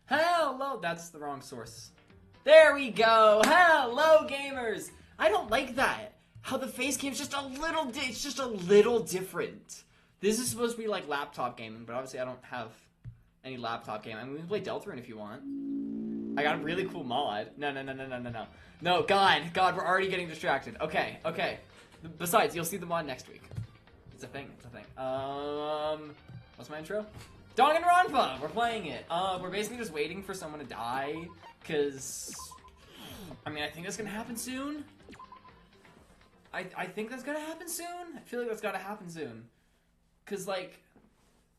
Hello, that's the wrong source. There we go. Hello, gamers. I don't like that. How the face cam's just a little, it's just a little different. This is supposed to be like laptop gaming, but obviously I don't have any laptop game. I mean, we can play Deltarune if you want. I got a really cool mod. No. No, God, we're already getting distracted. Okay. Besides, you'll see the mod next week. It's a thing. What's my intro? Danganronpa! We're playing it. We're basically just waiting for someone to die, because, I mean, I think that's gonna happen soon. I think that's gonna happen soon. I feel like that's gotta happen soon. Because, like,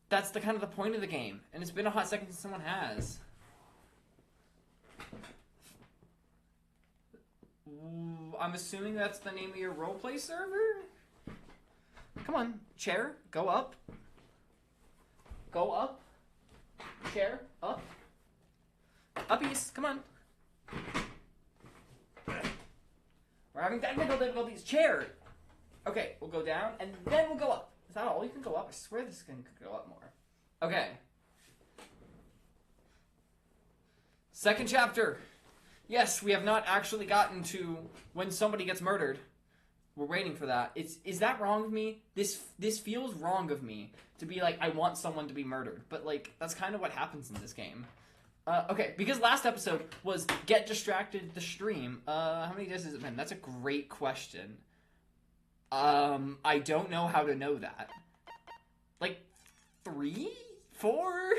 that's the kind of the point of the game. And it's been a hot second since someone has. I'm assuming that's the name of your roleplay server? Come on, chair, go up. Go up. Chair, up. Uppies, come on. We're having technical difficulties. Chair! Okay, we'll go down, and then we'll go up. Is that all? You can go up? I swear this can go up more. Okay. Second chapter. Yes, we have not actually gotten to when somebody gets murdered. We're waiting for that. Is that wrong of me? This feels wrong of me to be like, I want someone to be murdered. But, like, that's kind of what happens in this game. Okay, because last episode was Get Distracted the stream. How many days has it been? That's a great question. I don't know how to know that. Like, 3? 4?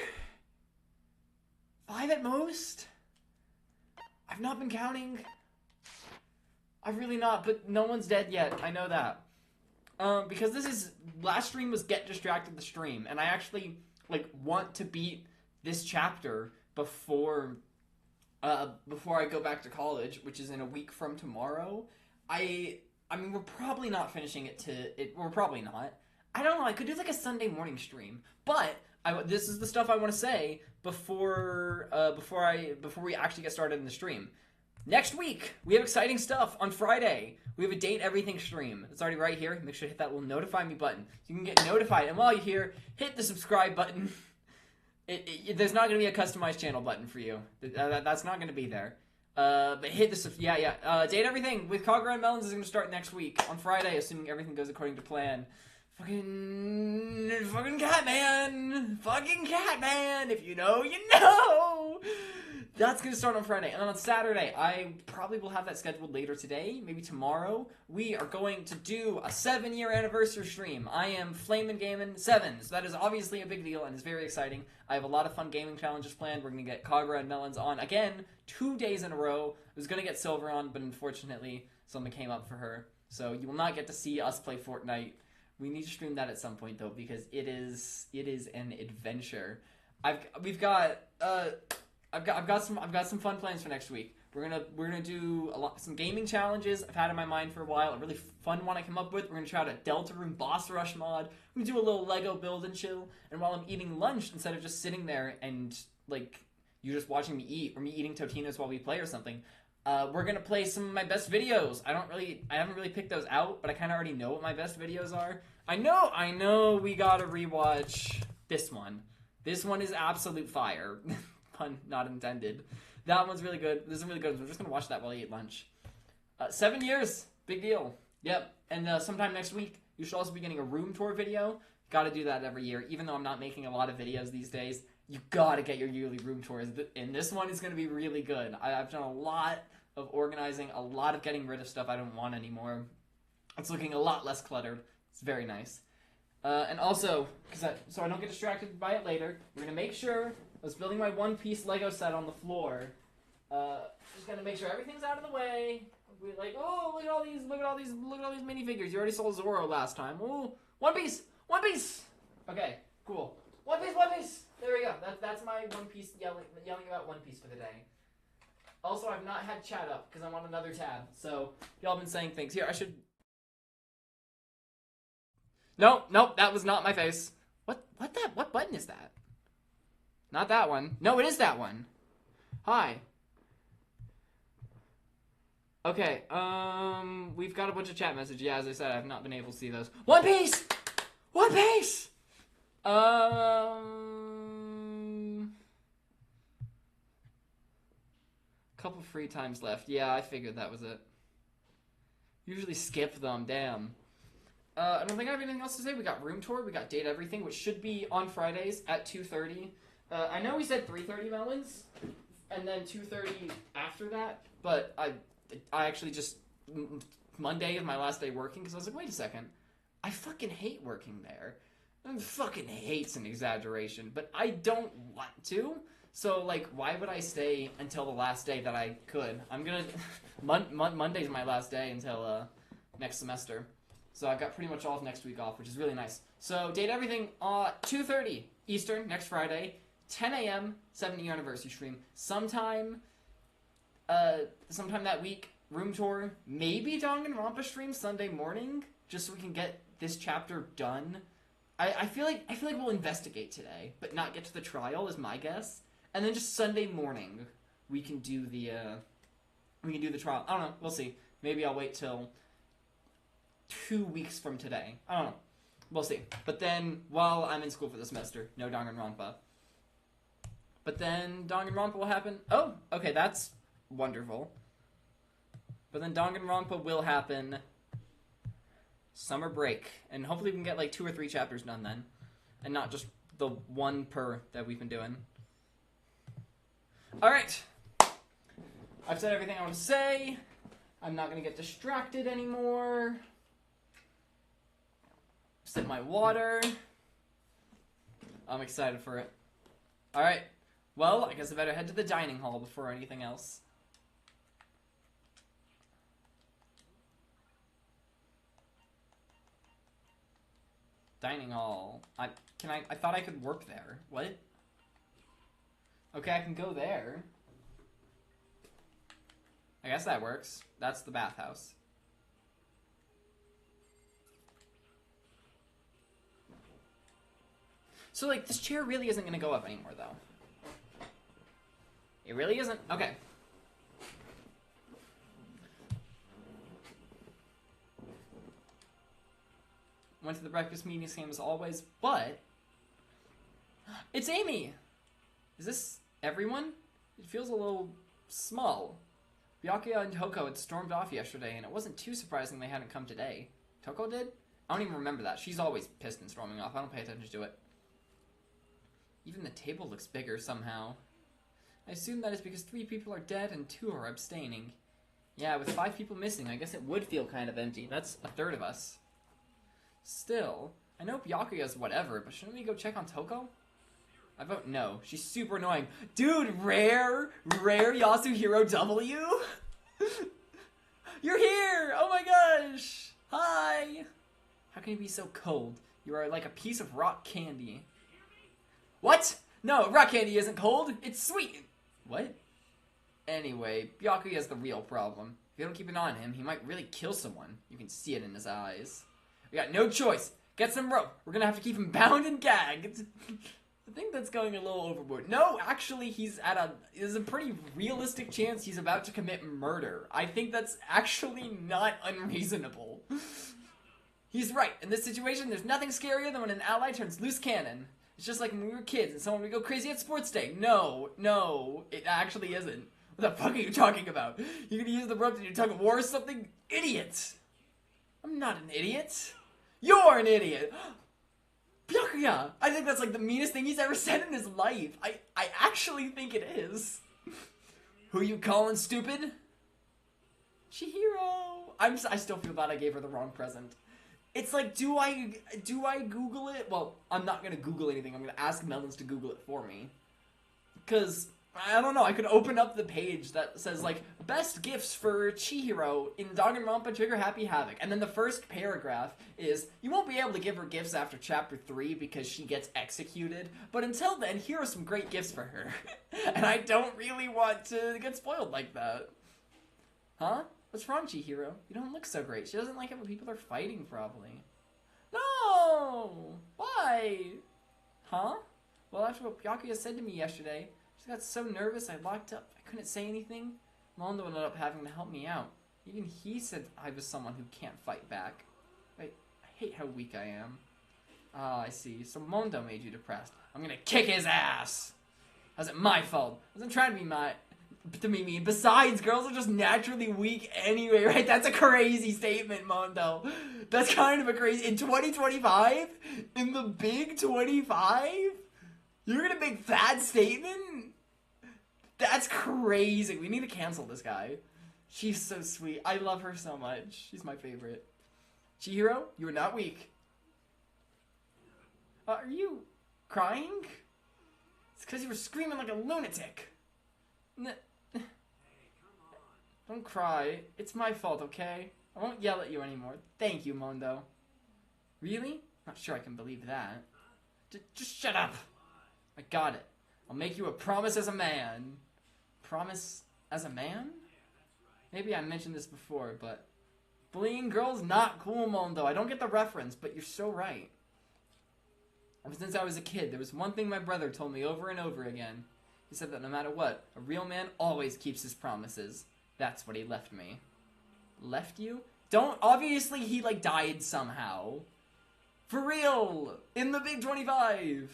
5 at most? I've not been counting. I've really not, but no one's dead yet. I know that. Because last stream was Get Distracted the stream, and I actually, like, want to beat this chapter before I go back to college, which is in a week from tomorrow. I mean, we're probably not finishing it we're probably not. I don't know. I could do like a Sunday morning stream, but this is the stuff I want to say before we actually get started in the stream. Next week, we have exciting stuff on Friday. We have a Date Everything stream. It's already right here. Make sure to hit that little notify me button so you can get notified. And while you're here, hit the subscribe button. There's not going to be a customized channel button for you. That's not going to be there. But hit the Date Everything with Kagura and Melons is going to start next week on Friday, assuming everything goes according to plan. Fucking Catman! Fucking Catman! If you know, you know! That's gonna start on Friday. And then on Saturday, I probably will have that scheduled later today, maybe tomorrow. We are going to do a 7-year anniversary stream. I am Flamin' Gaming 7, so that is obviously a big deal and is very exciting. I have a lot of fun gaming challenges planned. We're gonna get Kagura and Melons on again, 2 days in a row. I was gonna get Silver on, but unfortunately, something came up for her. So you will not get to see us play Fortnite. We need to stream that at some point though, because it is an adventure. I've got some fun plans for next week. We're gonna do some gaming challenges I've had in my mind for a while. A really fun one I came up with. We're gonna try out a Delta Room Boss Rush mod. We're gonna do a little Lego build and chill. And while I'm eating lunch, instead of just sitting there and like you just watching me eat or me eating Totinos while we play or something, we're gonna play some of my best videos. I haven't really picked those out, but I kind of already know what my best videos are. I know we gotta rewatch this one. This one is absolute fire. Pun not intended. That one's really good. This is really good. We're just gonna watch that while I eat lunch. 7 years, big deal. Yep. And sometime next week, you should also be getting a room tour video. Gotta do that every year. Even though I'm not making a lot of videos these days, you gotta get your yearly room tours. And this one is gonna be really good. I've done a lot of organizing, a lot of getting rid of stuff I don't want anymore. It's looking a lot less cluttered. It's very nice. And also, so I don't get distracted by it later, we're gonna make sure I was building my One Piece Lego set on the floor. Just gonna make sure everything's out of the way. We're like, oh, look at all these minifigures. You already saw Zoro last time. Oh, One Piece. Okay, cool. One Piece. There we go. That's my One Piece yelling about One Piece for the day. Also, I've not had chat up because I'm on another tab. So y'all been saying things. Here, I should. Nope, that was not my face. What button is that? Not that one. No, it is that one. Hi. Okay, we've got a bunch of chat messages. Yeah, as I said, I've not been able to see those. One Piece! Couple free times left. Yeah, I figured that was it. Usually skip them, damn. I don't think I have anything else to say. We got room tour, we got Date Everything, which should be on Fridays at 2:30. I know we said 3:30 Melons, and then 2:30 after that, but I actually just, Monday is my last day working, because I was like, wait a second, I fucking hate working there. Fucking hate's an exaggeration, but I don't want to, so like, why would I stay until the last day that I could? I'm gonna, Monday's my last day until next semester. So I've got pretty much all of next week off, which is really nice. So Date Everything, 2:30 Eastern, next Friday, 10 a.m., 7-year anniversary stream. Sometime that week, room tour, maybe Danganronpa stream Sunday morning, just so we can get this chapter done. I feel like we'll investigate today, but not get to the trial is my guess. And then just Sunday morning, we can do the trial. I don't know, we'll see. Maybe I'll wait till 2 weeks from today. I don't know. We'll see. But then, while I'm in school for the semester, no Danganronpa. But then Danganronpa will happen. Oh, okay, that's wonderful. But then Danganronpa will happen summer break. And hopefully we can get like 2 or 3 chapters done then. And not just the one per that we've been doing. Alright. I've said everything I want to say. I'm not going to get distracted anymore. Sip my water. I'm excited for it. Alright. Well, I guess I better head to the dining hall before anything else. Dining hall. I thought I could work there. What? Okay, I can go there. I guess that works. That's the bathhouse. So, like, this chair really isn't gonna go up anymore, though. It really isn't? Okay. Went to the breakfast meeting, same as always, but... It's Amy! Is this everyone? It feels a little small. Byakuya and Toko had stormed off yesterday, and it wasn't too surprising they hadn't come today. Toko did? I don't even remember that. She's always pissed and storming off. I don't pay attention to it. Even the table looks bigger somehow. I assume that is because 3 people are dead and 2 are abstaining. Yeah, with 5 people missing, I guess it would feel kind of empty. That's a third of us. Still, I know Byakuya's whatever, but shouldn't we go check on Toko? I vote no. She's super annoying. Dude, rare Yasuhiro W? You're here! Oh my gosh! Hi! How can you be so cold? You are like a piece of rock candy. What? No, rock candy isn't cold. It's sweet. What? Anyway, Byakuya's the real problem. If you don't keep an eye on him, he might really kill someone. You can see it in his eyes. We got no choice. Get some rope. We're gonna have to keep him bound and gagged. I think that's going a little overboard. No, actually, there's a pretty realistic chance he's about to commit murder. I think that's actually not unreasonable. He's right. In this situation, there's nothing scarier than when an ally turns loose cannon. It's just like when we were kids and someone would go crazy at sports day. No, it actually isn't. What the fuck are you talking about? You're gonna use the rope in your tug of war or something? Idiot! I'm not an idiot. You're an idiot! Byakuya! I think that's like the meanest thing he's ever said in his life. I actually think it is. Who you calling stupid? Chihiro! I still feel bad I gave her the wrong present. It's like, do I Google it? Well, I'm not gonna Google anything. I'm gonna ask Melons to Google it for me. Because, I don't know, I could open up the page that says, like, best gifts for Chihiro in Danganronpa Trigger Happy Havoc. And then the first paragraph is, you won't be able to give her gifts after Chapter 3 because she gets executed. But until then, here are some great gifts for her. And I don't really want to get spoiled like that. Huh? What's wrong, Chihiro? You don't look so great. She doesn't like it when people are fighting, probably. No! Why? Huh? Well, after what Byakuya said to me yesterday, she got so nervous I locked up. I couldn't say anything. Mondo ended up having to help me out. Even he said I was someone who can't fight back. I hate how weak I am. Ah, I see. So Mondo made you depressed. I'm gonna kick his ass! How's it my fault? I wasn't trying to be mean. Besides, girls are just naturally weak anyway, right? That's a crazy statement, Mondo. That's kind of a crazy... In 2025? In the big 25? You're gonna make that statement? That's crazy. We need to cancel this guy. She's so sweet. I love her so much. She's my favorite. Chihiro, you are not weak. Are you crying? It's because you were screaming like a lunatic. Don't cry. It's my fault, okay? I won't yell at you anymore. Thank you, Mondo. Really? Not sure I can believe that. Just shut up. I got it. I'll make you a promise as a man. Promise as a man? Maybe I mentioned this before, but... bullying girls, not cool, Mondo. I don't get the reference, but you're so right. Ever since I was a kid, there was one thing my brother told me over and over again. He said that no matter what, a real man always keeps his promises. That's what he left me. Left you? Obviously he, like, died somehow. For real! In the big 25!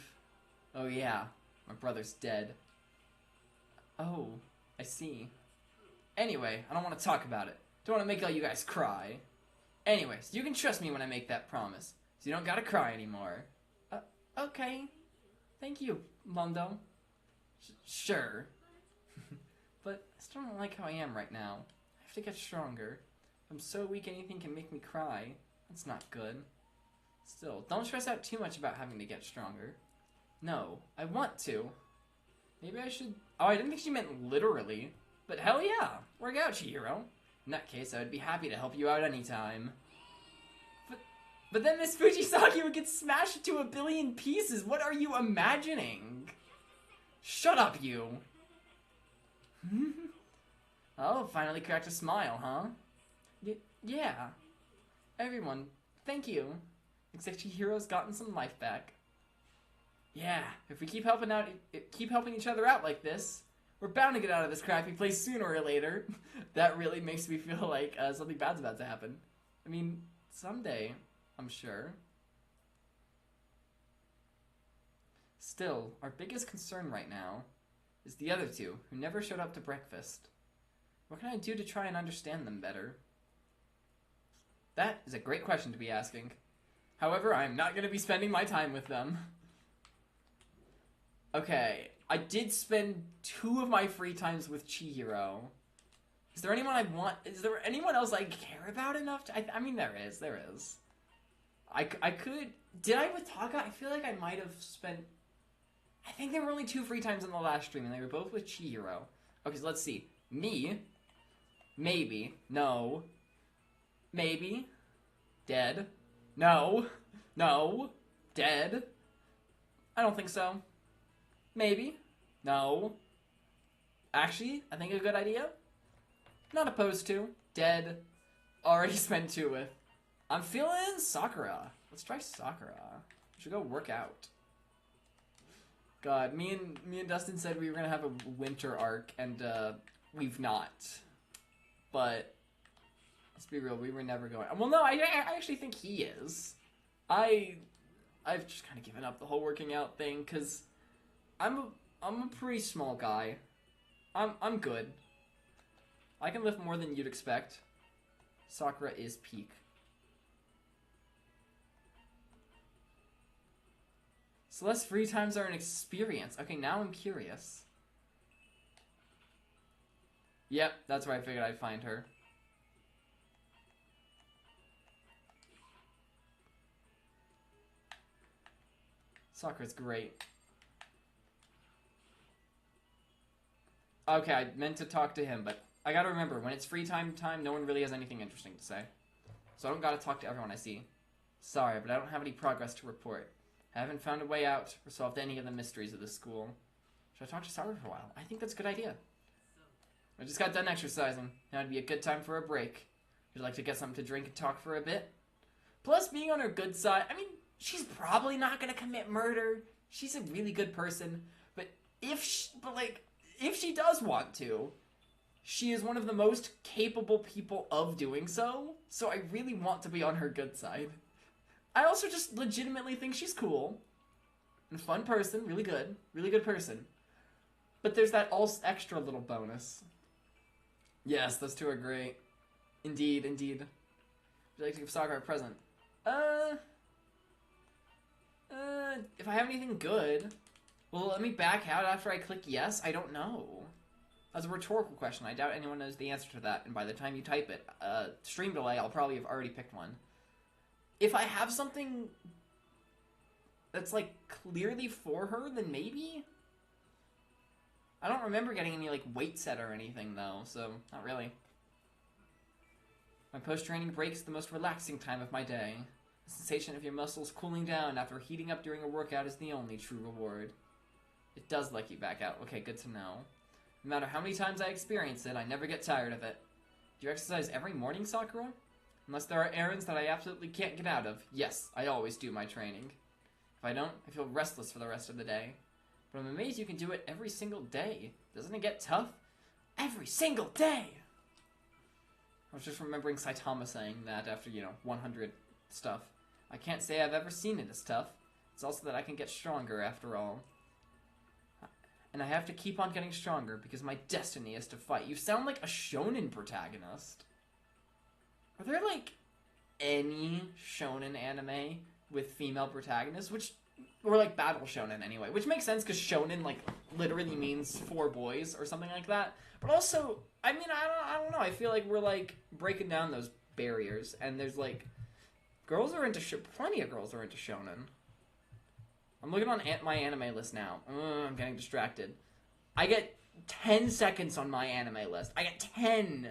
Oh yeah, my brother's dead. Oh, I see. Anyway, I don't want to talk about it. Don't want to make all you guys cry. Anyways, you can trust me when I make that promise. So you don't gotta cry anymore. Okay. Thank you, Mondo. Sure. But I still don't like how I am right now. I have to get stronger. I'm so weak anything can make me cry. That's not good. Still, don't stress out too much about having to get stronger. No, I want to. Maybe I should... Oh, I didn't think she meant literally. But hell yeah, work out, Chihiro. In that case, I would be happy to help you out anytime. But then Miss Fujisaki would get smashed to a billion pieces. What are you imagining? Shut up, you. Oh, finally cracked a smile, huh? Yeah. Everyone, thank you. Except Chihiro's gotten some life back. Yeah, if we keep helping each other out like this, we're bound to get out of this crappy place sooner or later. That really makes me feel like something bad's about to happen. I mean, someday, I'm sure. Still, our biggest concern right now is the other two, who never showed up to breakfast. What can I do to try and understand them better? That is a great question to be asking. However, I am not going to be spending my time with them. Okay, I did spend 2 of my free times with Chihiro. Is there anyone I want? Is there anyone else I care about enough to? I mean, there is. I could. Did I with Taka? I feel like I might have spent. I think there were only 2 free times in the last stream, and they were both with Chihiro. Okay, so let's see. Me. Maybe. No. Maybe. Dead. No. No. Dead. I don't think so. Maybe. No. Actually, I think a good idea. Not opposed to. Dead. Already spent 2 with. I'm feeling Sakura. Let's try Sakura. We should go work out. God, me and Dustin said we were gonna have a winter arc, and we've not. But let's be real, we were never going. Well, no, I actually think he is. I've just kind of given up the whole working out thing because I'm a pretty small guy. I'm good. I can lift more than you'd expect. Sakura is peak. Celeste's free times are an experience. Okay, now I'm curious. Yep, that's where I figured I'd find her. Sakura's great. Okay, I meant to talk to him, but I gotta remember, when it's free time, no one really has anything interesting to say. So I don't gotta talk to everyone I see. Sorry, but I don't have any progress to report. I haven't found a way out or solved any of the mysteries of this school. Should I talk to Sakura for a while? I think that's a good idea. I just got done exercising. Now would be a good time for a break. Would you like to get something to drink and talk for a bit? Plus, being on her good side, I mean, she's probably not gonna commit murder. She's a really good person. But if she does want to, she is one of the most capable people of doing so. So I really want to be on her good side. I also just legitimately think she's cool. And a fun person, really good person. But there's that extra little bonus. Yes, those 2 are great. Indeed. Would you like to give Sakura a present? If I have anything good, will it let me back out after I click yes? I don't know. That's a rhetorical question. I doubt anyone knows the answer to that, and by the time you type it, stream delay, I'll probably have already picked one. If I have something that's, like, clearly for her, then maybe? I don't remember getting any, like, weight set or anything, though, so not really. My post-training break is the most relaxing time of my day. The sensation of your muscles cooling down after heating up during a workout is the only true reward. It does let you back out. Okay, good to know. No matter how many times I experience it, I never get tired of it. Do you exercise every morning, Sakura? Unless there are errands that I absolutely can't get out of. Yes, I always do my training. If I don't, I feel restless for the rest of the day. But I'm amazed you can do it every single day. Doesn't it get tough? Every single day! I was just remembering Saitama saying that after, 100 stuff. I can't say I've ever seen it as tough. It's also that I can get stronger after all. And I have to keep on getting stronger because my destiny is to fight. You sound like a shonen protagonist. Are there, like, any shonen anime with female protagonists? Or, like, battle shonen, anyway. Which makes sense, because shonen, like, literally means 4 boys, or something like that. But also, I mean, I don't know. I feel like we're, like, breaking down those barriers. And there's, like, plenty of girls are into shonen. I'm looking on my anime list now. I'm getting distracted. I get 10 seconds on my anime list. I get 10!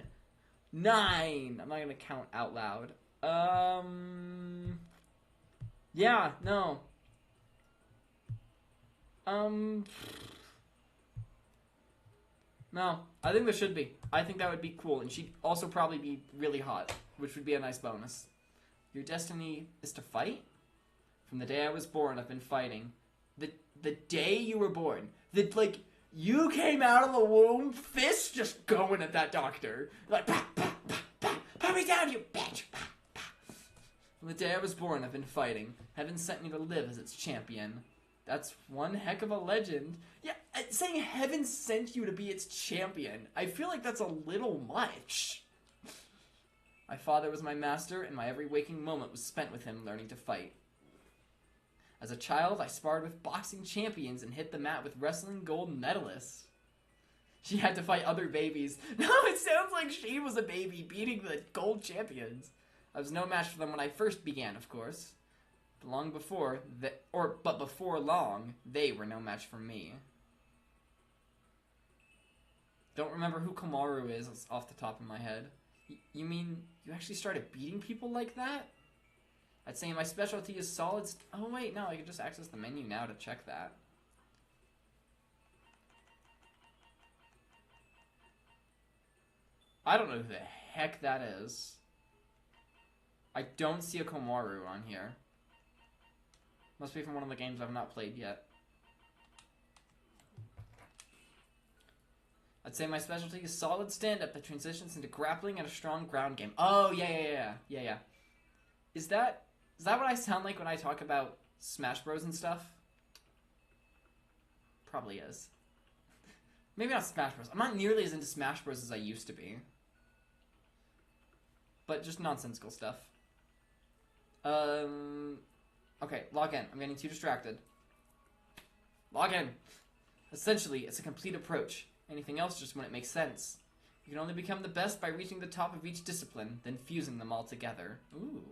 9! I'm not gonna count out loud. Yeah, no. No. I think there should be. I think that would be cool. And she'd also probably be really hot, which would be a nice bonus. Your destiny is to fight? From the day I was born, I've been fighting. The day you were born. Like, you came out of the womb, fists just going at that doctor. Like, bah, bah, bah, bah, put me down, you bitch. Bah, bah. From the day I was born, I've been fighting. Heaven sent me to live as its champion. That's one heck of a legend. Yeah, saying heaven sent you to be its champion, I feel like that's a little much. My father was my master, and my every waking moment was spent with him learning to fight. As a child, I sparred with boxing champions and hit the mat with wrestling gold medalists. She had to fight other babies. No, it sounds like she was a baby beating the gold champions. I was no match for them when I first began, of course. But before long, they were no match for me. Don't remember who Komaru is off the top of my head. You mean you actually started beating people like that? I'd say my specialty is solid. Oh wait, no, I can just access the menu now to check that. I don't know who the heck that is. I don't see a Komaru on here. Must be from one of the games I've not played yet. I'd say my specialty is solid stand-up that transitions into grappling and a strong ground game. Oh, yeah. Is that what I sound like when I talk about Smash Bros and stuff? Probably is. Maybe not Smash Bros. I'm not nearly as into Smash Bros as I used to be. But just nonsensical stuff. Okay, log in. I'm getting too distracted. Log in. Essentially, it's a complete approach. Anything else just wouldn't make sense. You can only become the best by reaching the top of each discipline, then fusing them all together. Ooh.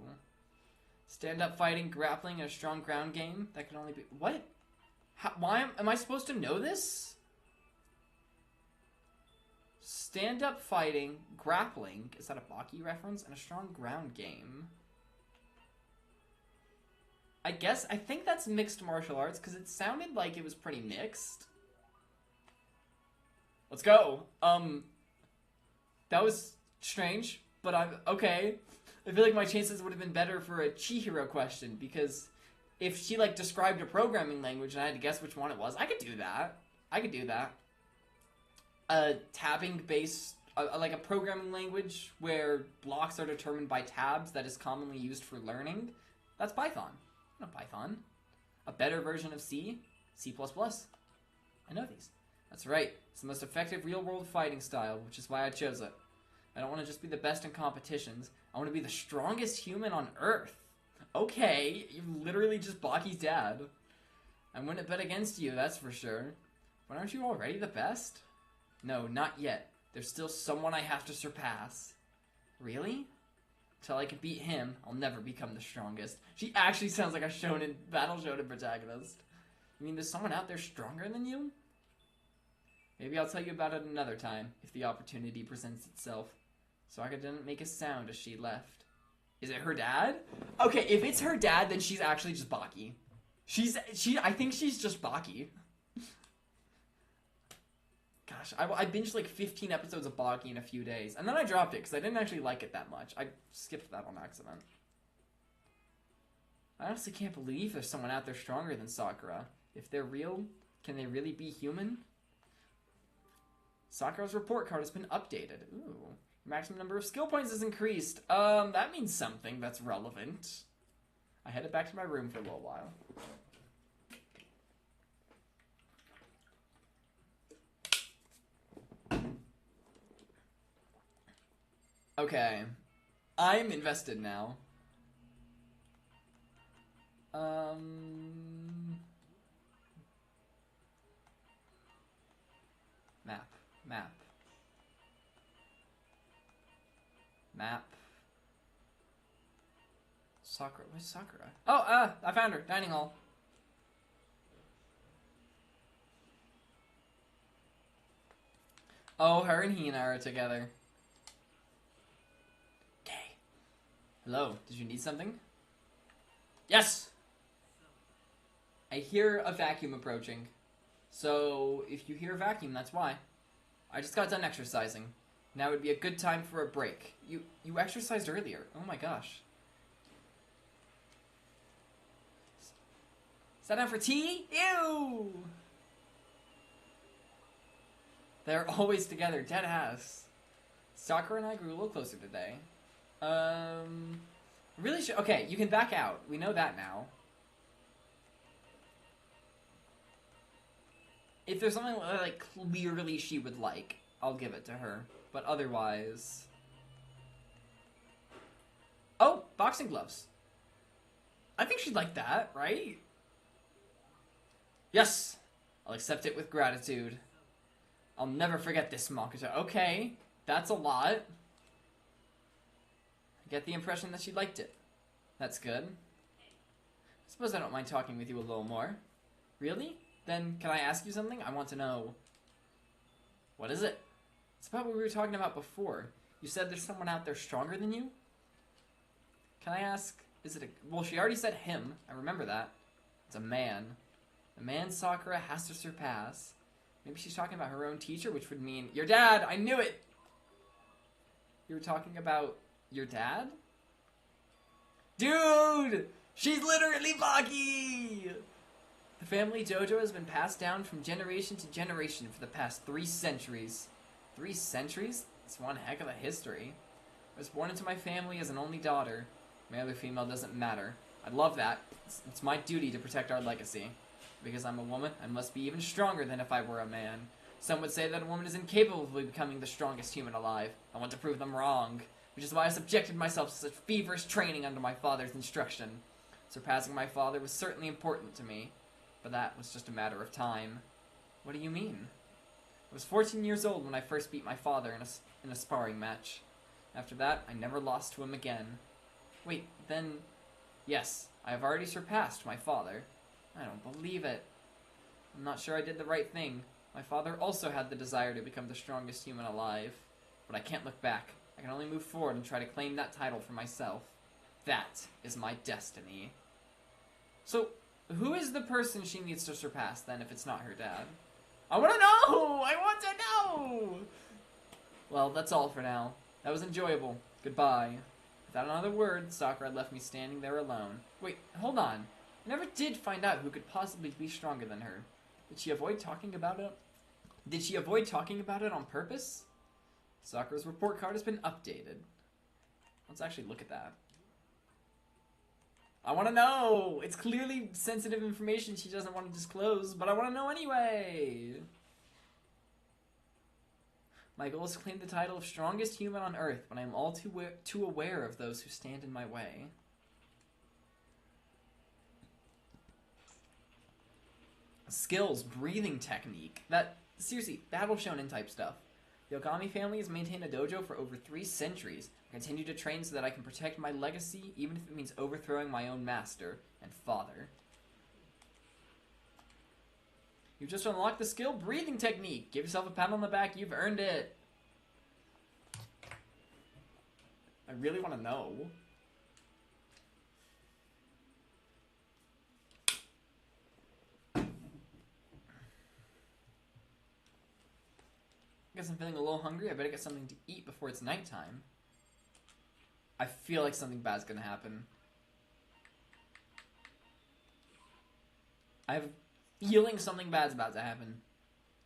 Stand-up fighting, grappling, and a strong ground game. That can only be... What? Why am I supposed to know this? Stand-up fighting, grappling. Is that a Baki reference? And a strong ground game. I think that's mixed martial arts, because it sounded like it was pretty mixed. Let's go. That was strange, but I'm okay. I feel like my chances would have been better for a Chihiro question, because if she, like, described a programming language and I had to guess which one it was, I could do that. A tabbing-based, like a programming language where blocks are determined by tabs that is commonly used for learning, that's Python. I know Python. A better version of C? C++. I know these. That's right. It's the most effective real-world fighting style, which is why I chose it. I don't want to just be the best in competitions. I want to be the strongest human on Earth. Okay, you're literally just Baki's dad. I wouldn't bet against you, that's for sure. But aren't you already the best? No, not yet. There's still someone I have to surpass. Really? Until I can beat him, I'll never become the strongest. She actually sounds like a battle shonen protagonist. You mean there's someone out there stronger than you? Maybe I'll tell you about it another time, if the opportunity presents itself. Sokka didn't make a sound as she left. Is it her dad? Okay, if it's her dad, then she's actually just Baki. I think she's just Baki. Gosh, I binged like 15 episodes of Baki in a few days, and then I dropped it because I didn't actually like it that much. I skipped that on accident. I honestly can't believe there's someone out there stronger than Sakura. If they're real, can they really be human? Sakura's report card has been updated. Ooh. Maximum number of skill points is increased. That means something that's relevant. I headed back to my room for a little while. Okay. I'm invested now. Map. Sakura. Where's Sakura? Oh, I found her. Dining hall. Oh, her and Hina are together. Okay. Hello. Did you need something? Yes! I hear a vacuum approaching. So, if you hear a vacuum, that's why. I just got done exercising. Now would be a good time for a break. You exercised earlier. Oh my gosh. Is that down for tea? Ew! They're always together, dead ass. Sakura and I grew a little closer today. Really should. Okay, you can back out. We know that now. If there's something that, like, clearly she would like, I'll give it to her. But otherwise... Oh, boxing gloves. I think she'd like that, right? Yes! I'll accept it with gratitude. I'll never forget this, Makoto. Okay, that's a lot. I get the impression that she liked it. That's good. I suppose I don't mind talking with you a little more. Really? Then, can I ask you something? I want to know. What is it? It's about what we were talking about before. You said there's someone out there stronger than you? Can I ask, is it a... Well, she already said him. I remember that. It's a man. The man Sakura has to surpass. Maybe she's talking about her own teacher, which would mean... Your dad! I knew it! You were talking about your dad? Dude! She's literally Baki! The family dojo has been passed down from generation to generation for the past 3 centuries. 3 centuries? That's one heck of a history. I was born into my family as an only daughter. Male or female doesn't matter. I love that. It's my duty to protect our legacy. Because I'm a woman, I must be even stronger than if I were a man. Some would say that a woman is incapable of becoming the strongest human alive. I want to prove them wrong. Which is why I subjected myself to such feverish training under my father's instruction. Surpassing my father was certainly important to me. But that was just a matter of time. What do you mean? I was 14 years old when I first beat my father in a sparring match. After that, I never lost to him again. Wait, then... Yes, I have already surpassed my father. I don't believe it. I'm not sure I did the right thing. My father also had the desire to become the strongest human alive. But I can't look back. I can only move forward and try to claim that title for myself. That is my destiny. So, who is the person she needs to surpass, then, if it's not her dad? I want to know! I want to know! Well, that's all for now. That was enjoyable. Goodbye. Without another word, Sakura left me standing there alone. Wait, hold on. I never did find out who could possibly be stronger than her. Did she avoid talking about it? Did she avoid talking about it on purpose? Sakura's report card has been updated. Let's actually look at that. I want to know! It's clearly sensitive information she doesn't want to disclose, but I want to know anyway! My goal is to claim the title of strongest human on Earth, but I am all too aware of those who stand in my way. Skills, breathing technique. That, seriously, battle shonen type stuff. The Ogami family has maintained a dojo for over 3 centuries. I continue to train so that I can protect my legacy, even if it means overthrowing my own master and father. You just unlocked the skill breathing technique. Give yourself a pat on the back. You've earned it. I really want to know. I guess I'm feeling a little hungry. I better get something to eat before it's nighttime. I feel like something bad's gonna happen. I have a feeling something bad's about to happen.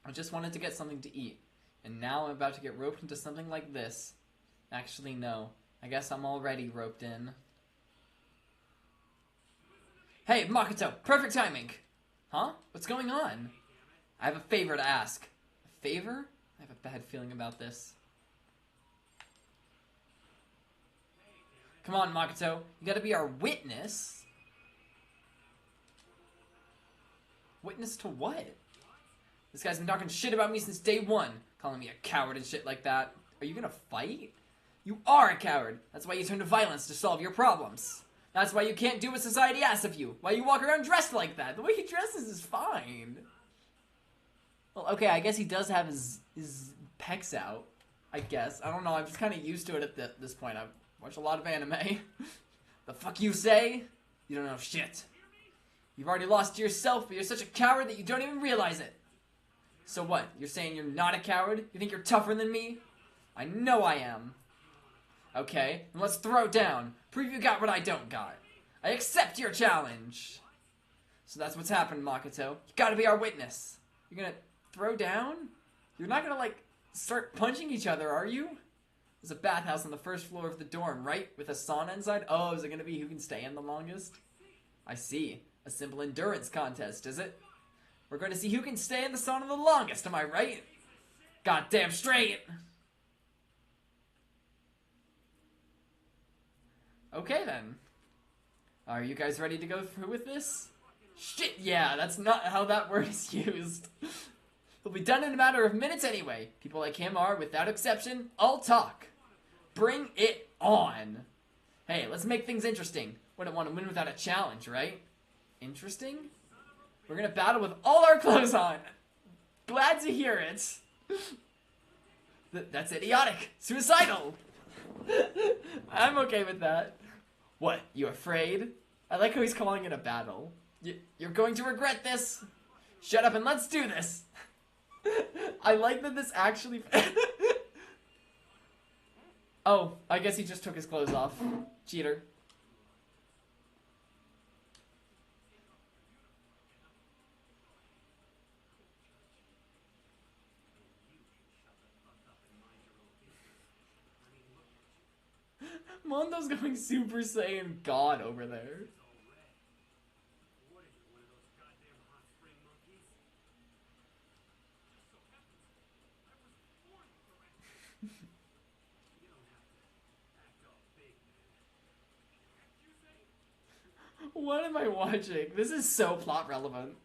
I just wanted to get something to eat. And now I'm about to get roped into something like this. Actually, no. I guess I'm already roped in. Hey, Makoto! Perfect timing! Huh? What's going on? I have a favor to ask. A favor? I have a bad feeling about this. Come on, Makoto. You gotta be our witness. Witness to what? This guy's been talking shit about me since day 1. Calling me a coward and shit like that. Are you gonna fight? You are a coward. That's why you turn to violence to solve your problems. That's why you can't do what society asks of you. Why you walk around dressed like that. The way he dresses is fine. Well, okay, I guess he does have his pecs out. I guess. I don't know. I'm just kind of used to it at this point. I've watched a lot of anime. The fuck you say? You don't know shit. You've already lost to yourself, but you're such a coward that you don't even realize it. So what? You're saying you're not a coward? You think you're tougher than me? I know I am. Okay, then let's throw down. Prove you got what I don't got. I accept your challenge. So that's what's happened, Makoto. You gotta be our witness. You're gonna throw down? You're not gonna, like, start punching each other, are you? There's a bathhouse on the first floor of the dorm, right? With a sauna inside? Oh, is it gonna be who can stay in the longest? I see. A simple endurance contest, is it? We're going to see who can stay in the sauna the longest, am I right? Goddamn straight! Okay then. Are you guys ready to go through with this? Shit, yeah, that's not how that word is used. It'll be done in a matter of minutes anyway. People like him are, without exception, all talk. Bring it on. Hey, let's make things interesting. Wouldn't want to win without a challenge, right? Interesting? We're gonna battle with all our clothes on. Glad to hear it. That's idiotic. Suicidal. I'm okay with that. What, you afraid? I like how he's calling it a battle. You're going to regret this. Shut up and let's do this. I like that this actually... Oh, I guess he just took his clothes off. Cheater. Mondo's going Super Saiyan God over there. What am I watching? This is so plot relevant.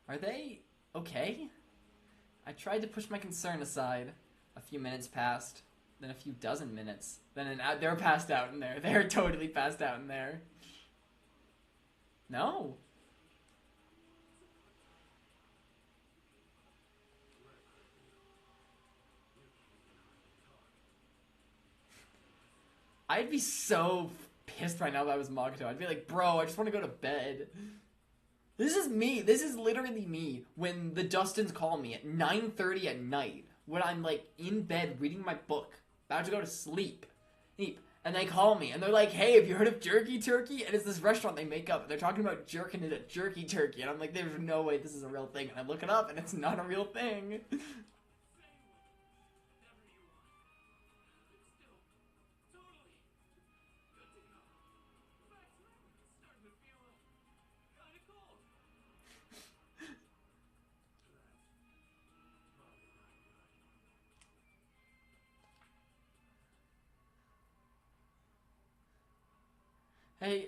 Are they okay? I tried to push my concern aside. A few minutes passed, then a few dozen minutes, then they're passed out in there. They're totally passed out in there. No. I'd be so pissed right now if I was Makoto. I'd be like, bro, I just want to go to bed. This is me. This is literally me when the Dustins call me at 9:30 at night when I'm like in bed reading my book, about to go to sleep. And they call me and they're like, hey, have you heard of Jerky Turkey? And it's this restaurant they make up. They're talking about jerking it at Jerky Turkey. And I'm like, there's no way this is a real thing. And I look it up and it's not a real thing. Hey,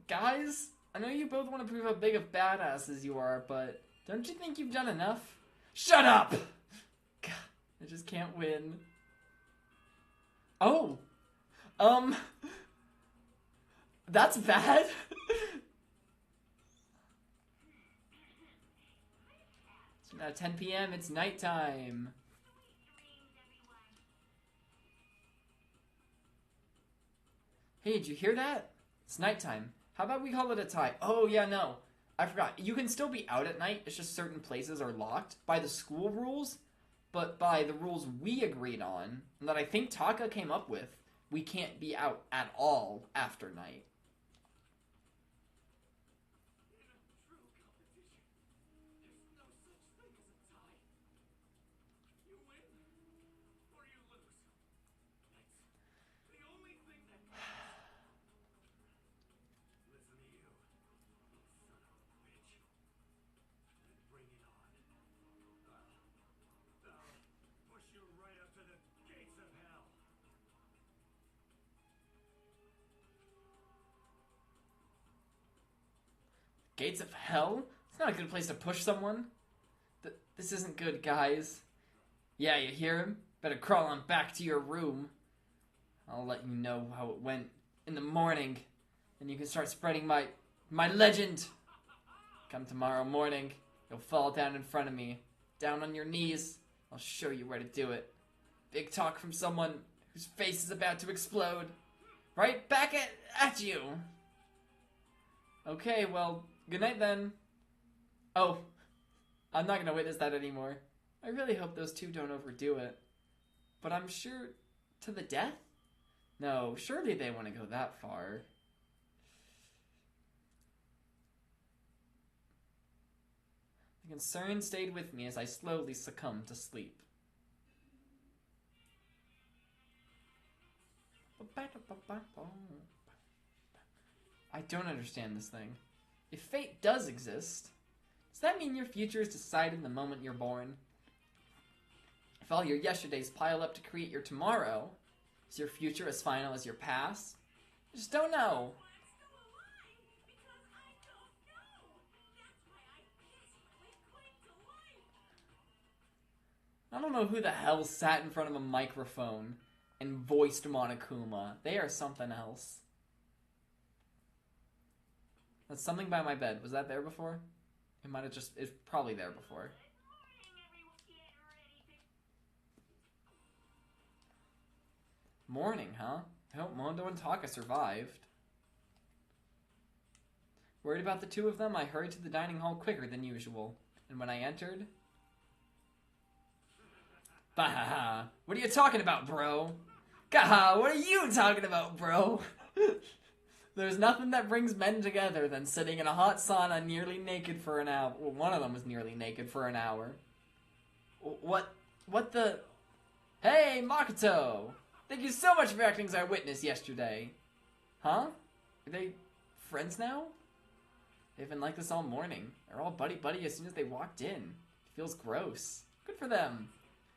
guys, I know you both want to prove how big of badasses you are, but don't you think you've done enough? Shut up! God, I just can't win. Oh! That's bad? It's now 10 p.m., it's nighttime. Hey, did you hear that? It's nighttime. How about we call it a tie? Oh, yeah, no. I forgot. You can still be out at night. It's just certain places are locked by the school rules. But by the rules we agreed on, and that I think Taka came up with, we can't be out at all after night. Gates of hell? It's not a good place to push someone. This isn't good, guys. Yeah, you hear him? Better crawl on back to your room. I'll let you know how it went in the morning. And you can start spreading my legend. Come tomorrow morning, you'll fall down in front of me. Down on your knees. I'll show you where to do it. Big talk from someone whose face is about to explode. Right back at you. Okay, well, good night then. Oh, I'm not gonna witness that anymore. I really hope those two don't overdo it. But I'm sure... To the death? No, surely they want to go that far. The concern stayed with me as I slowly succumbed to sleep. I don't understand this thing. If fate does exist, does that mean your future is decided the moment you're born? If all your yesterdays pile up to create your tomorrow, is your future as final as your past? I just don't know. I don't know who the hell sat in front of a microphone and voiced Monokuma. They are something else. That's something by my bed. Was that there before? It might have just... It's probably there before. Morning, huh? I hope Mondo and Taka survived. Worried about the two of them, I hurried to the dining hall quicker than usual. And when I entered... Bahaha! What are you talking about, bro? Gaha! What are you talking about, bro? There's nothing that brings men together than sitting in a hot sauna nearly naked for an hour. Well, one of them was nearly naked for an hour. What the... Hey, Makoto! Thank you so much for acting as our witness yesterday. Huh? Are they friends now? They've been like this all morning. They're all buddy-buddy as soon as they walked in. It feels gross. Good for them.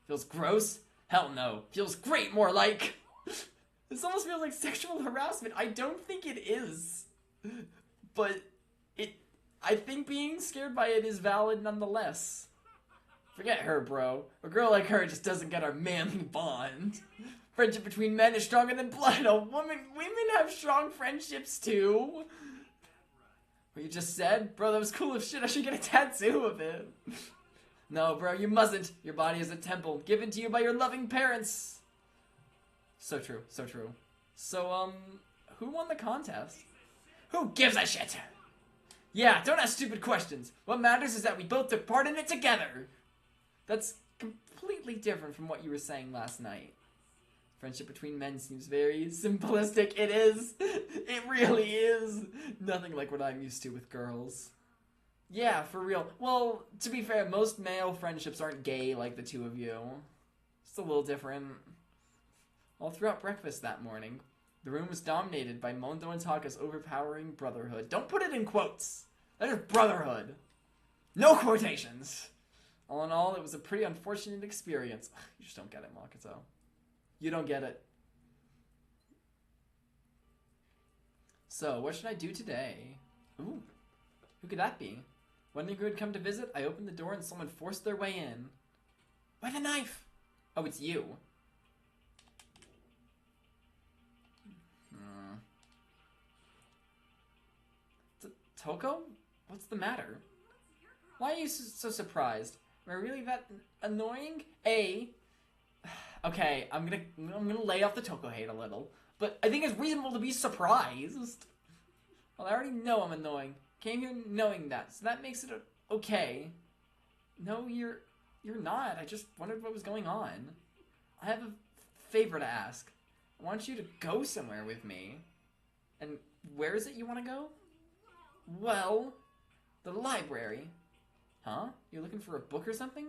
Feels gross? Hell no. Feels great, more like. This almost feels like sexual harassment. I don't think it is. But I think being scared by it is valid nonetheless. Forget her, bro. A girl like her just doesn't get our manly bond. Friendship between men is stronger than blood. Women have strong friendships too. What you just said? Bro, that was cool as shit. I should get a tattoo of it. No, bro, you mustn't. Your body is a temple given to you by your loving parents. So true, so true. So, who won the contest? Who gives a shit? Yeah, don't ask stupid questions. What matters is that we both took part in it together. That's completely different from what you were saying last night. Friendship between men seems very simplistic. It is. It really is. Nothing like what I'm used to with girls. Yeah, for real. Well, to be fair, most male friendships aren't gay like the two of you. It's a little different. All throughout breakfast that morning, the room was dominated by Mondo and Taka's overpowering brotherhood. Don't put it in quotes. That is brotherhood. No quotations. All in all, it was a pretty unfortunate experience. You just don't get it, Makoto. You don't get it. So, what should I do today? Ooh, who could that be? Wondering who had come to visit, I opened the door and someone forced their way in. Why the knife? Oh, it's you. Toko? What's the matter? Why are you so surprised? Am I really that annoying? Okay, I'm gonna lay off the Toko hate a little, but I think it's reasonable to be surprised. Well, I already know I'm annoying. Came here knowing that, so that makes it okay. No, you're not. I just wondered what was going on. I have a favor to ask. I want you to go somewhere with me. And where is it you want to go? Well, the library. Huh? You're looking for a book or something?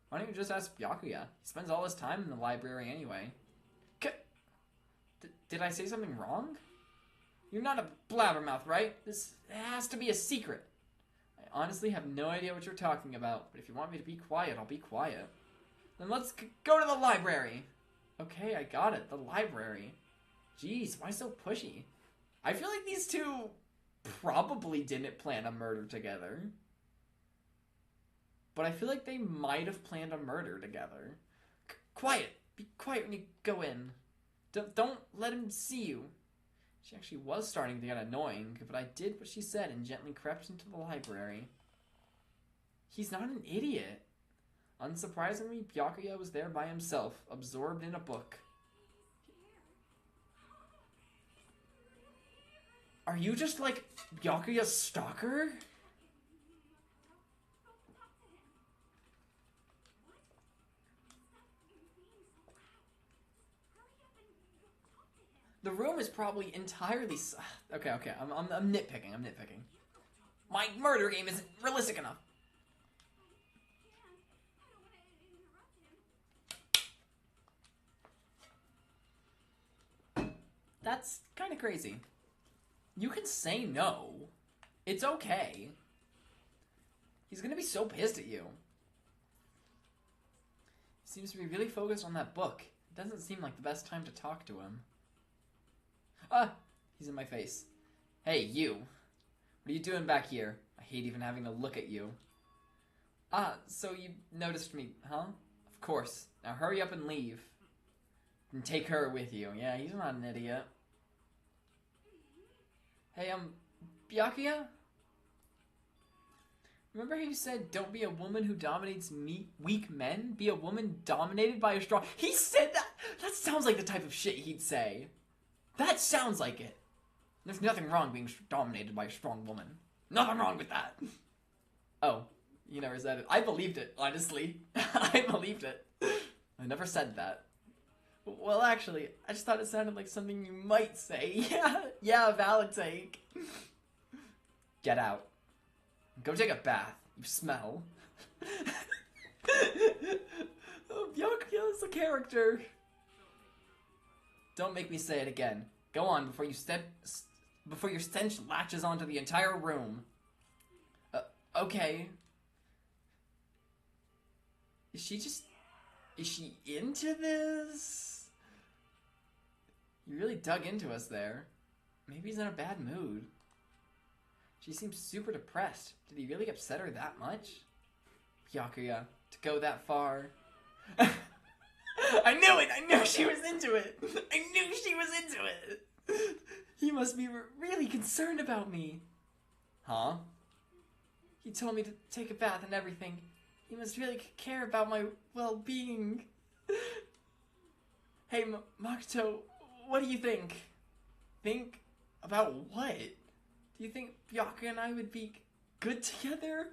Why don't you just ask Byakuya? He spends all his time in the library anyway. Did I say something wrong? You're not a blabbermouth, right? This has to be a secret. I honestly have no idea what you're talking about, but if you want me to be quiet, I'll be quiet. Then let's go to the library. Okay, I got it. The library. Jeez, why so pushy? I feel like these two probably didn't plan a murder together. But I feel like they might have planned a murder together. Quiet. Be quiet when you go in. Don't let him see you. She actually was starting to get annoying, but I did what she said and gently crept into the library. He's not an idiot. Unsurprisingly, Byakuya was there by himself, absorbed in a book. Are you just like Byakuya's stalker? is probably entirely... Okay, I'm nitpicking, My murder game isn't realistic enough. That's kind of crazy. You can say no. It's okay. He's gonna be so pissed at you. He seems to be really focused on that book. It doesn't seem like the best time to talk to him. Ah! He's in my face. Hey, you. What are you doing back here? I hate even having to look at you. Ah, so you noticed me, huh? Of course. Now hurry up and leave. And take her with you. Yeah, he's not an idiot. Hey, Byakuya? Remember how you said, don't be a woman who dominates weak men? Be a woman dominated by a strong... He said that? That sounds like the type of shit he'd say. That sounds like it. There's nothing wrong being dominated by a strong woman. Nothing wrong with that. Oh, you never said it. I believed it, honestly. I believed it. I never said that. Well, actually, I just thought it sounded like something you might say. Yeah, valid take. Get out. Go take a bath. You smell. Oh, Byakuya is a character. Don't make me say it again. Go on before your stench latches onto the entire room. Okay. Is she into this? You really dug into us there. Maybe he's in a bad mood. She seems super depressed. Did he really upset her that much? Byakuya, to go that far. I knew it! I knew she was into it! I knew she was into it! He must be really concerned about me. Huh? He told me to take a bath and everything. He must really care about my well-being. Hey, Makoto, what do you think? Think about what? Do you think Byakuya and I would be good together?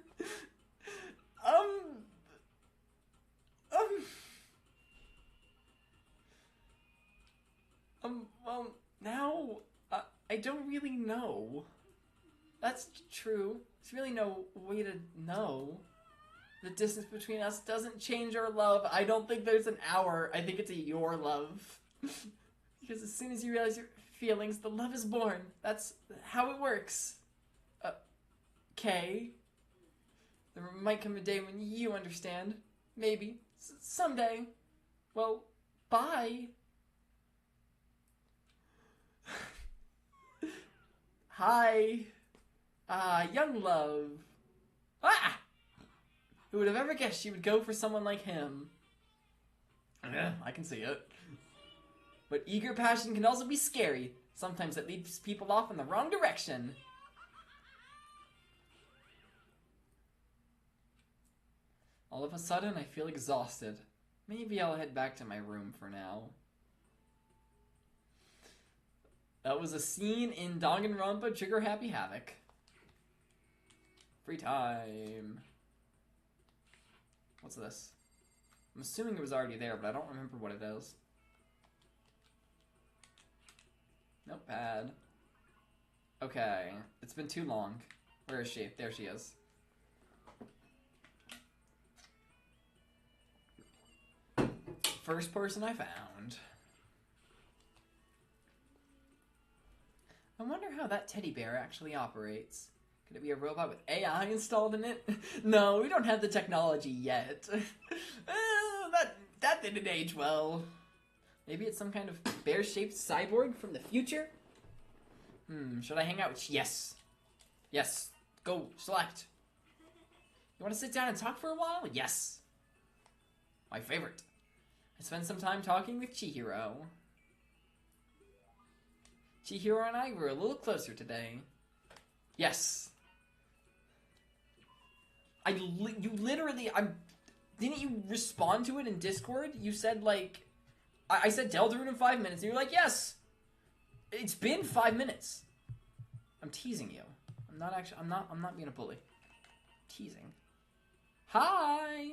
Well, now, I don't really know. That's true. There's really no way to know. The distance between us doesn't change our love. I don't think there's an hour. I think it's a your love. Because as soon as you realize your feelings, the love is born. That's how it works. Okay. There might come a day when you understand. Maybe. Someday. Well, bye. Hi. Young love. Ah! Who would have ever guessed she would go for someone like him? Yeah, I can see it. But eager passion can also be scary. Sometimes it leads people off in the wrong direction. All of a sudden, I feel exhausted. Maybe I'll head back to my room for now. That was a scene in Danganronpa Trigger Happy Havoc. Free time. What's this? I'm assuming it was already there, but I don't remember what it is. Notepad. Okay. It's been too long. Where is she? There she is. First person I found. I wonder how that teddy bear actually operates. Could it be a robot with AI installed in it? No, we don't have the technology yet. That didn't age well. Maybe it's some kind of bear-shaped cyborg from the future? Should I hang out with... Yes. Yes. Go, select. You want to sit down and talk for a while? Yes. My favorite. I spent some time talking with Chihiro. Chihiro and I were a little closer today. Yes. You literally, didn't you respond to it in Discord? You said, like, I said Deltarune in 5 minutes, and you were like, yes! It's been 5 minutes. I'm teasing you. I'm not being a bully. Teasing. Hi!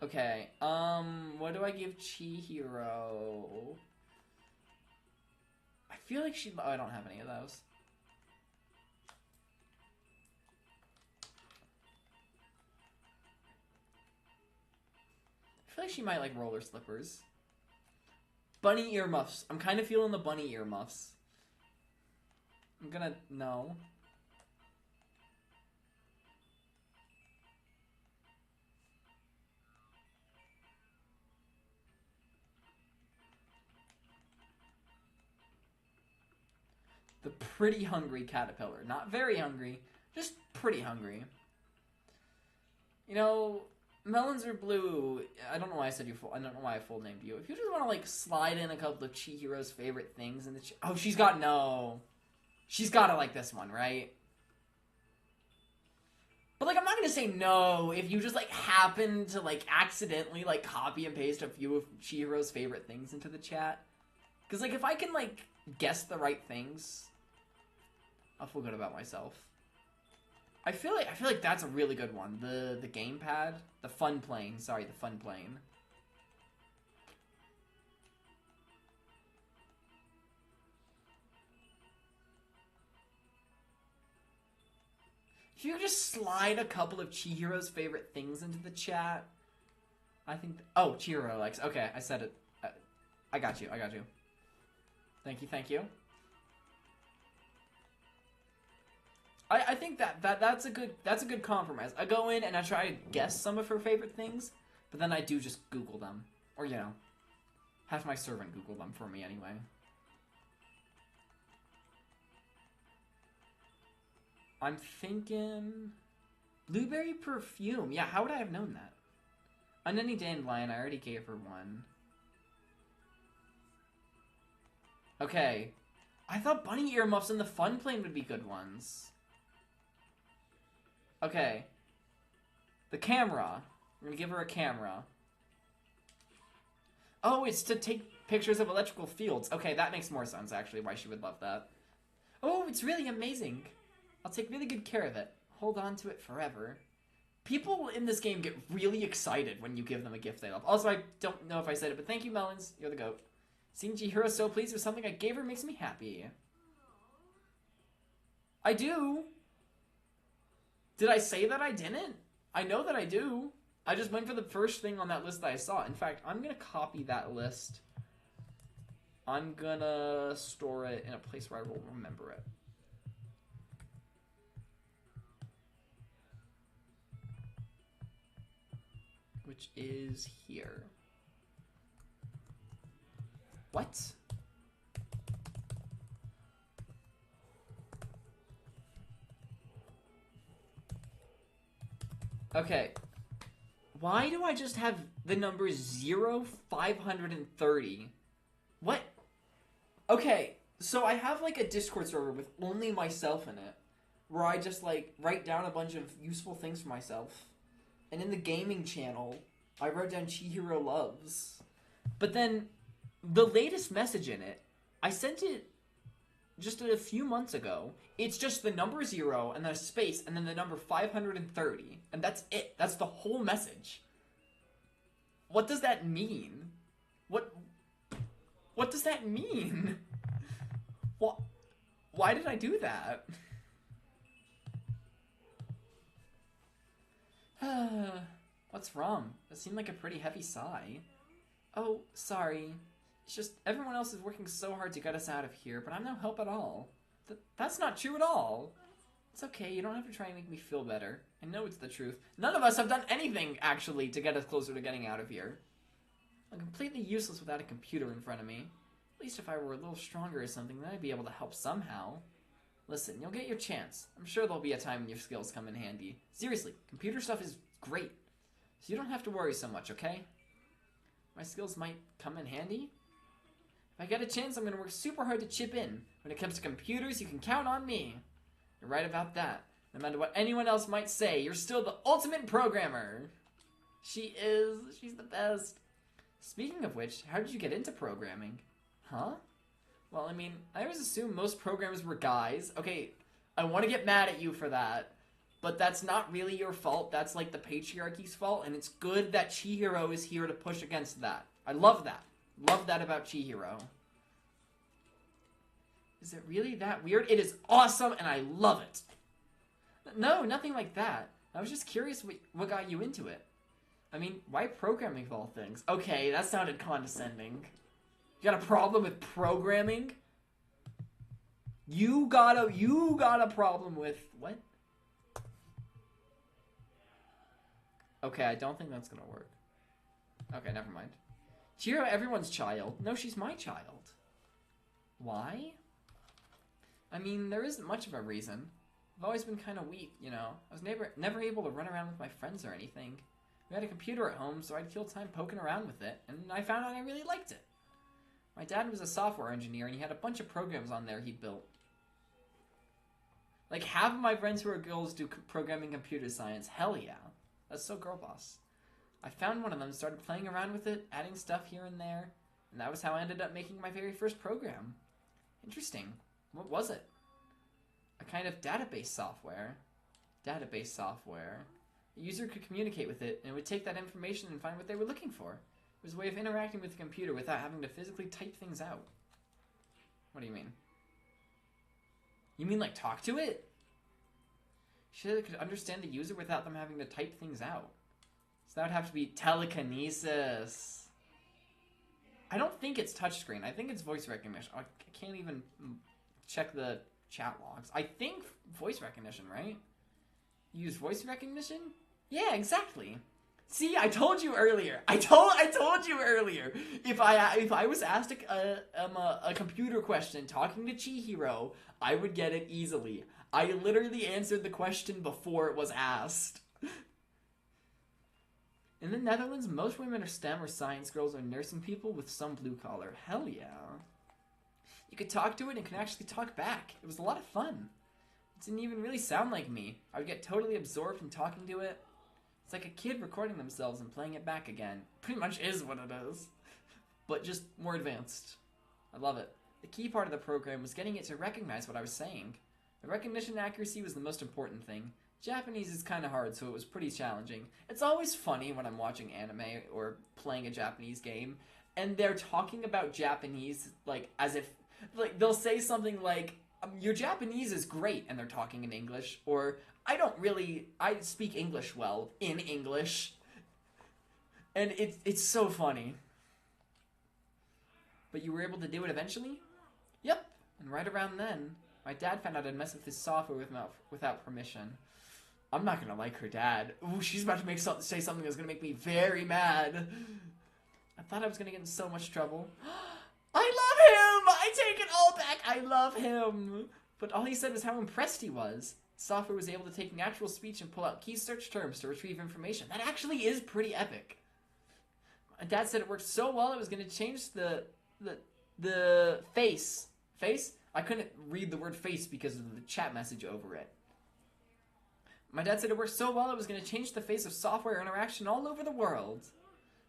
Okay, what do I give Chihiro? feel like she... Oh, I don't have any of those. I feel like she might like roller slippers. Bunny earmuffs. I'm kind of feeling the bunny earmuffs. I'm gonna... No. The pretty hungry caterpillar. Not very hungry, just pretty hungry. You know, melons are blue. I don't know why I said you full. I don't know why I full named you. If you just want to like slide in a couple of Chihiro's favorite things in the oh, she's got no. She's gotta like this one, right? But like, I'm not gonna say no if you just like happen to like accidentally like copy and paste a few of Chihiro's favorite things into the chat. Because like, if I can like guess the right things, I'll feel good about myself. I feel like that's a really good one. The gamepad, the fun plane. Sorry, the fun plane. If you just slide a couple of Chihiro's favorite things into the chat, I think. Oh, Chihiro likes. Okay, I said it. I got you. I got you. Thank you. Thank you. I think that's a good compromise. I go in and I try to guess some of her favorite things, but then I do just Google them, or you know, have my servant Google them for me anyway. I'm thinking blueberry perfume. Yeah, how would I have known that? Unending Dandelion. I already gave her one. Okay, I thought bunny earmuffs and the fun plane would be good ones. Okay. The camera. We're gonna give her a camera. Oh, it's to take pictures of electrical fields. Okay, that makes more sense, actually, why she would love that. Oh, it's really amazing. I'll take really good care of it. Hold on to it forever. People in this game get really excited when you give them a gift they love. Also, I don't know if I said it, but thank you, Melons. You're the GOAT. Seeing Chihiro so pleased with something I gave her makes me happy. I do. Did I say that I didn't? I know that I do. I just went for the first thing on that list that I saw. In fact, I'm going to copy that list. I'm going to store it in a place where I will remember it. Which is here. What? Okay. Why do I just have the number 0530? What? Okay, so I have like a Discord server with only myself in it, where I just like write down a bunch of useful things for myself. And in the gaming channel, I wrote down Chihiro loves. But then, the latest message in it, I sent it just a few months ago. It's just the number 0 and then a space and then the number 530. And that's it. That's the whole message. What does that mean? What does that mean? What? Why did I do that? What's wrong? That seemed like a pretty heavy sigh. Oh, sorry. It's just everyone else is working so hard to get us out of here, but I'm no help at all. That's not true at all. It's okay, you don't have to try and make me feel better. I know it's the truth. None of us have done anything, actually, to get us closer to getting out of here. I'm completely useless without a computer in front of me. At least if I were a little stronger or something, then I'd be able to help somehow. Listen, you'll get your chance. I'm sure there'll be a time when your skills come in handy. Seriously, computer stuff is great. So you don't have to worry so much, okay? My skills might come in handy. If I get a chance, I'm going to work super hard to chip in. When it comes to computers, you can count on me. You're right about that. No matter what anyone else might say, you're still the ultimate programmer. She is. She's the best. Speaking of which, how did you get into programming? Huh? Well, I mean, I always assumed most programmers were guys. Okay, I want to get mad at you for that. But that's not really your fault. That's like the patriarchy's fault. And it's good that Chihiro is here to push against that. I love that. Love that about Chihiro. Is it really that weird? It is awesome and I love it. No, nothing like that. I was just curious what got you into it. I mean, why programming of all things? Okay, that sounded condescending. You got a problem with programming? You got a problem with what? Okay, I don't think that's gonna work. Okay, never mind. Chihiro, everyone's child. No, she's my child. Why? I mean, there isn't much of a reason. I've always been kind of weak, you know. I was never able to run around with my friends or anything. We had a computer at home, so I'd kill time poking around with it, and I found out I really liked it. My dad was a software engineer, and he had a bunch of programs on there he built. Like, half of my friends who are girls do programming computer science. Hell yeah. That's so girl boss. I found one of them, started playing around with it, adding stuff here and there, and that was how I ended up making my very first program. Interesting. What was it? A kind of database software. Database software. A user could communicate with it, and it would take that information and find what they were looking for. It was a way of interacting with the computer without having to physically type things out. What do you mean? You mean like talk to it? She said it could understand the user without them having to type things out. So that would have to be telekinesis. I don't think it's touchscreen. I think it's voice recognition. I can't even check the chat logs. I think voice recognition, right? Use voice recognition? Yeah, exactly. See, I told you earlier. I told you earlier. If I was asked a computer question talking to Chihiro, I would get it easily. I literally answered the question before it was asked. In the Netherlands, most women are STEM or science girls or nursing people with some blue collar. Hell yeah. You could talk to it and can actually talk back. It was a lot of fun. It didn't even really sound like me. I would get totally absorbed in talking to it. It's like a kid recording themselves and playing it back again. Pretty much is what it is. But just more advanced. I love it. The key part of the program was getting it to recognize what I was saying. The recognition accuracy was the most important thing. Japanese is kind of hard, so it was pretty challenging. It's always funny when I'm watching anime or playing a Japanese game, and they're talking about Japanese, like, as if, like, they'll say something like, your Japanese is great, and they're talking in English, or, I speak English well, in English. And it's so funny. But you were able to do it eventually? Yep. And right around then, my dad found out I'd mess with his software without permission. I'm not gonna like her dad. Ooh, she's about to say something that's gonna make me very mad. I thought I was gonna get in so much trouble. I love him! I take it all back! I love him! But all he said was how impressed he was. Software was able to take natural speech and pull out key search terms to retrieve information. That actually is pretty epic. My dad said it worked so well it was gonna change the face. Face? I couldn't read the word face because of the chat message over it. My dad said it worked so well it was going to change the face of software interaction all over the world.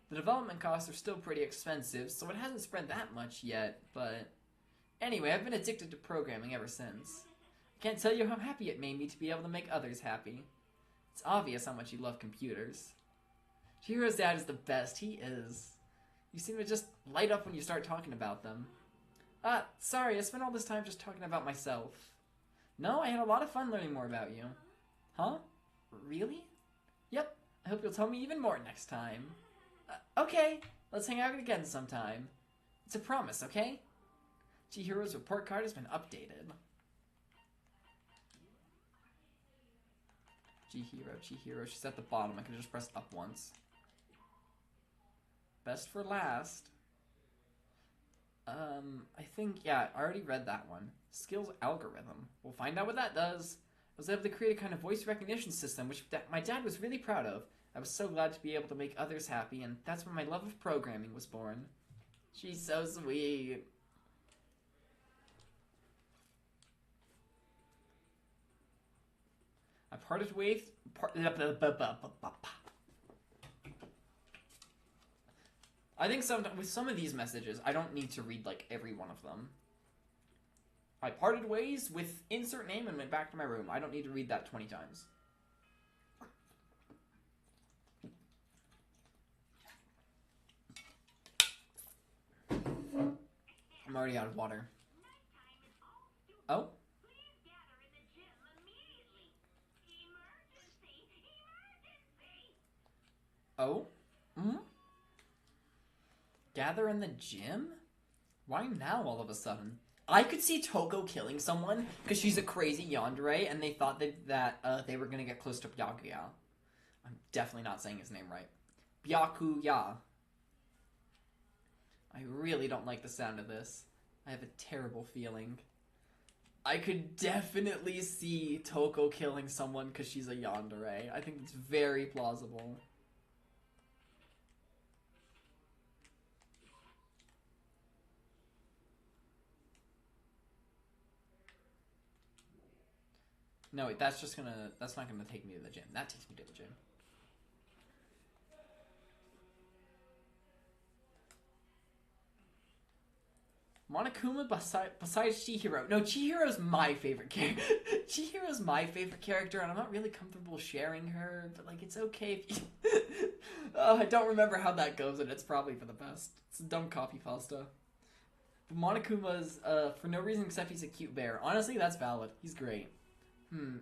The development costs are still pretty expensive, so it hasn't spread that much yet, but... Anyway, I've been addicted to programming ever since. I can't tell you how happy it made me to be able to make others happy. It's obvious how much you love computers. Chihiro's dad is the best, he is. You seem to just light up when you start talking about them. Sorry, I spent all this time just talking about myself. No, I had a lot of fun learning more about you. Huh? Really? Yep, I hope you'll tell me even more next time. Okay, let's hang out again sometime. It's a promise, okay? Chihiro's report card has been updated. Chihiro, she's at the bottom. I can just press up once. Best for last. I think, yeah, I already read that one. Skills algorithm. We'll find out what that does. I was able to create a kind of voice recognition system, which my dad was really proud of. I was so glad to be able to make others happy, and that's when my love of programming was born. She's so sweet. I parted ways... I think with some of these messages, I don't need to read, like, every one of them. I parted ways with insert name and went back to my room. I don't need to read that 20 times. I'm already out of water. Oh? Oh? Hmm? Gather in the gym? Why now all of a sudden? I could see Toko killing someone because she's a crazy yandere and they thought that they were going to get close to Byakuya. I'm definitely not saying his name right. Byakuya. I really don't like the sound of this. I have a terrible feeling. I could definitely see Toko killing someone because she's a yandere. I think it's very plausible. No, wait, that's not gonna take me to the gym. That takes me to the gym. Monokuma besides Chihiro. No, Chihiro's my favorite character. Chihiro's my favorite character, and I'm not really comfortable sharing her, but, like, it's okay if you... I don't remember how that goes, and it's probably for the best. It's a dumb copy pasta. But Monokuma's, for no reason except he's a cute bear. Honestly, that's valid. He's great.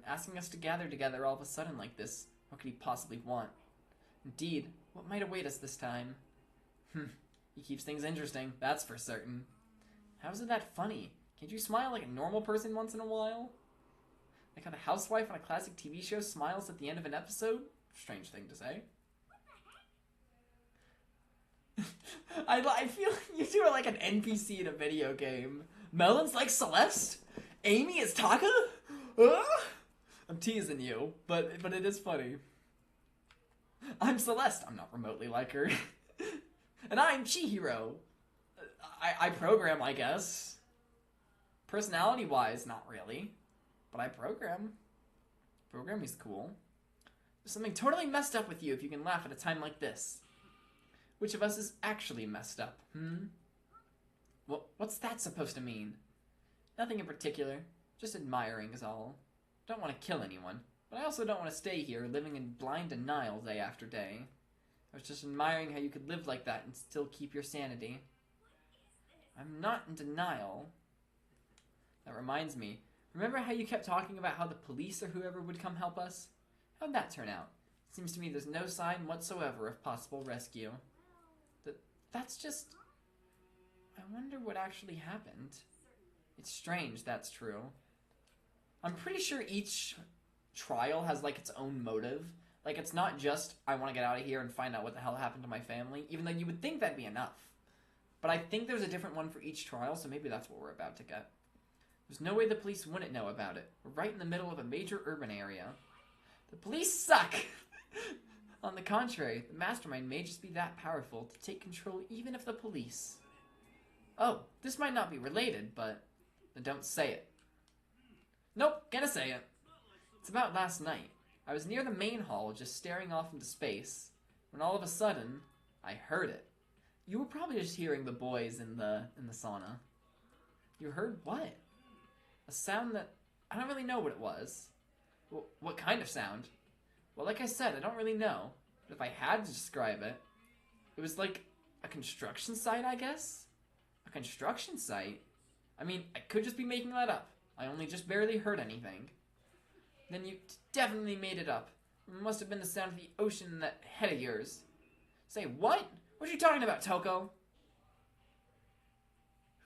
Asking us to gather together all of a sudden like this. What could he possibly want? Indeed, what might await us this time? He keeps things interesting, that's for certain. How's it that funny? Can't you smile like a normal person once in a while? Like how the housewife on a classic TV show smiles at the end of an episode? Strange thing to say. I feel like you two are like an NPC in a video game. Melon's like Celeste? Amy is Taka? I'm teasing you, but it is funny. I'm Celeste. I'm not remotely like her. And I'm Chihiro. I program, I guess. Personality-wise, not really. But I program. Programming's cool. There's something totally messed up with you if you can laugh at a time like this. Which of us is actually messed up, What's that supposed to mean? Nothing in particular. Just admiring is all. Don't want to kill anyone, but I also don't want to stay here living in blind denial day after day. I was just admiring how you could live like that and still keep your sanity. I'm not in denial. That reminds me. Remember how you kept talking about how the police or whoever would come help us? How'd that turn out? Seems to me there's no sign whatsoever of possible rescue. That's just... I wonder what actually happened. It's strange, that's true. I'm pretty sure each trial has, like, its own motive. Like, it's not just, I want to get out of here and find out what the hell happened to my family, even though you would think that'd be enough. But I think there's a different one for each trial, so maybe that's what we're about to get. There's no way the police wouldn't know about it. We're right in the middle of a major urban area. The police suck! On the contrary, the mastermind may just be that powerful to take control even of the police. Oh, this might not be related, but... then don't say it. Nope, gonna say it. It's about last night. I was near the main hall, just staring off into space, when all of a sudden, I heard it. You were probably just hearing the boys in the sauna. You heard what? A sound that... I don't really know what it was. Well, what kind of sound? Well, like I said, I don't really know. But if I had to describe it, it was like a construction site, I guess? A construction site? I mean, I could just be making that up. I only just barely heard anything. Then you definitely made it up. It must have been the sound of the ocean in that head of yours. Say, what? What are you talking about, Toko?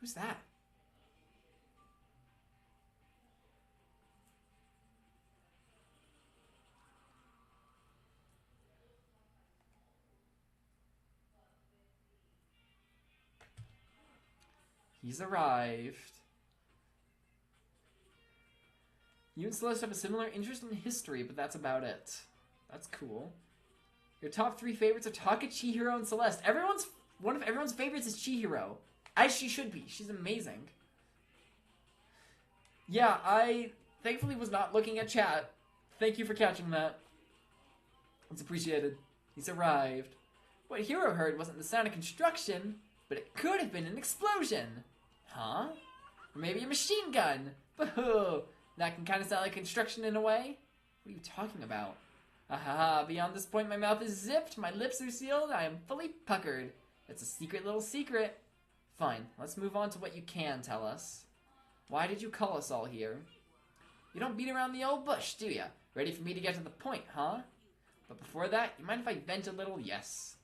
Who's that? He's arrived. You and Celeste have a similar interest in history, but that's about it. That's cool. Your top 3 favorites are Taka, Chihiro, and Celeste. One of everyone's favorites is Chihiro. As she should be. She's amazing. Yeah, I thankfully was not looking at chat. Thank you for catching that. It's appreciated. He's arrived. What Hiro heard wasn't the sound of construction, but it could have been an explosion. Huh? Or maybe a machine gun. Boo! That can kind of sound like construction in a way. What are you talking about? Ahaha, beyond this point my mouth is zipped, my lips are sealed, I am fully puckered. It's a secret little secret. Fine, let's move on to what you can tell us. Why did you call us all here? You don't beat around the old bush, do ya? Ready for me to get to the point, huh? But before that, you mind if I vent a little? Yes.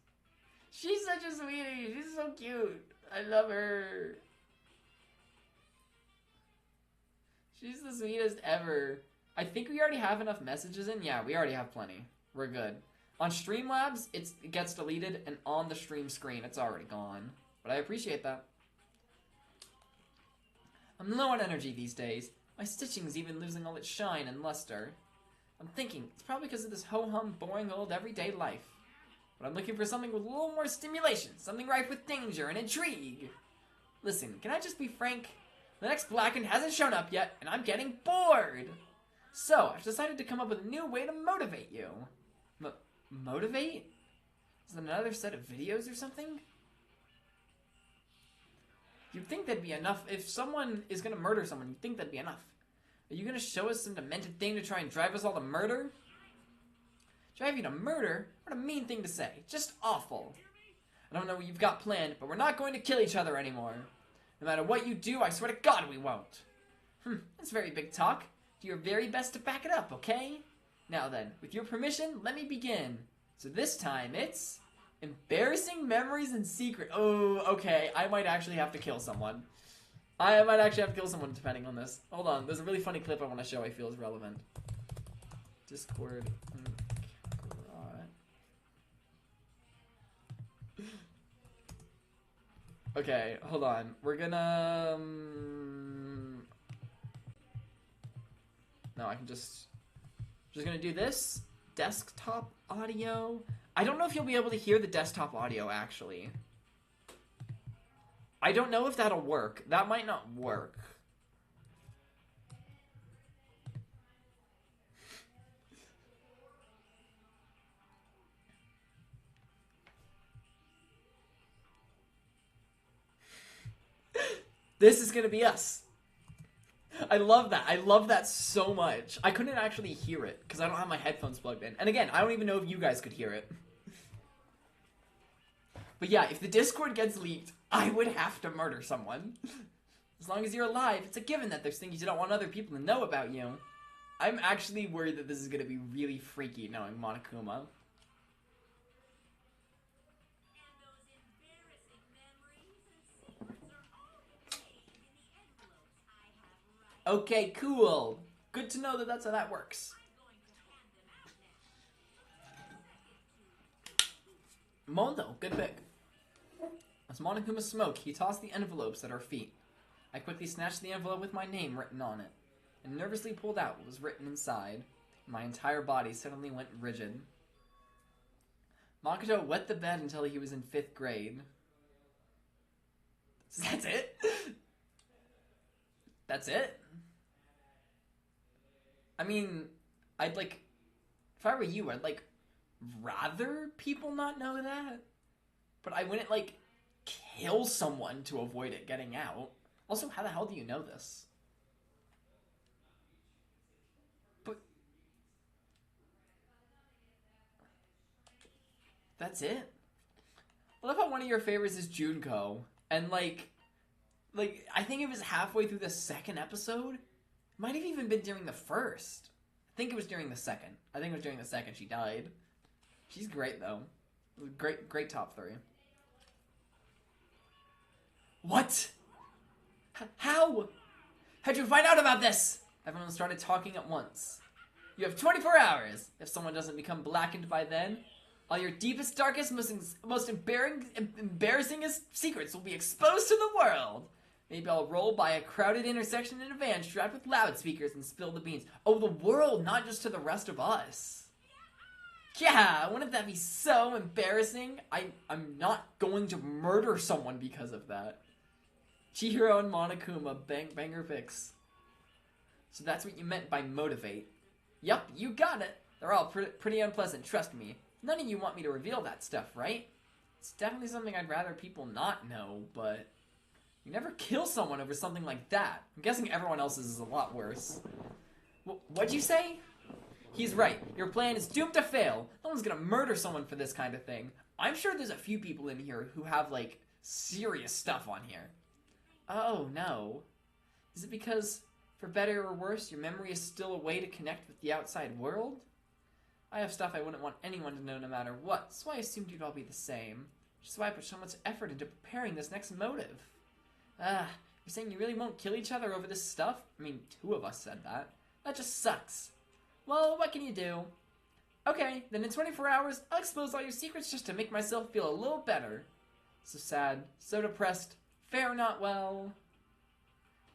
She's such a sweetie. She's so cute. I love her. She's the sweetest ever. I think we already have enough messages in. Yeah, we already have plenty. We're good. On Streamlabs, it gets deleted, and on the stream screen, it's already gone. But I appreciate that. I'm low on energy these days. My stitching's even losing all its shine and luster. I'm thinking, it's probably because of this ho-hum, boring old everyday life. But I'm looking for something with a little more stimulation, something rife with danger and intrigue. Listen, can I just be frank? The next Blackened hasn't shown up yet, and I'm getting bored! So, I've decided to come up with a new way to motivate you. Motivate? Is it another set of videos or something? You'd think that'd be enough. If someone is gonna murder someone, you'd think that'd be enough. Are you gonna show us some demented thing to try and drive us all to murder? Drive you to murder? What a mean thing to say. Just awful. I don't know what you've got planned, but we're not going to kill each other anymore. No matter what you do, I swear to God we won't. That's very big talk. Do your very best to back it up, okay? Now then, with your permission, let me begin. So this time, it's... embarrassing memories and secret. Oh, okay. I might actually have to kill someone. I might actually have to kill someone depending on this. Hold on. There's a really funny clip I want to show I feel is relevant. Discord. Okay, hold on. We're gonna... No, I can just gonna do this. Desktop audio. I don't know if you'll be able to hear the desktop audio, actually. I don't know if that'll work. That might not work. This is gonna be us. I love that. I love that so much. I couldn't actually hear it because I don't have my headphones plugged in. And again, I don't even know if you guys could hear it. But yeah, if the Discord gets leaked, I would have to murder someone. As long as you're alive, it's a given that there's things you don't want other people to know about you. I'm actually worried that this is going to be really freaky knowing Monokuma. Okay, cool. Good to know that that's how that works. Mondo, good pick. As Monokuma smoked, he tossed the envelopes at our feet. I quickly snatched the envelope with my name written on it, and nervously pulled out what was written inside. My entire body suddenly went rigid. Makoto wet the bed until he was in 5th grade. That's it? That's it? I mean, I'd like... If I were you, I'd like... rather people not know that. But I wouldn't like... kill someone to avoid it getting out. Also, how the hell do you know this? But... that's it? I love how one of your favorites is Junko. And like, I think it was halfway through the 2nd episode. Might have even been during the 1st. I think it was during the 2nd. I think it was during the 2nd she died. She's great, though. Great top 3. What? How? How'd you find out about this? Everyone started talking at once. You have 24 hours. If someone doesn't become blackened by then, all your deepest, darkest, most embarrassing secrets will be exposed to the world. Maybe I'll roll by a crowded intersection in a van strapped with loudspeakers and spill the beans. Oh, the world, not just to the rest of us. Yeah, wouldn't that be so embarrassing? I'm not going to murder someone because of that. Chihiro and Monokuma, banger picks. So that's what you meant by motivate. Yup, you got it. They're all pretty unpleasant, trust me. None of you want me to reveal that stuff, right? It's definitely something I'd rather people not know, but... you never kill someone over something like that. I'm guessing everyone else's is a lot worse. What'd you say? He's right. Your plan is doomed to fail. No one's gonna murder someone for this kind of thing. I'm sure there's a few people in here who have, like, serious stuff on here. Oh, no. Is it because, for better or worse, your memory is still a way to connect with the outside world? I have stuff I wouldn't want anyone to know no matter what, so I assumed you'd all be the same. Which is why I put so much effort into preparing this next motive. You're saying you really won't kill each other over this stuff? I mean, 2 of us said that. That just sucks. Well, what can you do? Okay, then in 24 hours, I'll expose all your secrets just to make myself feel a little better. So sad, so depressed, fare not well.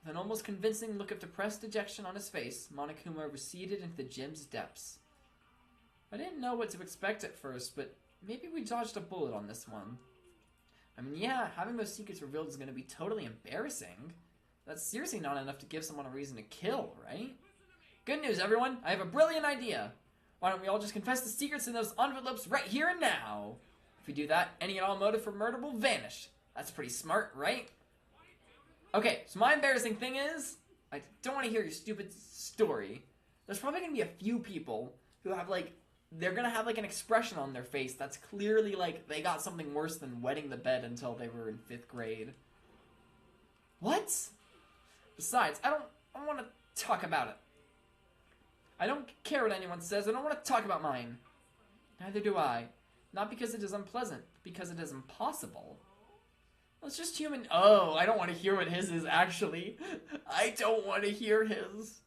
With an almost convincing look of depressed dejection on his face, Monokuma receded into the gym's depths. I didn't know what to expect at first, but maybe we dodged a bullet on this one. I mean, yeah, having those secrets revealed is going to be totally embarrassing. That's seriously not enough to give someone a reason to kill, right? Good news, everyone! I have a brilliant idea! Why don't we all just confess the secrets in those envelopes right here and now? If we do that, any and all motive for murder will vanish. That's pretty smart, right? Okay, so my embarrassing thing is, I don't want to hear your stupid story. There's probably going to be a few people who have, like, they're going to have, like, an expression on their face that's clearly, like, they got something worse than wetting the bed until they were in 5th grade. What? Besides, I don't want to talk about it. I don't care what anyone says. I don't want to talk about mine. Neither do I. Not because it is unpleasant, but because it is impossible. Well, it's just human. Oh, I don't want to hear what his is, actually. I don't want to hear his.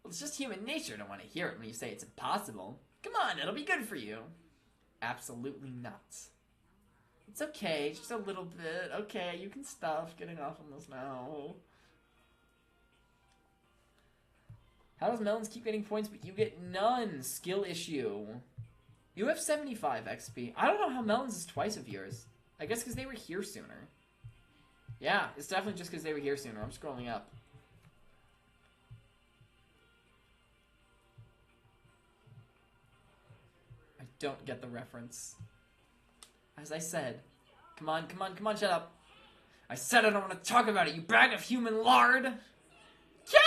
Well, it's just human nature to want to hear it when you say it's impossible. Come on, it'll be good for you. Absolutely not. It's okay, just a little bit. Okay, you can stop getting off on this now. How does Melons keep getting points but you get none? Skill issue. You have 75 XP. I don't know how Melons is twice of yours. I guess because they were here sooner. Yeah, it's definitely just because they were here sooner. I'm scrolling up. I don't get the reference. As I said. Come on, come on, come on, shut up. I said I don't want to talk about it, you bag of human lard! Yeah!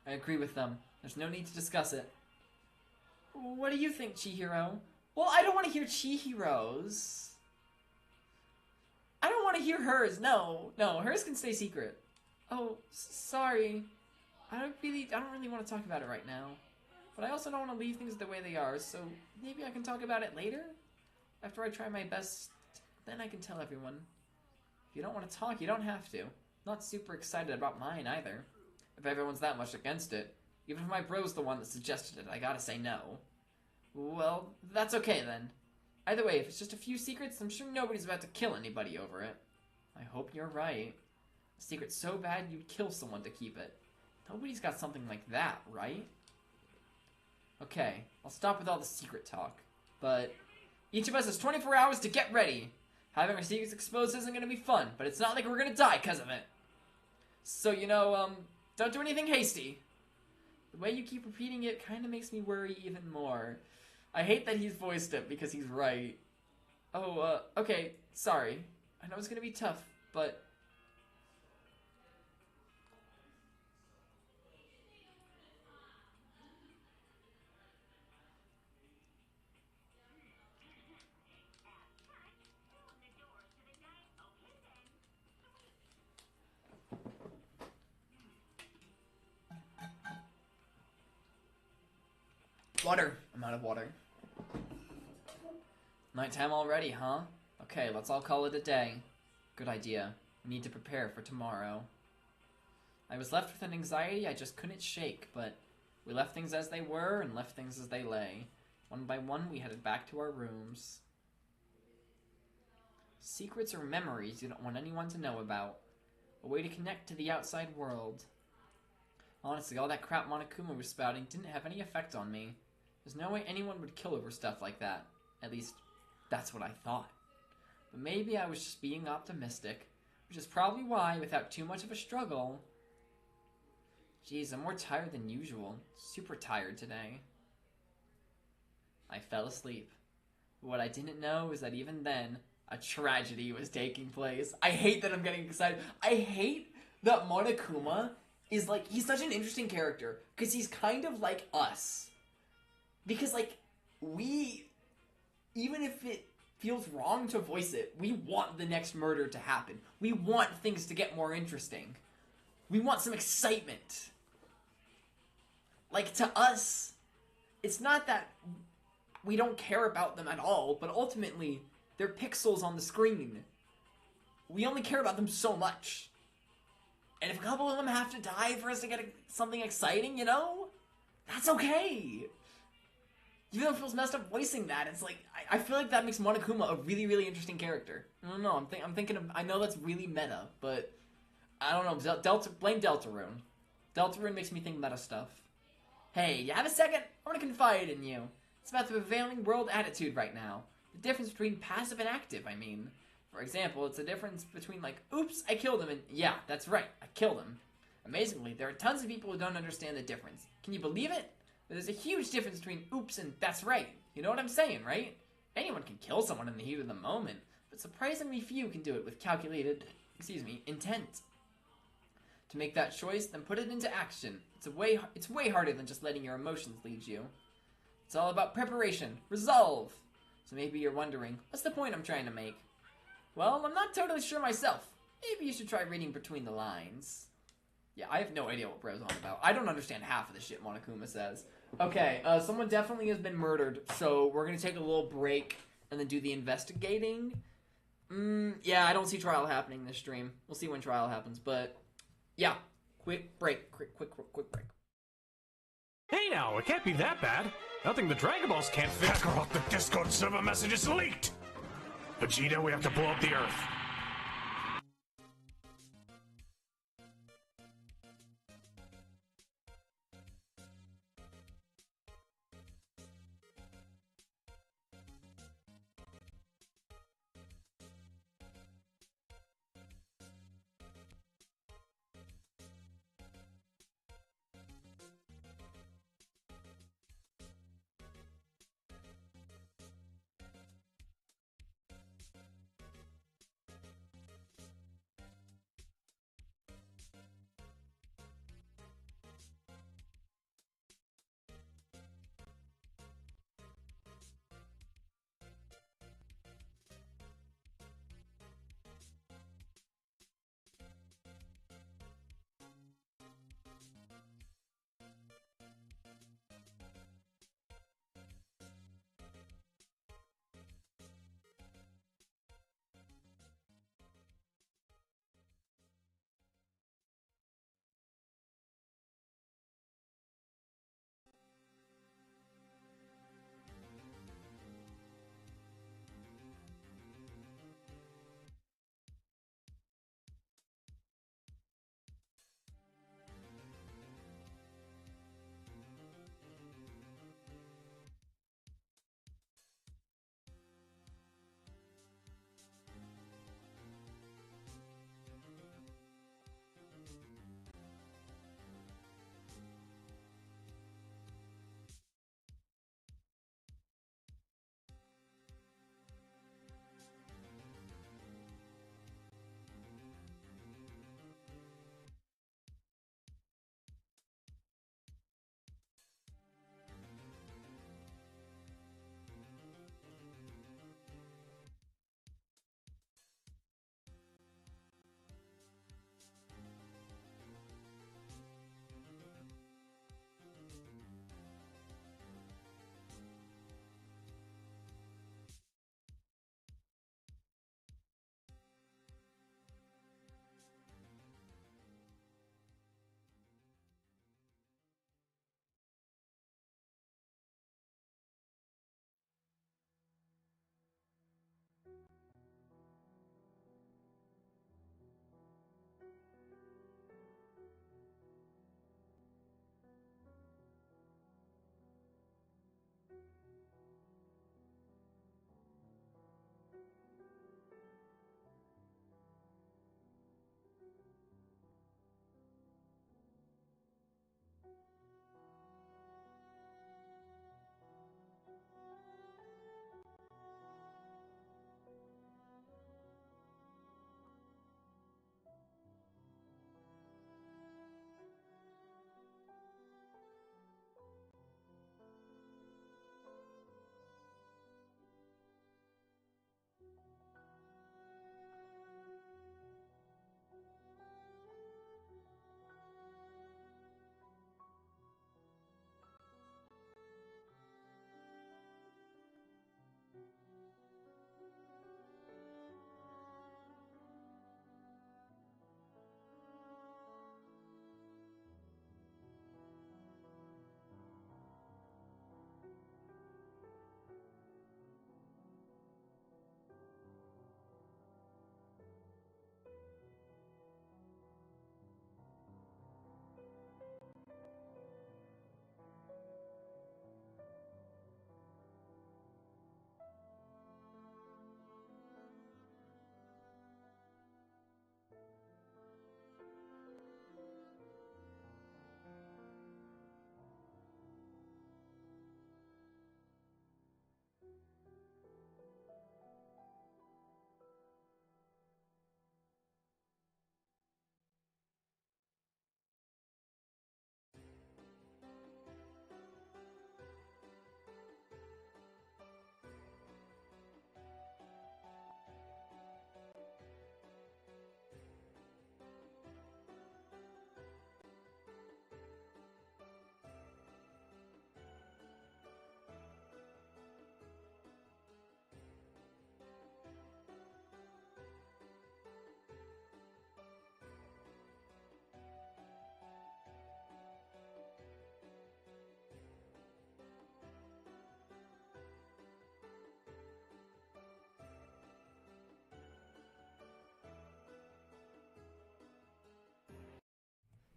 I agree with them. There's no need to discuss it. What do you think, Chihiro? Well, I don't want to hear Chihiro's. I don't want to hear hers. No, hers can stay secret. Oh, sorry. I don't really want to talk about it right now. But I also don't want to leave things the way they are, so maybe I can talk about it later? After I try my best, then I can tell everyone. If you don't want to talk, you don't have to. I'm not super excited about mine either. If everyone's that much against it, even if my bro's the one that suggested it, I gotta say no. Well, that's okay then. Either way, if it's just a few secrets, I'm sure nobody's about to kill anybody over it. I hope you're right. A secret so bad you'd kill someone to keep it. Nobody's got something like that, right? Okay, I'll stop with all the secret talk. But each of us has 24 hours to get ready. Having our secrets exposed isn't going to be fun, but it's not like we're going to die because of it. So, you know, don't do anything hasty. The way you keep repeating it kind of makes me worry even more. I hate that he's voiced it because he's right. Oh, okay, sorry. I know it's going to be tough, but... Water! I'm out of water. Nighttime already, huh? Okay, let's all call it a day. Good idea. We need to prepare for tomorrow. I was left with an anxiety I just couldn't shake, but we left things as they were and left things as they lay. One by one, we headed back to our rooms. Secrets or memories you don't want anyone to know about. A way to connect to the outside world. Honestly, all that crap Monokuma was spouting didn't have any effect on me. There's no way anyone would kill over stuff like that. At least, that's what I thought. But maybe I was just being optimistic, which is probably why, without too much of a struggle... Jeez, I'm more tired than usual. Super tired today. I fell asleep. But what I didn't know is that even then, a tragedy was taking place. I hate that I'm getting excited. I hate that Monokuma is like, he's such an interesting character, because he's kind of like us. Because, like, we, even if it feels wrong to voice it, we want the next murder to happen. We want things to get more interesting. We want some excitement. Like, to us, it's not that we don't care about them at all, but ultimately, they're pixels on the screen. We only care about them so much. And if a couple of them have to die for us to get something exciting, you know? That's okay. Even though it feels messed up voicing that, it's like, I feel like that makes Monokuma a really, really interesting character. I don't know, I'm thinking of, I know that's really meta, but I don't know, blame Deltarune. Deltarune makes me think meta stuff. Hey, you have a second? I want to confide in you. It's about the prevailing world attitude right now. The difference between passive and active, I mean. For example, it's the difference between like, oops, I killed him, and yeah, that's right, I killed him. Amazingly, there are tons of people who don't understand the difference. Can you believe it? There's a huge difference between oops and that's right. You know what I'm saying, right? Anyone can kill someone in the heat of the moment, but surprisingly few can do it with calculated, intent. To make that choice, then put it into action. It's way harder than just letting your emotions lead you. It's all about preparation, resolve. So maybe you're wondering, what's the point I'm trying to make? Well, I'm not totally sure myself. Maybe you should try reading between the lines. Yeah, I have no idea what Bro's on about. I don't understand half of the shit Monokuma says. Okay, someone definitely has been murdered, so we're gonna take a little break and then do the investigating. Yeah, I don't see trial happening this stream. We'll see when trial happens, but yeah, quick break. Quick break. Hey now, it can't be that bad. Nothing the Dragon Balls can't fix. Kakarot, the Discord server message is leaked! Vegeta, we have to blow up the Earth.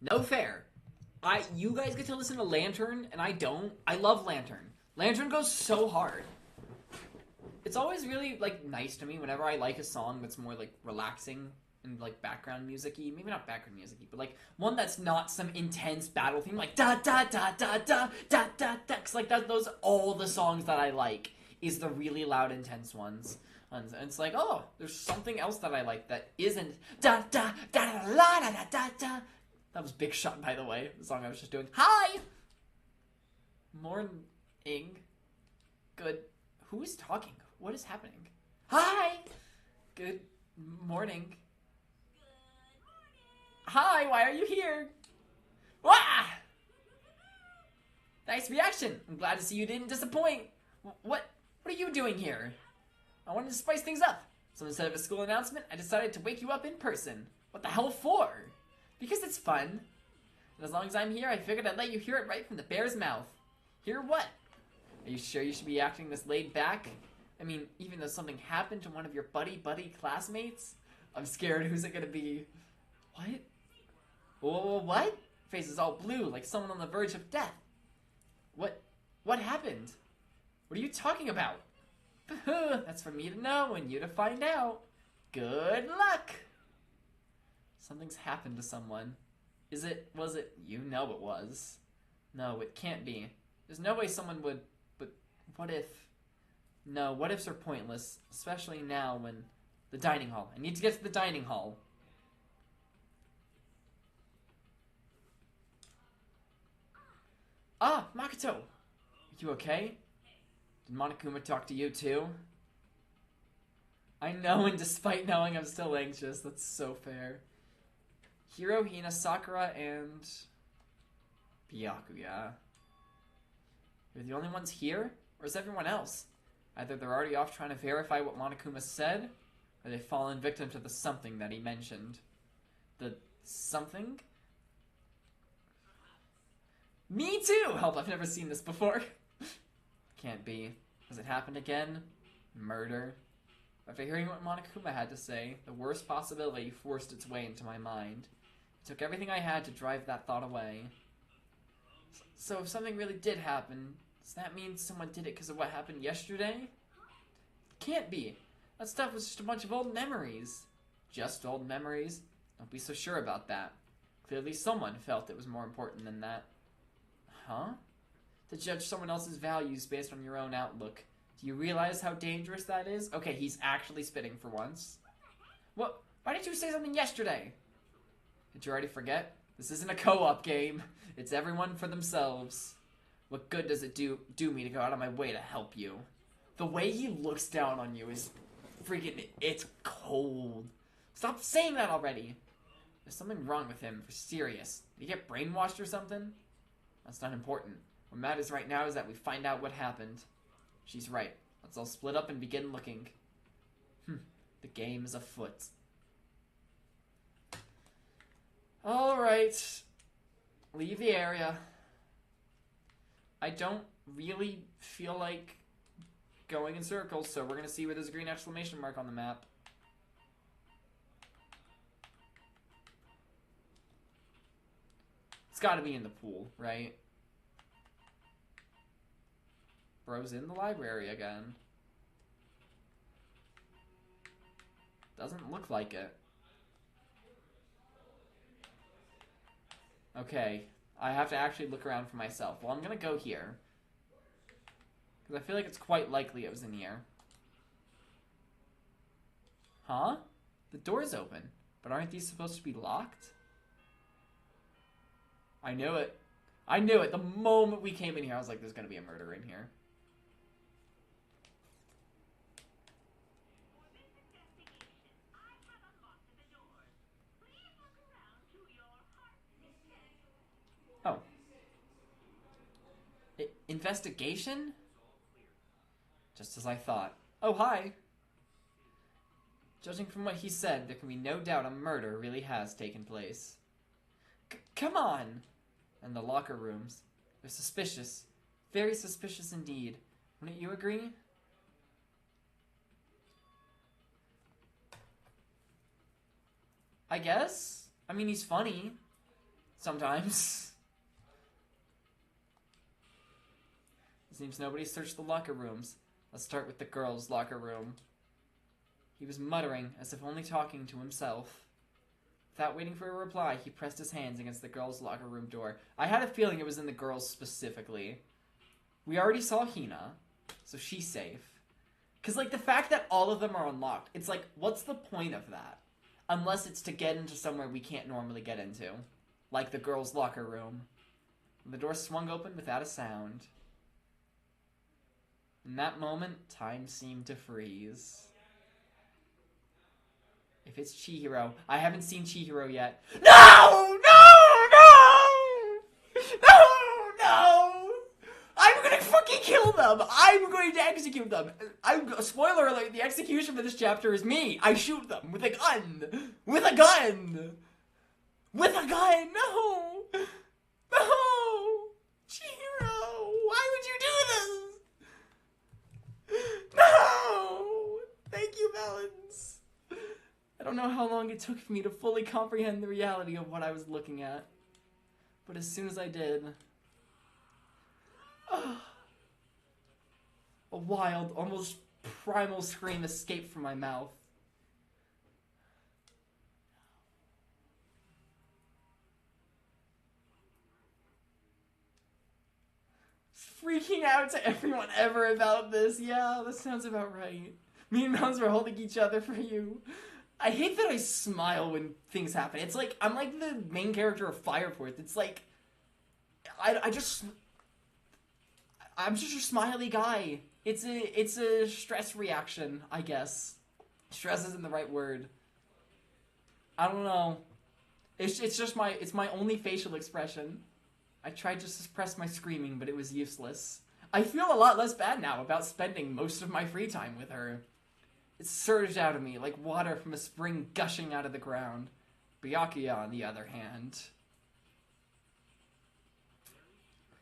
No fair. You guys get to listen to Lantern, and I don't. I love Lantern. Lantern goes so hard. It's always really, like, nice to me whenever I like a song that's more, like, relaxing and, like, background music-y. Maybe not background music-y, but, like, one that's not some intense battle theme, like, da-da-da-da-da-da-da-da. Cause, like, those are all the songs that I like, is the really loud, intense ones. And it's like, oh, there's something else that I like that isn't da-da-da-da-da-da-da-da. That was Big Shot, by the way, the song I was just doing. Hi! Morning. Good. Who is talking? What is happening? Hi! Good morning. Good morning. Hi, why are you here? Wah! Nice reaction. I'm glad to see you didn't disappoint. What are you doing here? I wanted to spice things up. So instead of a school announcement, I decided to wake you up in person. What the hell for? Because it's fun. And as long as I'm here, I figured I'd let you hear it right from the bear's mouth. Hear what? Are you sure you should be acting this laid back? I mean, even though something happened to one of your buddy classmates? I'm scared. Who's it gonna be? What? Whoa, what? Face is all blue, like someone on the verge of death. What happened? What are you talking about? That's for me to know and you to find out. Good luck! Something's happened to someone. Was it? You know it was. No, it can't be. There's no way someone would, but what if? No, what ifs are pointless, especially now when the dining hall. I need to get to the dining hall. Ah, Makoto! Are you okay? Did Monokuma talk to you too? I know, and despite knowing I'm still anxious, that's so fair. Hiro, Hina, Sakura, and Byakuya. You're the only ones here? Or is everyone else? Either they're already off trying to verify what Monokuma said, or they've fallen victim to the something that he mentioned. The something? Me too! Help, I've never seen this before. Can't be. Has it happened again? Murder? After hearing what Monokuma had to say, the worst possibility forced its way into my mind. It took everything I had to drive that thought away. So if something really did happen, does that mean someone did it because of what happened yesterday? Can't be. That stuff was just a bunch of old memories. Just old memories? Don't be so sure about that. Clearly someone felt it was more important than that. Huh? To judge someone else's values based on your own outlook. Do you realize how dangerous that is? Okay, he's actually spitting for once. What? Why did you say something yesterday? Did you already forget? This isn't a co-op game. It's everyone for themselves. What good does it do me to go out of my way to help you? The way he looks down on you is freaking... It's cold. Stop saying that already. There's something wrong with him, for serious. Did he get brainwashed or something? That's not important. What matters right now is that we find out what happened. She's right. Let's all split up and begin looking. The game is afoot. Alright. Leave the area. I don't really feel like going in circles, so we're gonna see where there's a green exclamation mark on the map. It's gotta be in the pool, right? Bro's in the library again. Doesn't look like it. Okay, I have to actually look around for myself. Well, I'm gonna go here. Because I feel like it's quite likely it was in here. Huh? The door's open. But aren't these supposed to be locked? I knew it. I knew it. The moment we came in here, I was like, there's gonna be a murder in here. Oh. Investigation? Just as I thought. Oh, hi. Judging from what he said, there can be no doubt a murder really has taken place. Come on! And the locker rooms. They're suspicious. Very suspicious indeed. Wouldn't you agree? I guess? I mean, he's funny. Sometimes. It seems nobody searched the locker rooms. Let's start with the girls' locker room. He was muttering, as if only talking to himself. Without waiting for a reply, he pressed his hands against the girls' locker room door. I had a feeling it was in the girls specifically. We already saw Hina, so she's safe. Because, like, the fact that all of them are unlocked, it's like, what's the point of that? Unless it's to get into somewhere we can't normally get into. Like the girls' locker room. The door swung open without a sound. In that moment, time seemed to freeze. If it's Chihiro, I haven't seen Chihiro yet. No! I'm gonna fucking kill them! I'm going to execute them! Spoiler alert, the execution for this chapter is me! I shoot them with a gun! With a gun! With a gun! No! No! Chihiro! Why would you do this? No! Thank you, Melons. I don't know how long it took for me to fully comprehend the reality of what I was looking at. But as soon as I did... a wild, almost primal scream escaped from my mouth. Freaking out to everyone ever about this. Yeah, that sounds about right. Me and Mons were holding each other for you. I hate that I smile when things happen. It's like, I'm like the main character of Fire Force. It's like, I'm just a smiley guy. It's a stress reaction, I guess. Stress isn't the right word. I don't know. It's just my only facial expression. I tried to suppress my screaming, but it was useless. I feel a lot less bad now about spending most of my free time with her. It surged out of me like water from a spring gushing out of the ground. Byakuya, on the other hand.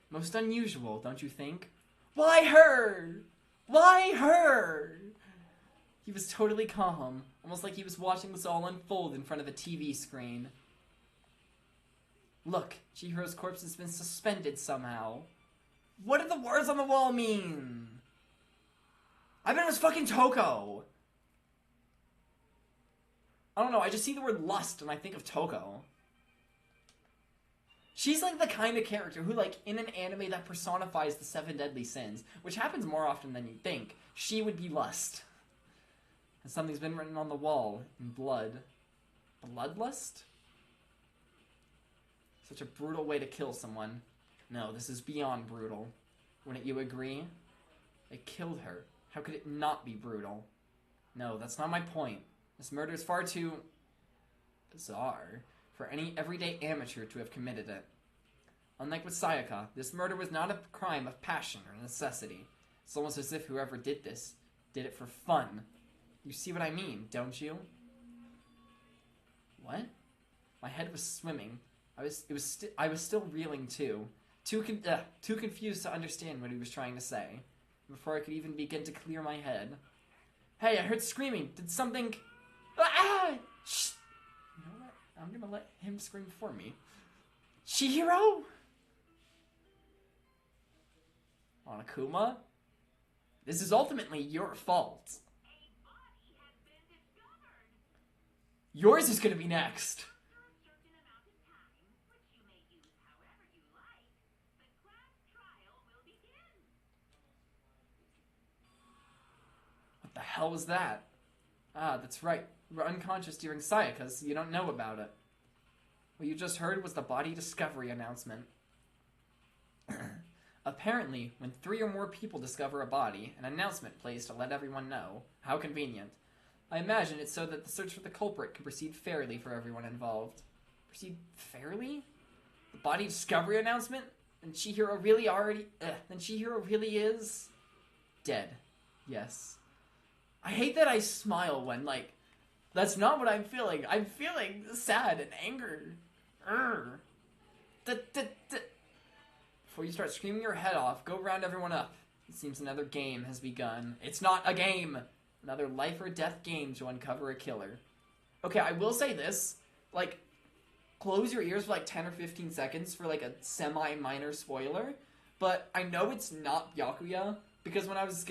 Most unusual, don't you think? Why her? Why her? He was totally calm, almost like he was watching this all unfold in front of a TV screen. Look, Chihiro's corpse has been suspended somehow. What do the words on the wall mean? I bet it was fucking Toko. I don't know, I just see the word lust and I think of Toko. She's like the kind of character who, like, in an anime that personifies the 7 deadly sins, which happens more often than you'd think, she would be lust. And something's been written on the wall in blood. Bloodlust? Such a brutal way to kill someone. No, this is beyond brutal. Wouldn't you agree? They killed her. How could it not be brutal? No, that's not my point. This murder is far too... bizarre for any everyday amateur to have committed it. Unlike with Sayaka, this murder was not a crime of passion or necessity. It's almost as if whoever did this did it for fun. You see what I mean, don't you? What? My head was swimming. I was still reeling too. Too confused to understand what he was trying to say. Before I could even begin to clear my head. Hey, I heard screaming. Did something... Ah! Shh! You know what? I'm gonna let him scream for me. Chihiro? Onakuma? This is ultimately your fault. Yours is gonna be next. What the hell was that? Ah, that's right. You were unconscious during Sayaka, so you don't know about it. What you just heard was the body discovery announcement. Apparently, when 3 or more people discover a body, an announcement plays to let everyone know. How convenient. I imagine it's so that the search for the culprit can proceed fairly for everyone involved. Proceed fairly? The body discovery announcement? Then Chihiro really is... dead. Yes. I hate that I smile when, like, that's not what I'm feeling. I'm feeling sad and anger. Before you start screaming your head off, go round everyone up. It seems another game has begun. It's not a game! Another life or death game to uncover a killer. Okay, I will say this. Like, close your ears for like 10 or 15 seconds for like a semi-minor spoiler, but I know it's not Byakuya, because when I was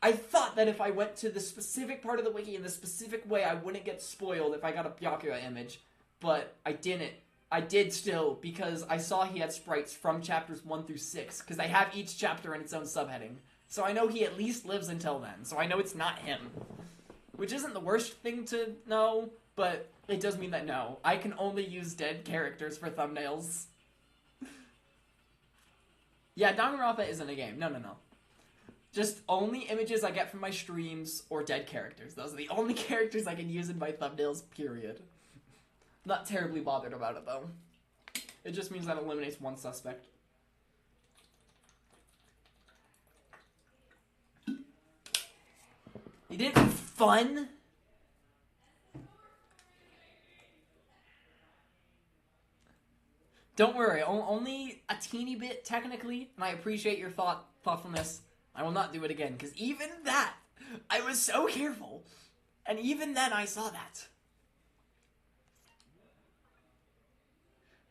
I thought that if I went to the specific part of the wiki in the specific way, I wouldn't get spoiled if I got a Byakuya image, but I didn't. I did still, because I saw he had sprites from chapters 1 through 6, because they have each chapter in its own subheading. So I know he at least lives until then, so I know it's not him. Which isn't the worst thing to know, but it does mean that no, I can only use dead characters for thumbnails. Yeah, Danganronpa isn't a game. No. Just only images I get from my streams or dead characters. Those are the only characters I can use in my thumbnails, period. Not terribly bothered about it, though. It just means that eliminates one suspect. You did it for fun? Don't worry, only a teeny bit, technically, and I appreciate your thoughtfulness. I will not do it again, because even that, I was so careful. And even then, I saw that.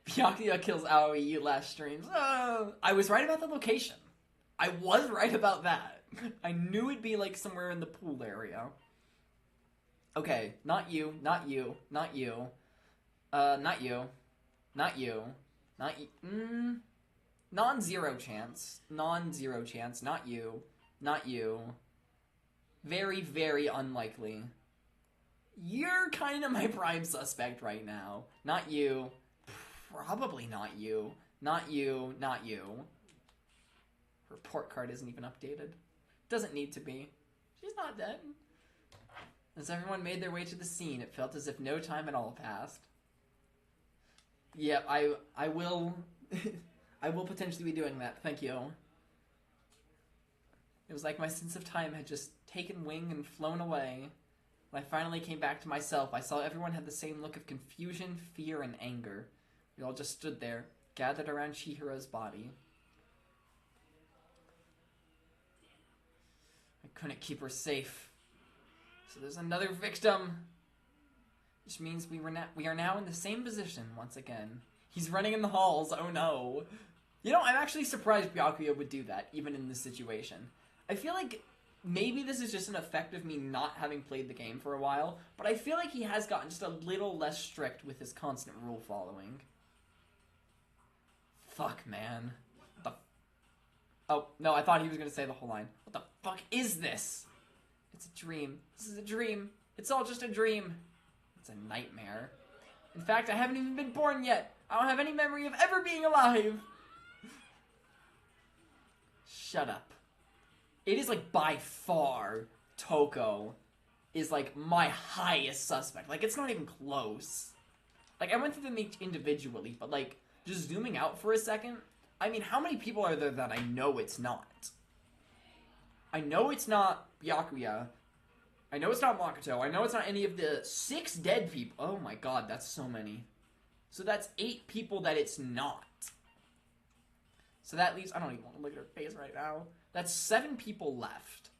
Byakuya kills Aoi, you last streams. I was right about the location. I was right about that. I knew it'd be, like, somewhere in the pool area. Okay, not you, not you, not you. Not you. Not you. Not you. Non-zero chance. Non-zero chance. Not you. Not you. Very, very unlikely. You're kind of my prime suspect right now. Not you. Probably not you. Not you. Not you. Report card isn't even updated. Doesn't need to be. She's not dead. As everyone made their way to the scene, it felt as if no time at all passed. Yep, I will I will potentially be doing that. Thank you. It was like my sense of time had just taken wing and flown away. When I finally came back to myself, I saw everyone had the same look of confusion, fear, and anger. We all just stood there, gathered around Chihiro's body. I couldn't keep her safe. So there's another victim! Which means we are now in the same position once again. He's running in the halls, oh no. You know, I'm actually surprised Byakuya would do that, even in this situation. I feel like maybe this is just an effect of me not having played the game for a while, but I feel like he has gotten just a little less strict with his constant rule following. Fuck, man. What the... Oh, no, I thought he was gonna say the whole line. What the fuck is this? It's a dream. This is a dream. It's all just a dream. It's a nightmare. In fact, I haven't even been born yet. I don't have any memory of ever being alive. Shut up. It is, like, by far, Toko is, like, my highest suspect. Like, it's not even close. Like, I went through them each individually, but, like, just zooming out for a second, I mean, how many people are there that I know it's not? I know it's not Byakuya. I know it's not Makoto. I know it's not any of the 6 dead people. Oh my god, that's so many. So that's 8 people that it's not. So that leaves... I don't even want to look at her face right now. That's 7 people left.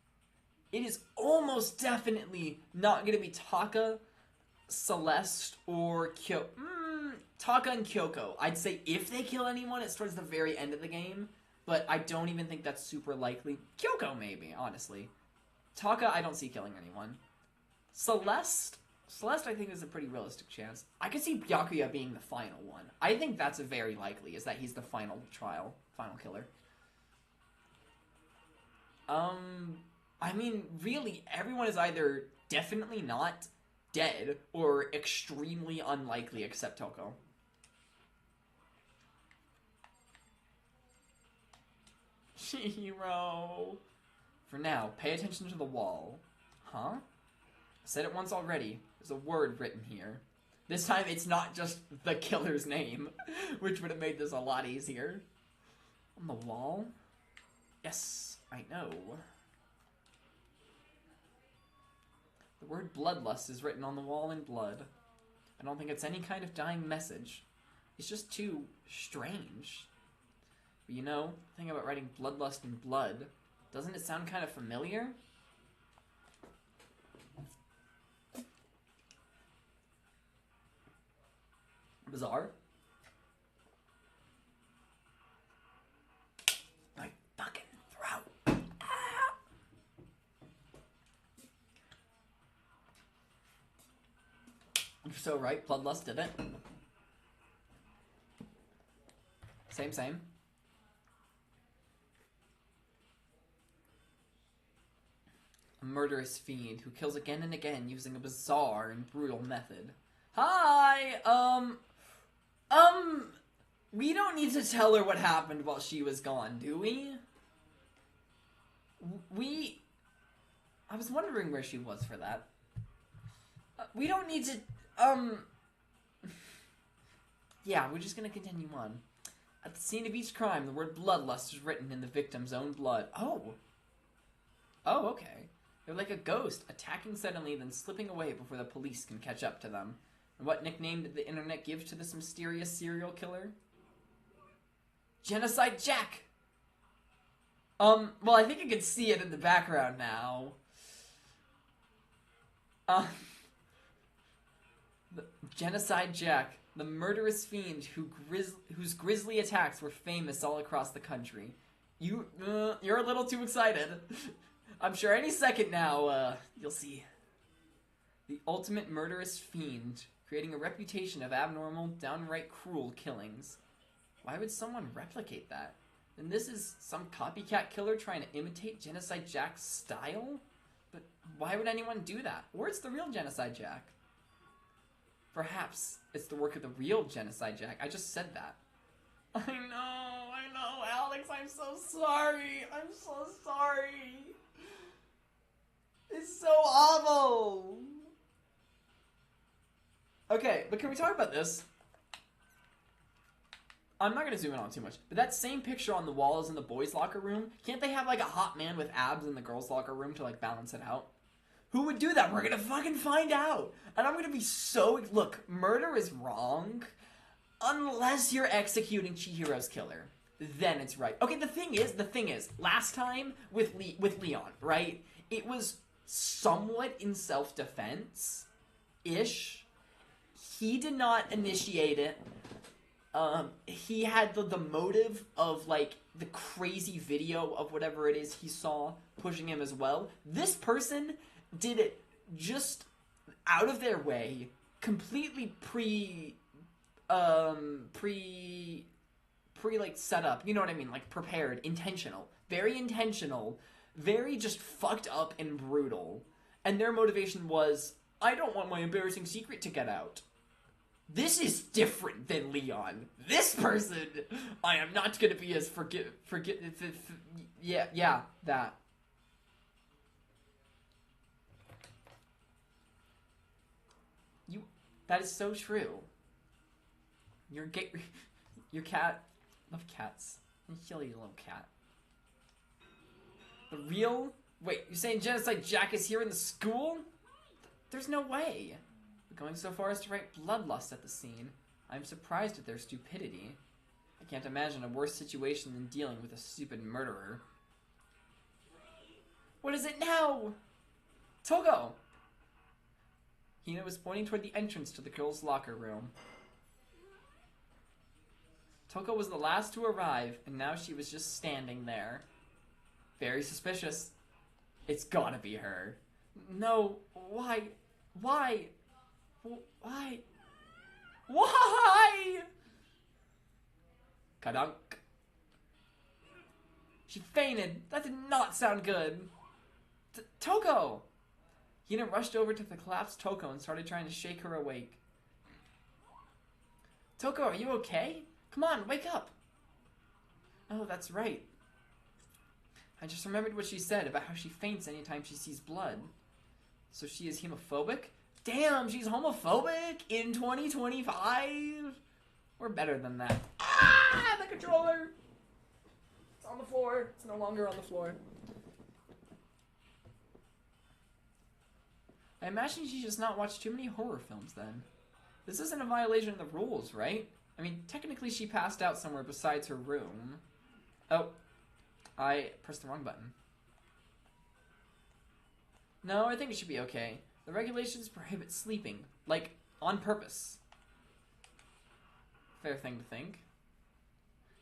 It is almost definitely not going to be Taka, Celeste, or Taka and Kyoko. I'd say if they kill anyone, it's towards the very end of the game. But I don't even think that's super likely. Kyoko, maybe, honestly. Taka, I don't see killing anyone. Celeste, I think is a pretty realistic chance. I could see Byakuya being the final one. I think that's a very likely, is that he's the final killer. I mean, really, everyone is either definitely not dead or extremely unlikely except Toko. Chihiro. For now, pay attention to the wall. Huh? I said it once already. There's a word written here. This time it's not just the killer's name, which would have made this a lot easier. On the wall? Yes, I know. The word bloodlust is written on the wall in blood. I don't think it's any kind of dying message. It's just too strange. But you know, the thing about writing bloodlust in blood, doesn't it sound kind of familiar? Bizarre. So right, Bloodlust did it. Same. A murderous fiend who kills again and again using a bizarre and brutal method. Hi! We don't need to tell her what happened while she was gone, do we? I was wondering where she was for that. We don't need to, Yeah, we're just gonna continue on. At the scene of each crime, the word bloodlust is written in the victim's own blood. Oh, okay. They're like a ghost, attacking suddenly, then slipping away before the police can catch up to them. And what nickname did the internet give to this mysterious serial killer? Genocide Jack! Well, I think you can see it in the background now. The Genocide Jack, the murderous fiend whose grisly attacks were famous all across the country. You're a little too excited. I'm sure any second now, you'll see. The ultimate murderous fiend, creating a reputation of abnormal, downright cruel killings. Why would someone replicate that? And this is some copycat killer trying to imitate Genocide Jack's style? But why would anyone do that? Or it's the real Genocide Jack. Perhaps it's the work of the real Genocide Jack. I just said that. I know, Alex, I'm so sorry. I'm so sorry. It's so awful. Okay, but can we talk about this? I'm not going to zoom in on too much, but that same picture on the wall is in the boys' locker room. Can't they have, like, a hot man with abs in the girls' locker room to, like, balance it out? Who would do that? We're going to fucking find out. And I'm going to be so... Look, murder is wrong unless you're executing Chihiro's killer. Then it's right. Okay, the thing is, last time with Leon, right? It was somewhat in self-defense-ish. He did not initiate it. He had the motive of, like, the crazy video of whatever it is he saw pushing him as well. This person did it just out of their way, completely like, set up, you know what I mean? Like, prepared, intentional, very just fucked up and brutal. And their motivation was, I don't want my embarrassing secret to get out. This is different than Leon. This person, I am not gonna be as yeah, that. That is so true. Your cat, love cats. Kill you, little cat. The real, wait, you're saying Genocide Jack is here in the school? There's no way. Going so far as to write bloodlust at the scene. I'm surprised at their stupidity. I can't imagine a worse situation than dealing with a stupid murderer. What is it now? Togo! Hina was pointing toward the entrance to the girls' locker room. Toko was the last to arrive, and now she was just standing there. Very suspicious. It's gotta be her. No, why? Why? Why? Why? Kadunk. She fainted. That did not sound good. Toko! Hina rushed over to the collapsed Toko and started trying to shake her awake. Toko, are you okay? Come on, wake up! Oh, that's right. I just remembered what she said about how she faints anytime she sees blood. So she is hemophobic? Damn, she's homophobic in 2025? We're better than that. Ah, the controller! It's on the floor. It's no longer on the floor. I imagine she just not watched too many horror films then. This isn't a violation of the rules, right? I mean, technically she passed out somewhere besides her room. Oh, I pressed the wrong button. No, I think it should be okay. The regulations prohibit sleeping, like, on purpose. Fair thing to think.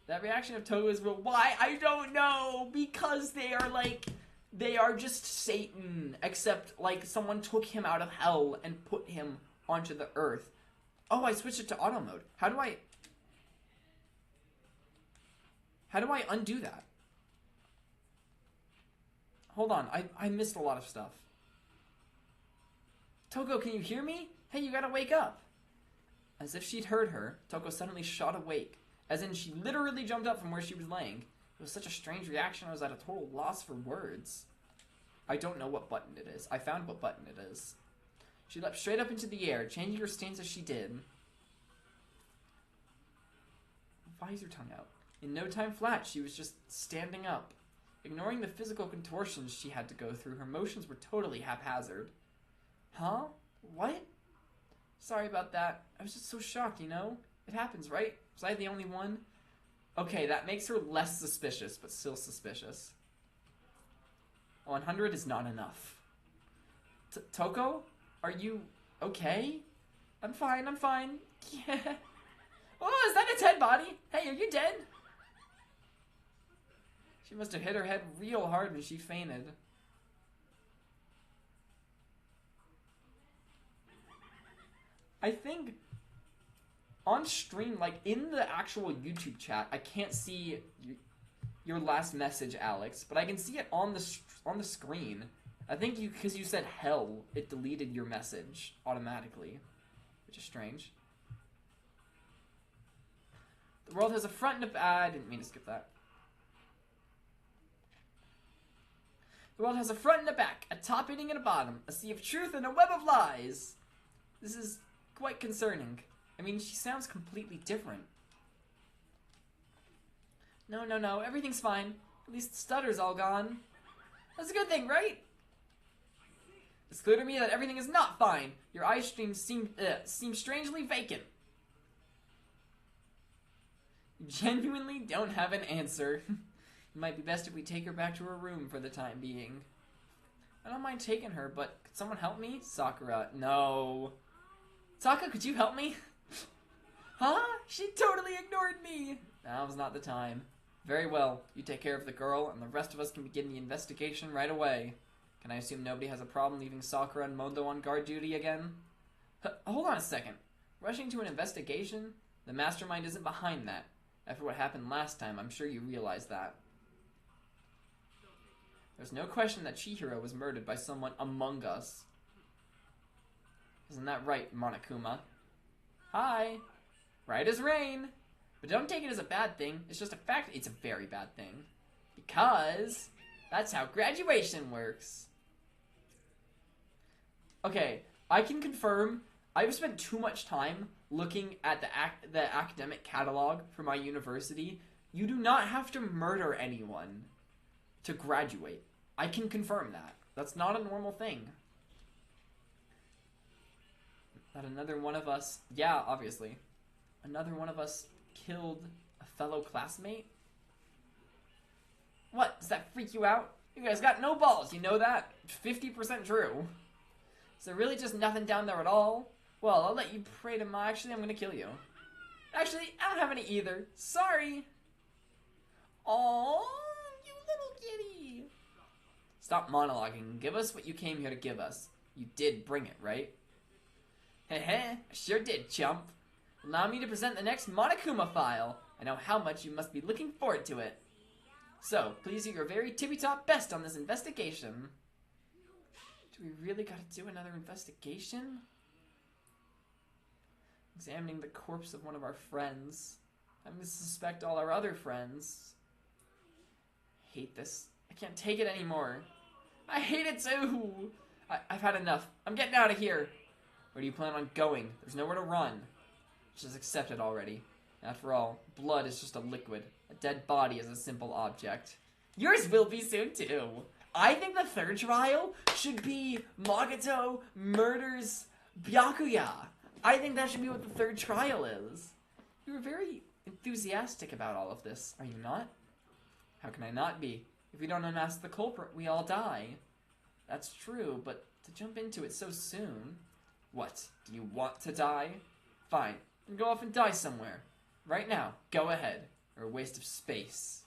That reaction of Togo is real. Why? I don't know! Because they are, like, they are just Satan, except, like, someone took him out of hell and put him onto the earth. Oh, I switched it to auto mode. How do I undo that? Hold on, I missed a lot of stuff. Toko, can you hear me? Hey, you gotta wake up. As if she'd heard her, Toko suddenly shot awake. As in, she literally jumped up from where she was laying. It was such a strange reaction, I was at a total loss for words. I don't know what button it is. I found what button it is. She leapt straight up into the air, changing her stance as she did. Why is her tongue out? In no time flat, she was just standing up. Ignoring the physical contortions she had to go through, her motions were totally haphazard. Huh? What? Sorry about that. I was just so shocked, you know? It happens, right? Was I the only one? Okay, that makes her less suspicious, but still suspicious. 100 is not enough. Toko? Are you okay? I'm fine, I'm fine. Yeah. Oh, is that its head body? Hey, are you dead? She must have hit her head real hard when she fainted. I think on stream, like in the actual YouTube chat, I can't see your last message, Alex, but I can see it on the screen. I think because you said hell, it deleted your message automatically, which is strange. The world has a front and a back. I didn't mean to skip that. The world has a front and a back, a top ending and a bottom, a sea of truth and a web of lies. This is quite concerning. I mean, she sounds completely different. No, everything's fine. At least the stutter's all gone. That's a good thing, right? It's clear to me that everything is not fine. Your eye streams seem strangely vacant. You genuinely don't have an answer. It might be best if we take her back to her room for the time being. I don't mind taking her, but could someone help me? Sakura, no. Taka, could you help me? Huh? She totally ignored me. Now was not the time. Very well, you take care of the girl, and the rest of us can begin the investigation right away. Can I assume nobody has a problem leaving Sakura and Mondo on guard duty again? Hold on a second. Rushing to an investigation? The mastermind isn't behind that. After what happened last time, I'm sure you realize that. There's no question that Chihiro was murdered by someone among us. Isn't that right, Monokuma? Hi. Right as rain. But don't take it as a bad thing. It's just a fact. It's a very bad thing. Because that's how graduation works. Okay, I can confirm I've spent too much time looking at the academic catalog for my university. You do not have to murder anyone to graduate. I can confirm that. That's not a normal thing. That another one of us, yeah, obviously. Another one of us killed a fellow classmate? What? Does that freak you out? You guys got no balls, you know that? 50% true. Is there really just nothing down there at all? Well, I'll let you pray to my... Actually, I'm gonna kill you. Actually, I don't have any either. Sorry. Aww, you little kitty. Stop monologuing. Give us what you came here to give us. You did bring it, right? Heh, I sure did, chump. Allow me to present the next Monokuma file. I know how much you must be looking forward to it. So, please do your very tippy-top best on this investigation. Do we really gotta do another investigation? Examining the corpse of one of our friends. I'm gonna suspect all our other friends. I hate this. I can't take it anymore. I hate it too! I've had enough. I'm getting out of here. Where do you plan on going? There's nowhere to run. Just accept it already. After all, blood is just a liquid. A dead body is a simple object. Yours will be soon too. I think the third trial should be Makoto murders Byakuya. I think that should be what the third trial is. You were very enthusiastic about all of this, are you not? How can I not be? If we don't unmask the culprit, we all die. That's true, but to jump into it so soon... What? Do you want to die? Fine. Then go off and die somewhere. Right now. Go ahead. Or a waste of space.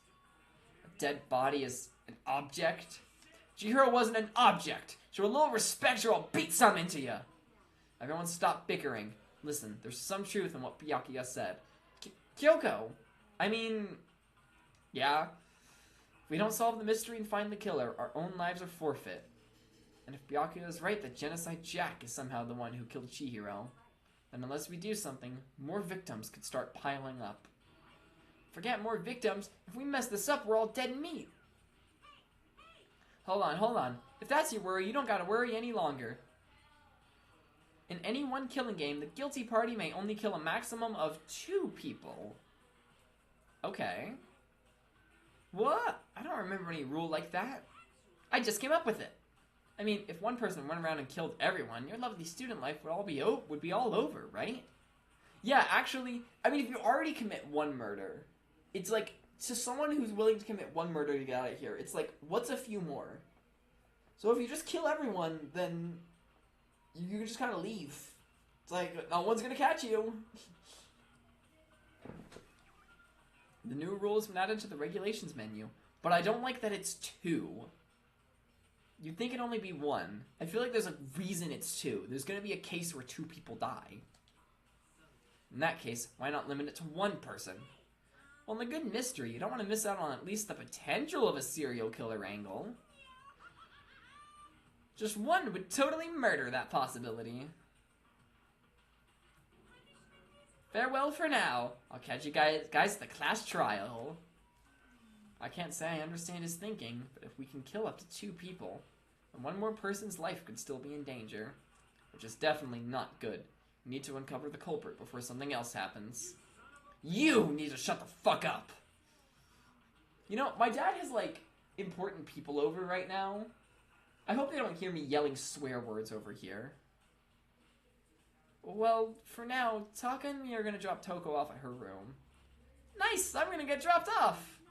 A dead body is an object? Chihiro wasn't an object. Show a little respect or I'll beat some into you. Everyone stop bickering. Listen, there's some truth in what Byakuya said. Kyoko! I mean... Yeah? If we don't solve the mystery and find the killer, our own lives are forfeit. And if Byakuya is right that Genocide Jack is somehow the one who killed Chihiro, then unless we do something, more victims could start piling up. Forget more victims. If we mess this up, we're all dead meat. Hold on. If that's your worry, you don't gotta worry any longer. In any one killing game, the guilty party may only kill a maximum of 2 people. Okay. What? I don't remember any rule like that. I just came up with it. I mean, if one person went around and killed everyone, your lovely student life would be all over, right? Yeah, actually, I mean, if you already commit one murder, it's like, to someone who's willing to commit one murder to get out of here, it's like, what's a few more? So if you just kill everyone, then you can just kind of leave. It's like, no one's gonna catch you. The new rule has been added to the regulations menu, but I don't like that it's 2. You'd think it'd only be 1. I feel like there's a reason it's 2. There's gonna be a case where 2 people die. In that case, why not limit it to 1 person? Well, in the good mystery, you don't want to miss out on at least the potential of a serial killer angle. Just 1 would totally murder that possibility. Farewell for now. I'll catch you guys at the class trial. I can't say I understand his thinking, but if we can kill up to 2 people, then 1 more person's life could still be in danger, which is definitely not good. You need to uncover the culprit before something else happens. You need to shut the fuck up. You know, my dad has, like, important people over right now. I hope they don't hear me yelling swear words over here. Well, for now, Taka and me are gonna drop Toko off at her room. Nice! I'm gonna get dropped off!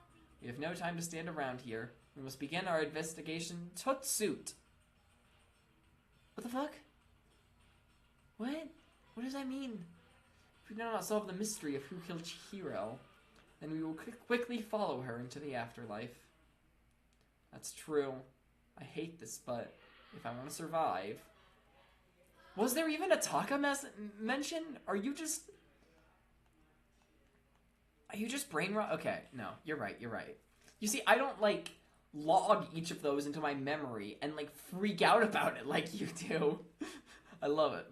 We have no time to stand around here. We must begin our investigation tout suite. What the fuck? What? What does that mean? If we do not solve the mystery of who killed Chihiro, then we will quickly follow her into the afterlife. That's true. I hate this, but if I want to survive... Was there even a Taka mention? Are you just brain rot? Okay, no, you're right. You see, I don't, like, log each of those into my memory and, like, freak out about it like you do. I love it.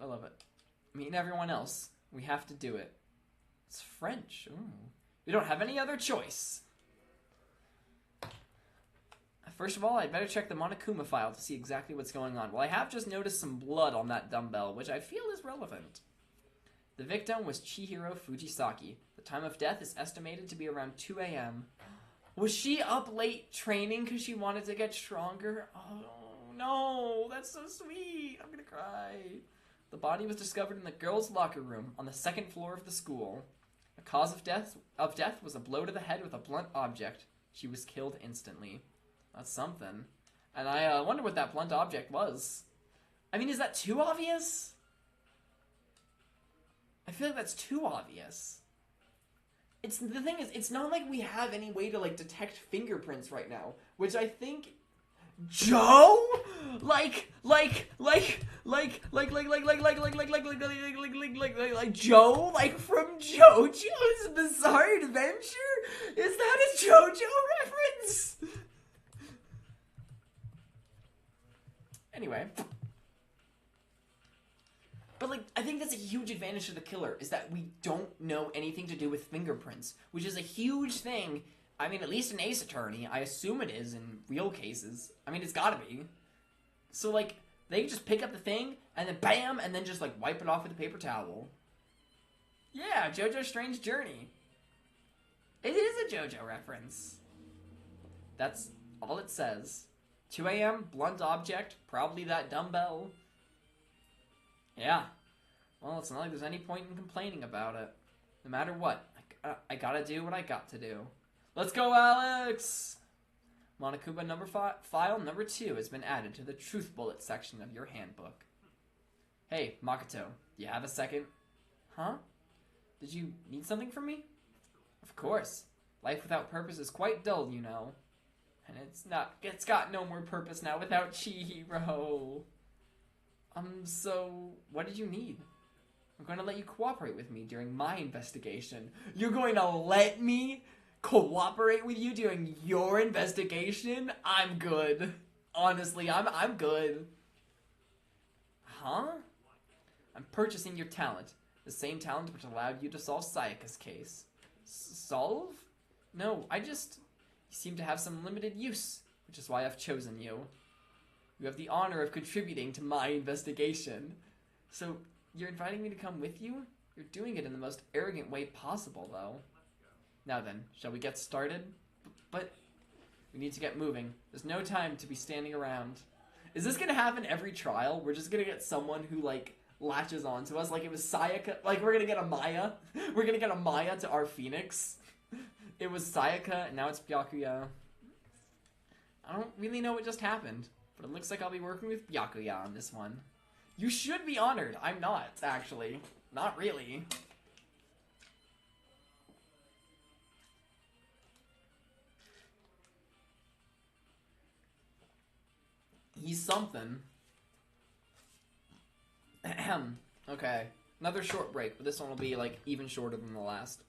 Me and everyone else, we have to do it. It's French. Ooh. We don't have any other choice. First of all, I'd better check the Monokuma file to see exactly what's going on. Well, I have just noticed some blood on that dumbbell, which I feel is relevant. The victim was Chihiro Fujisaki. The time of death is estimated to be around 2 a.m. Was she up late training because she wanted to get stronger? Oh, no, that's so sweet. I'm gonna cry. The body was discovered in the girls' locker room on the 2nd floor of the school. The cause of death was a blow to the head with a blunt object. She was killed instantly. That's something. And I wonder what that blunt object was. I mean, is that too obvious? I feel like that's too obvious. The thing is, it's not like we have any way to, like, detect fingerprints right now, which I think... Joe? Like Joe? Like from JoJo's Bizarre Adventure? Is that a JoJo reference? Anyway. But, like, I think that's a huge advantage to the killer, is that we don't know anything to do with fingerprints, which is a huge thing. I mean, at least in Ace Attorney, I assume it is in real cases. I mean, it's gotta be. So, like, they just pick up the thing, and then bam, and then just, like, wipe it off with a paper towel. Yeah, JoJo's Strange Journey. It is a JoJo reference. That's all it says. 2 a.m., blunt object, probably that dumbbell. Yeah. Well, it's not like there's any point in complaining about it. No matter what, I gotta do what I got to do. Let's go, Alex! Monokuma file number 2 has been added to the Truth Bullet section of your handbook. Hey, Makoto, do you have a second? Huh? Did you need something from me? Of course. Life without purpose is quite dull, you know. And it's got no more purpose now without Chihiro. So, what did you need? I'm going to let you cooperate with me during my investigation. You're going to let me cooperate with you during your investigation? I'm good. Honestly, I'm good. Huh? I'm purchasing your talent. The same talent which allowed you to solve Sayaka's case. Solve? No, you seem to have some limited use, which is why I've chosen you. You have the honor of contributing to my investigation. So, you're inviting me to come with you? You're doing it in the most arrogant way possible, though. Now then, shall we get started? But we need to get moving. There's no time to be standing around. Is this gonna happen every trial? We're just gonna get someone who, like, latches onto us, like it was Sayaka. Like, we're gonna get a Maya. We're gonna get a Maya to our Phoenix. It was Sayaka, and now it's Byakuya. I don't really know what just happened, but it looks like I'll be working with Byakuya on this one. You should be honored. I'm not, actually. Not really. He's something. Ahem. Okay. Another short break, but this one will be, like, even shorter than the last.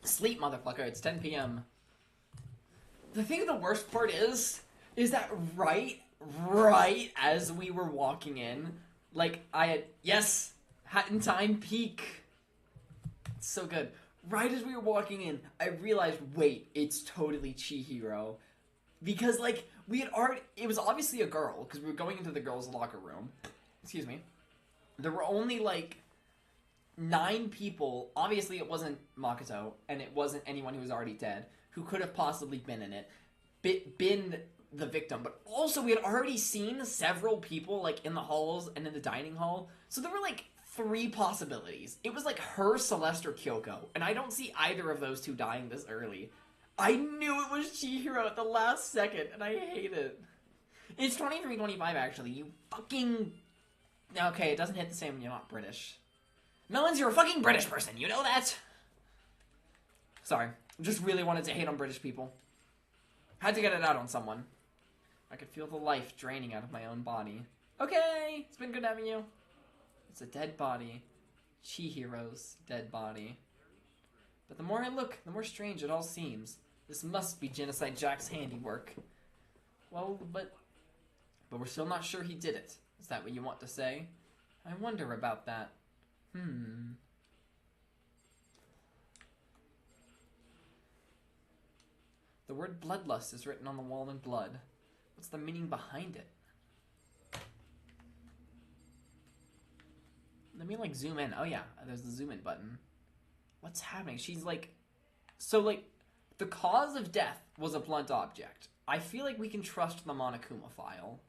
Sleep, motherfucker. It's 10 p.m. The thing, the worst part is that right as we were walking in, like, I had, yes, Hat in Time peak. It's so good. Right as we were walking in, I realized, wait, it's totally Chihiro. Because, like, we had already, it was obviously a girl, because we were going into the girls' locker room. Excuse me. There were only, like, 9 people. Obviously, it wasn't Makoto, and it wasn't anyone who was already dead, who could have possibly been in it. Been the victim, but also we had already seen several people, like, in the halls and in the dining hall, so there were, like, 3 possibilities. It was, like, her, Celeste, or Kyoko, and I don't see either of those two dying this early. I knew it was Chihiro at the last second, and I hate it. It's 23-25, actually. You fucking... Okay, it doesn't hit the same when you're not British. Melons, you're a fucking British person, you know that? Sorry. Just really wanted to hate on British people. Had to get it out on someone. I could feel the life draining out of my own body. Okay, it's been good having you. It's a dead body. Chihiro's dead body. But the more I look, the more strange it all seems. This must be Genocide Jack's handiwork. Well, but we're still not sure he did it. Is that what you want to say? I wonder about that. The word bloodlust is written on the wall in blood. What's the meaning behind it? Let me, like, zoom in. Oh, yeah, there's the zoom in button. What's happening? She's, like... So, like, the cause of death was a blunt object. I feel like we can trust the Monokuma file.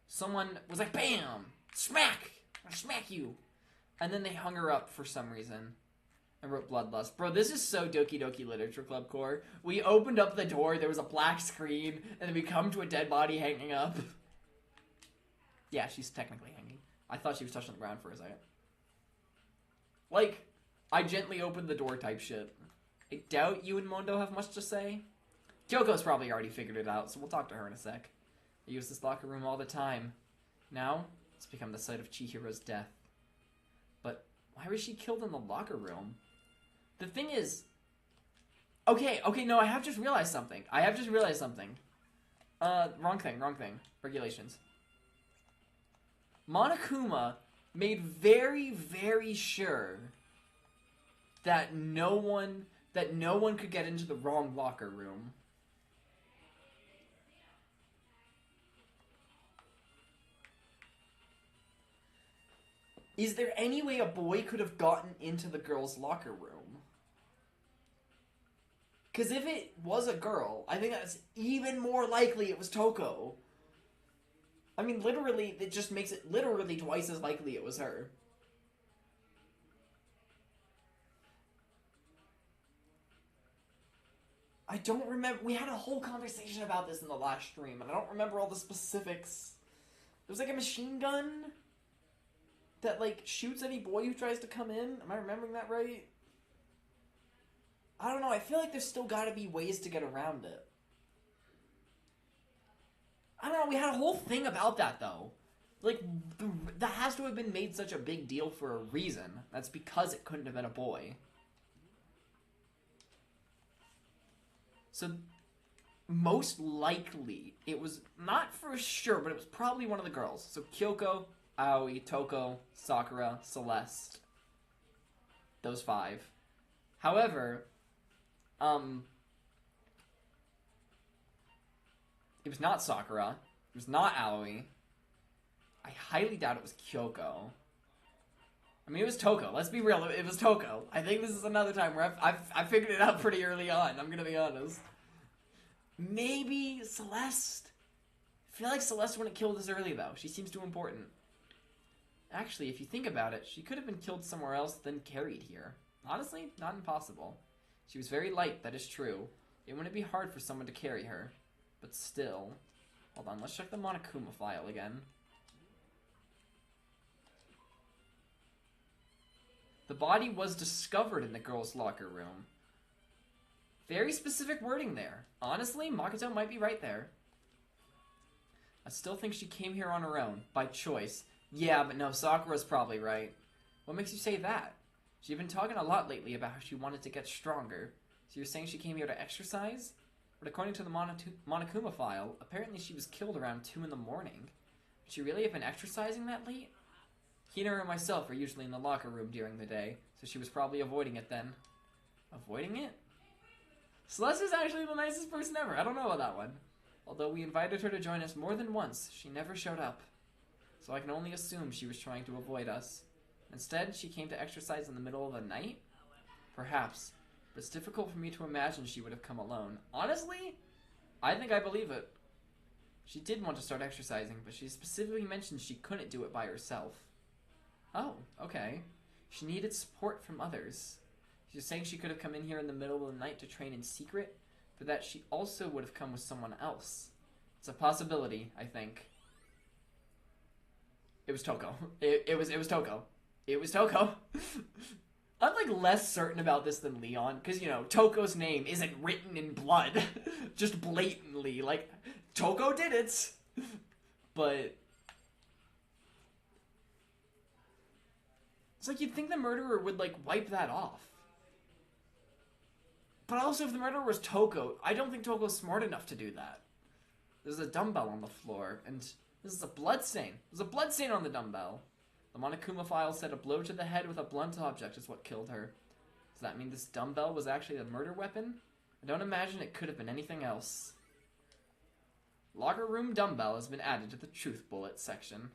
Someone was like, BAM! Smack! I'll smack you! And then they hung her up for some reason. I wrote Bloodlust. Bro, this is so Doki Doki Literature Club core. We opened up the door, there was a black screen, and then we come to a dead body hanging up. Yeah, she's technically hanging. I thought she was touching the ground for a second. Like, I gently opened the door type shit. I doubt you and Mondo have much to say. Kyoko's probably already figured it out, so we'll talk to her in a sec. I use this locker room all the time. Now, it's become the site of Chihiro's death. But why was she killed in the locker room? The thing is... Okay, no, I have just realized something. Wrong thing. Regulations. Monokuma made very, very sure that no one could get into the wrong locker room. Is there any way a boy could have gotten into the girl's locker room? Because if it was a girl, I think that's even more likely it was Toko. I mean, literally, it just makes it literally twice as likely it was her. I don't remember. We had a whole conversation about this in the last stream, and I don't remember all the specifics. There was like a machine gun that, like, shoots any boy who tries to come in. Am I remembering that right? I don't know. I feel like there's still gotta be ways to get around it. I don't know. We had a whole thing about that, though. Like, that has to have been made such a big deal for a reason. That's because it couldn't have been a boy. So, most likely, it was not for sure, but it was probably one of the girls. So, Kyoko, Aoi, Toko, Sakura, Celeste. Those 5. However, it was not Sakura. It was not Aoi. I highly doubt it was Kyoko. I mean, it was Toko. Let's be real. It was Toko. I think this is another time where I figured it out pretty early on. I'm gonna be honest. Maybe Celeste. I feel like Celeste wouldn't kill this early, though. She seems too important. Actually, if you think about it, she could have been killed somewhere else than carried here. Honestly, not impossible. She was very light, that is true. It wouldn't be hard for someone to carry her. But still... Hold on, let's check the Monokuma file again. The body was discovered in the girls' locker room. Very specific wording there. Honestly, Makoto might be right there. I still think she came here on her own, by choice. Yeah, but no, Sakura's probably right. What makes you say that? She's been talking a lot lately about how she wanted to get stronger. So you're saying she came here to exercise? But according to the Monokuma file, apparently she was killed around 2 in the morning. Would she really have been exercising that late? Hina and myself are usually in the locker room during the day, so she was probably avoiding it then. Avoiding it? Celeste is actually the nicest person ever. I don't know about that one. Although we invited her to join us more than once, she never showed up. So I can only assume she was trying to avoid us. Instead, she came to exercise in the middle of the night? Perhaps. But it's difficult for me to imagine she would have come alone. Honestly, I think I believe it. She did want to start exercising, but she specifically mentioned she couldn't do it by herself. Oh, okay. She needed support from others. She was saying she could have come in here in the middle of the night to train in secret, but that she also would have come with someone else. It's a possibility, I think. It was Toko. It was Toko. It was Toko. I'm like less certain about this than Leon, because you know, Toko's name isn't written in blood. Just blatantly. Like, Toko did it. But it's like you'd think the murderer would like wipe that off. But also if the murderer was Toko, I don't think Toko's smart enough to do that. There's a dumbbell on the floor, and this is a bloodstain. There's a bloodstain on the dumbbell. The Monokuma file said a blow to the head with a blunt object is what killed her. Does that mean this dumbbell was actually the murder weapon? I don't imagine it could have been anything else. Locker room dumbbell has been added to the truth bullet section.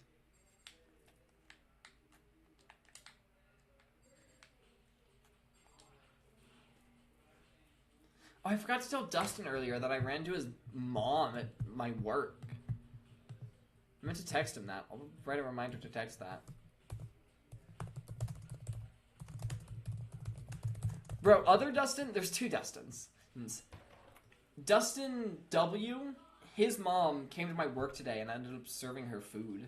Oh, I forgot to tell Dustin earlier that I ran to his mom at my work. I meant to text him that. I'll write a reminder to text that. Bro, other Dustin? There's two Dustins. Dustin W, his mom came to my work today and I ended up serving her food.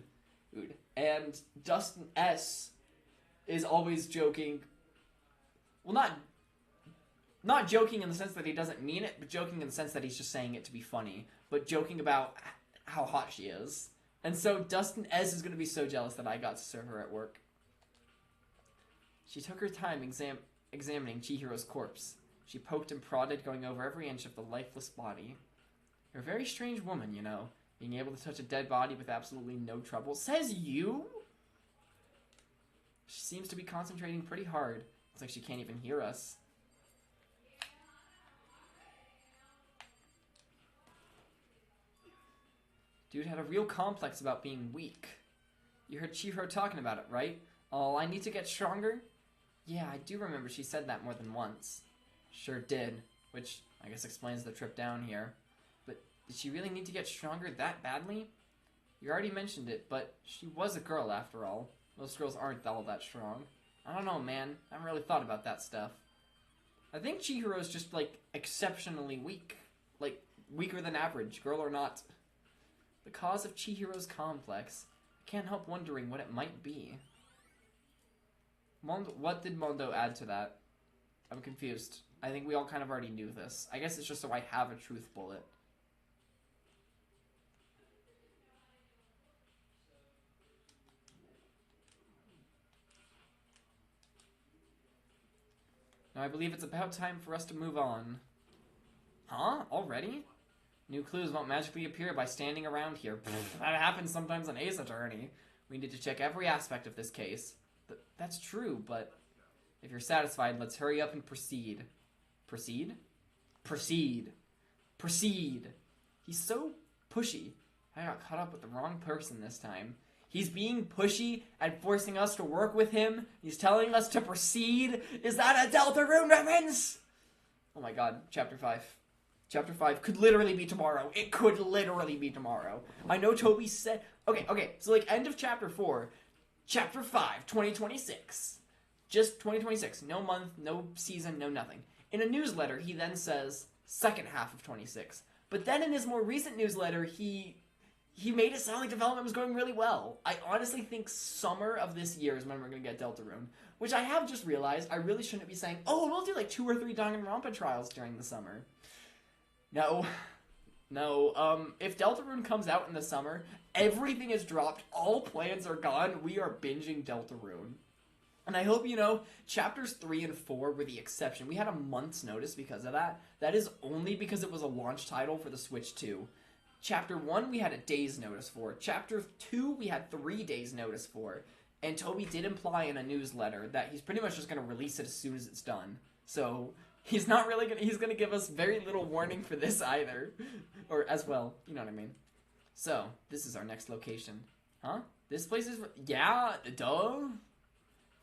And Dustin S is always joking. Well, not joking in the sense that he doesn't mean it, but joking in the sense that he's just saying it to be funny. But joking about how hot she is. And so Dustin S is going to be so jealous that I got to serve her at work. She took her time examining Chihiro's corpse. She poked and prodded, going over every inch of the lifeless body. You're a very strange woman, you know. Being able to touch a dead body with absolutely no trouble. Says you? She seems to be concentrating pretty hard. It's like she can't even hear us. Dude had a real complex about being weak. You heard Chihiro talking about it, right? Oh, I need to get stronger? Yeah, I do remember she said that more than once. Sure did, which I guess explains the trip down here. But did she really need to get stronger that badly? You already mentioned it, but she was a girl after all. Most girls aren't all that strong. I don't know, man. I haven't really thought about that stuff. I think Chihiro's just, like, exceptionally weak. Like, weaker than average, girl or not. The cause of Chihiro's complex. I can't help wondering what it might be. What did Mondo add to that? I'm confused. I think we all kind of already knew this. I guess it's just so I have a truth bullet. Now I believe it's about time for us to move on. Huh? Already? New clues won't magically appear by standing around here. That happens sometimes on Ace Attorney. We need to check every aspect of this case. That's true, but if you're satisfied, let's hurry up and proceed. Proceed? Proceed. Proceed. He's so pushy. I got caught up with the wrong person this time. He's being pushy and forcing us to work with him. He's telling us to proceed. Is that a Deltarune reference? Oh my god, Chapter 5. Chapter 5 could literally be tomorrow. It could literally be tomorrow. I know Toby said... Okay, so like end of Chapter 4, Chapter 5, 2026. Just 2026. No month, no season, no nothing. In a newsletter, he then says second half of 26. But then in his more recent newsletter, he made it sound like development was going really well. I honestly think summer of this year is when we're going to get Deltarune. Which I have just realized I really shouldn't be saying, oh, we'll do like 2 or 3 Danganronpa trials during the summer. No. If Deltarune comes out in the summer, everything is dropped, all plans are gone, we are binging Deltarune. And I hope you know, chapters 3 and 4 were the exception. We had a month's notice because of that. That is only because it was a launch title for the Switch 2. Chapter 1 we had a day's notice for. Chapter 2 we had 3 days notice for. And Toby did imply in a newsletter that he's pretty much just going to release it as soon as it's done. So... he's not really gonna, he's gonna give us very little warning for this either. Or as well, you know what I mean. So, this is our next location. Huh? This place is, yeah, duh.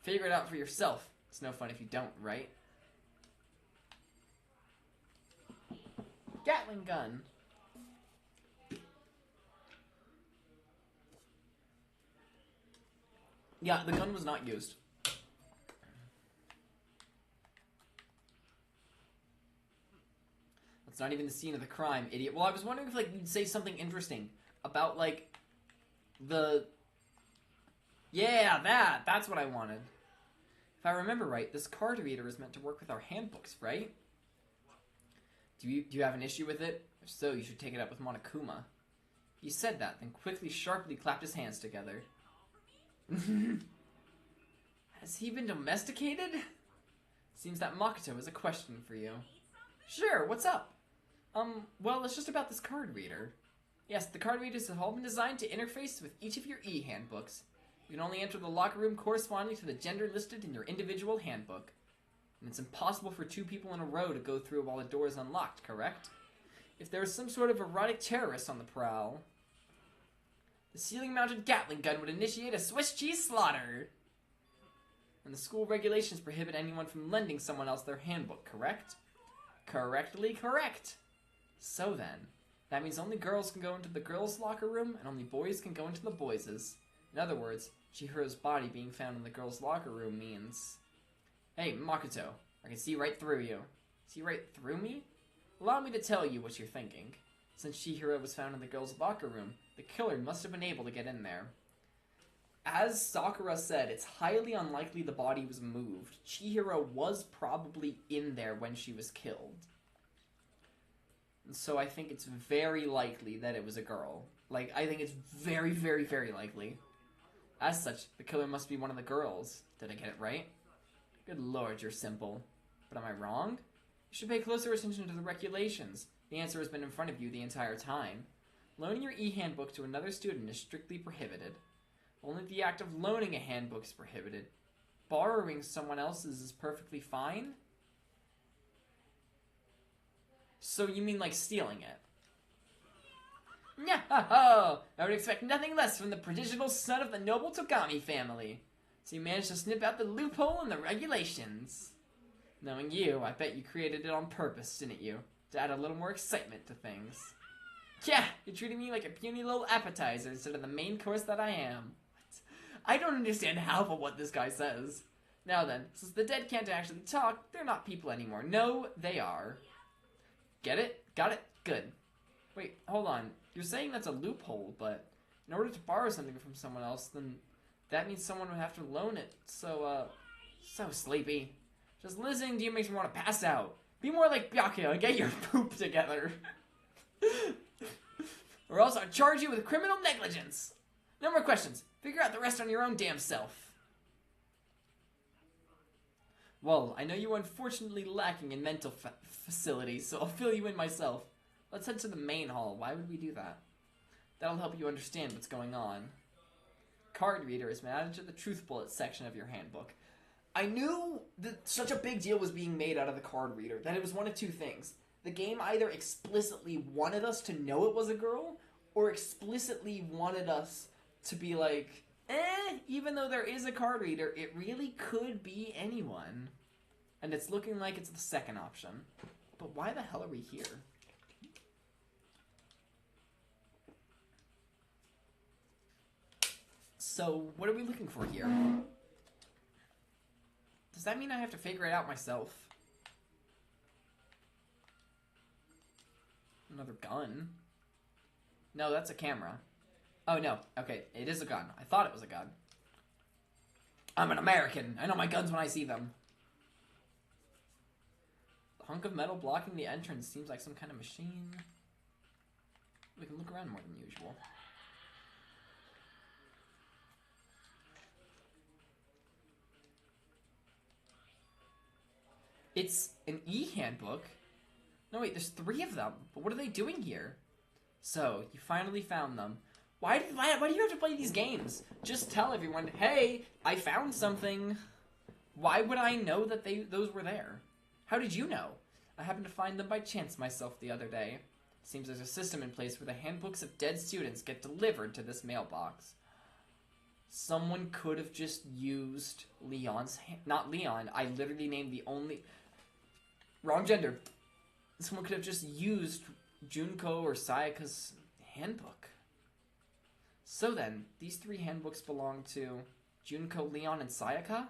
Figure it out for yourself. It's no fun if you don't, right? Gatling gun. Yeah, the gun was not used. That's not even the scene of the crime, idiot. Well, I was wondering if, like, you'd say something interesting about, like, the... Yeah, that's what I wanted. If I remember right, this card reader is meant to work with our handbooks, right? Do you have an issue with it? If so, you should take it up with Monokuma. He said that, then quickly, sharply clapped his hands together. Has he been domesticated? Seems that Makoto has a question for you. Sure, what's up? Well, it's just about this card reader. Yes, the card readers have all been designed to interface with each of your e-handbooks. You can only enter the locker room corresponding to the gender listed in your individual handbook. And it's impossible for two people in a row to go through while the door is unlocked, correct? If there is some sort of erotic terrorist on the prowl, the ceiling-mounted Gatling gun would initiate a Swiss cheese slaughter. And the school regulations prohibit anyone from lending someone else their handbook, correct? Correctly correct. So then, that means only girls can go into the girls' locker room, and only boys can go into the boys'. In other words, Chihiro's body being found in the girls' locker room means... Hey, Makoto, I can see right through you. See right through me? Allow me to tell you what you're thinking. Since Chihiro was found in the girls' locker room, the killer must have been able to get in there. As Sakura said, it's highly unlikely the body was moved. Chihiro was probably in there when she was killed. And so I think it's very likely that it was a girl. Like, I think it's very, very, very likely. As such, the killer must be one of the girls. Did I get it right? Good lord, you're simple. But am I wrong? You should pay closer attention to the regulations. The answer has been in front of you the entire time. Loaning your e-handbook to another student is strictly prohibited. Only the act of loaning a handbook is prohibited. Borrowing someone else's is perfectly fine? So you mean like stealing it? Nyah-ho-ho! I would expect nothing less from the prodigal son of the noble Togami family. So you managed to snip out the loophole in the regulations. Knowing you, I bet you created it on purpose, didn't you? To add a little more excitement to things. Yeah, you're treating me like a puny little appetizer instead of the main course that I am. I don't understand half of what this guy says. Now then, since the dead can't actually talk, they're not people anymore. No, they are. Get it? Got it? Good. Wait, hold on. You're saying that's a loophole, but in order to borrow something from someone else, then that means someone would have to loan it. So sleepy. Just listening to you makes me want to pass out. Be more like Byakuya and get your poop together. Or else I'll charge you with criminal negligence. No more questions. Figure out the rest on your own damn self. Well, I know you're unfortunately lacking in mental facilities, so I'll fill you in myself. Let's head to the main hall. Why would we do that? That'll help you understand what's going on. Card reader has been added to the truth bullet section of your handbook. I knew that such a big deal was being made out of the card reader, that it was one of two things. The game either explicitly wanted us to know it was a girl, or explicitly wanted us to be like, even though there is a card reader, it really could be anyone. And it's looking like it's the second option. But why the hell are we here? So, what are we looking for here? Does that mean I have to figure it out myself? Another gun? No, that's a camera. Oh, no. Okay, it is a gun. I thought it was a gun. I'm an American. I know my guns when I see them. The hunk of metal blocking the entrance seems like some kind of machine. We can look around more than usual. It's an e-handbook? No, wait, there's 3 of them. But what are they doing here? So, you finally found them. Why do you have to play these games? Just tell everyone, hey, I found something. Why would I know that those were there? How did you know? I happened to find them by chance myself the other day. Seems there's a system in place where the handbooks of dead students get delivered to this mailbox. Someone could have just used Leon's... Not Leon, I literally named the only... Wrong gender. Someone could have just used Junko or Sayaka's handbook. So then, these 3 handbooks belong to Junko, Leon, and Sayaka?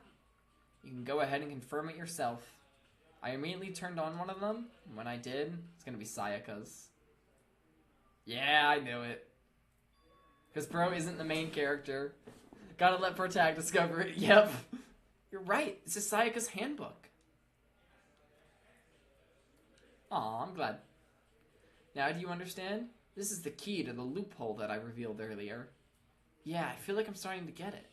You can go ahead and confirm it yourself. I immediately turned on one of them, and when I did, it's gonna be Sayaka's. Yeah, I knew it. Because bro isn't the main character. Gotta let Protag discover it. Yep. You're right. This is Sayaka's handbook. Aw, I'm glad. Now do you understand? This is the key to the loophole that I revealed earlier. Yeah, I feel like I'm starting to get it.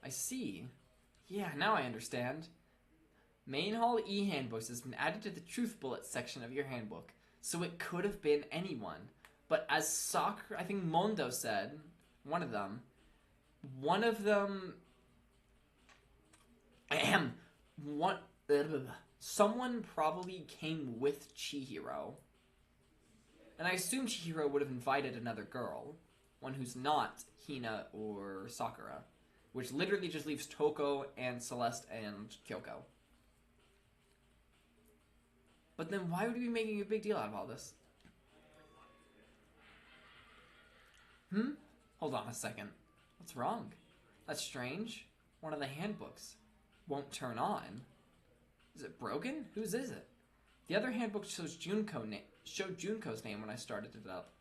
I see. Yeah, now I understand. Main Hall E-Handbooks has been added to the Truth Bullet section of your handbook, so it could have been anyone. But as I think Mondo said, one of them, someone probably came with Chihiro. And I assume Chihiro would have invited another girl, one who's not Hina or Sakura, which literally just leaves Toko and Celeste and Kyoko. But then why would we be making a big deal out of all this? Hold on a second. What's wrong? That's strange. One of the handbooks won't turn on. Is it broken? Whose is it? The other handbook showed Junko's name when I started it up.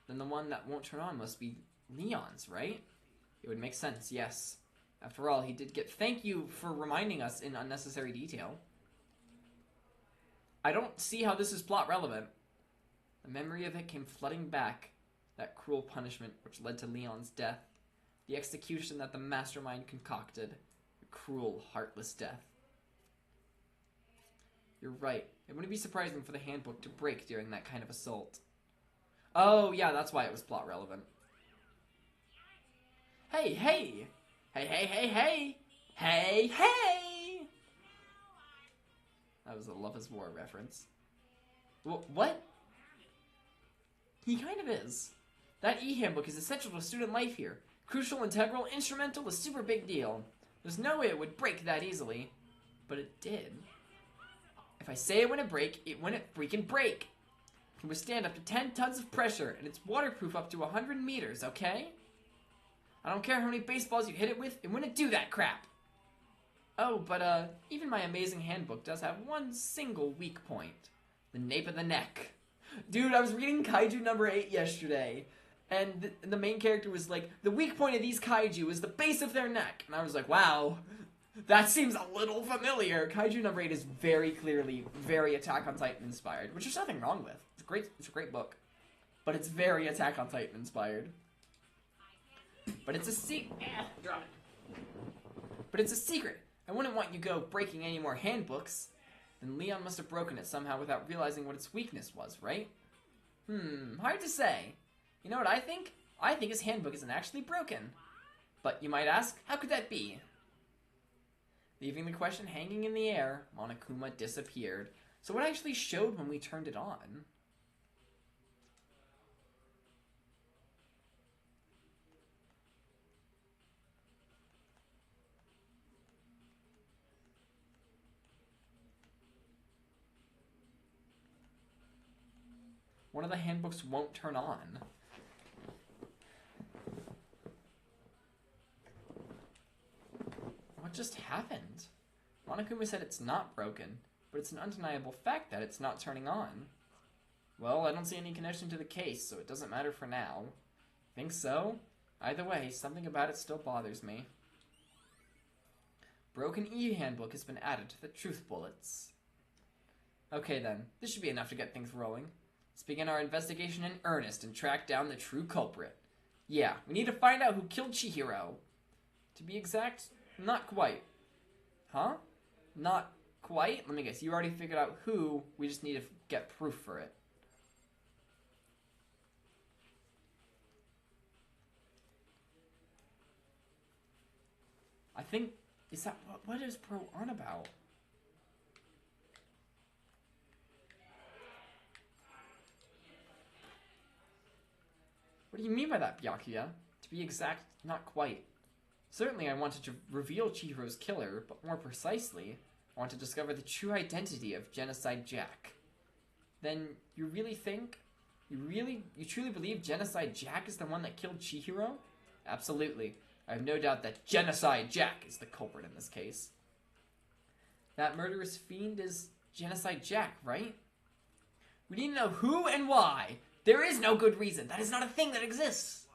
Then the one that won't turn on must be Leon's, right? It would make sense, yes. After all, he did get... Thank you for reminding us in unnecessary detail. I don't see how this is plot relevant. The memory of it came flooding back. That cruel punishment which led to Leon's death. The execution that the mastermind concocted. A cruel, heartless death. You're right. It wouldn't be surprising for the handbook to break during that kind of assault. Oh, yeah, that's why it was plot relevant. Hey, hey! Hey, hey, hey, hey! Hey, hey! That was a Love is War reference. What? He kind of is. That e-handbook is essential to student life here. Crucial, integral, instrumental, a super big deal. There's no way it would break that easily. But it did. If I say it wouldn't break, it wouldn't freaking break. It can withstand up to 10 tons of pressure, and it's waterproof up to 100 meters, okay? I don't care how many baseballs you hit it with, it wouldn't do that crap. Oh, but even my amazing handbook does have one single weak point. The nape of the neck. Dude, I was reading Kaiju number 8 yesterday, and the main character was like, the weak point of these Kaiju is the base of their neck. And I was like, wow, that seems a little familiar. Kaiju number 8 is very clearly very Attack on Titan inspired, which there's nothing wrong with. It's a great book. But it's very Attack on Titan inspired. But it's a secret. But it's a secret. I wouldn't want you go breaking any more handbooks. Then Leon must have broken it somehow without realizing what its weakness was, right? Hard to say. You know what I think? I think his handbook isn't actually broken. But you might ask, how could that be? Leaving the question hanging in the air, Monokuma disappeared. So what actually showed when we turned it on? One of the handbooks won't turn on. What just happened? Monokuma said it's not broken, but it's an undeniable fact that it's not turning on. Well, I don't see any connection to the case, so it doesn't matter for now. Think so? Either way, something about it still bothers me. Broken E-handbook has been added to the truth bullets. Okay then, this should be enough to get things rolling. Let's begin our investigation in earnest and track down the true culprit. Yeah, we need to find out who killed Chihiro. To be exact, not quite. Huh? Not quite? Let me guess, you already figured out who, we just need to get proof for it. I think, is that, what is Pro on about? What do you mean by that, Byakuya? To be exact, not quite. Certainly I wanted to reveal Chihiro's killer, but more precisely, I want to discover the true identity of Genocide Jack. Then you really think, you truly believe Genocide Jack is the one that killed Chihiro? Absolutely. I have no doubt that Genocide Jack is the culprit in this case. That murderous fiend is Genocide Jack, right? We need to know who and why. There is no good reason. That is not a thing that exists.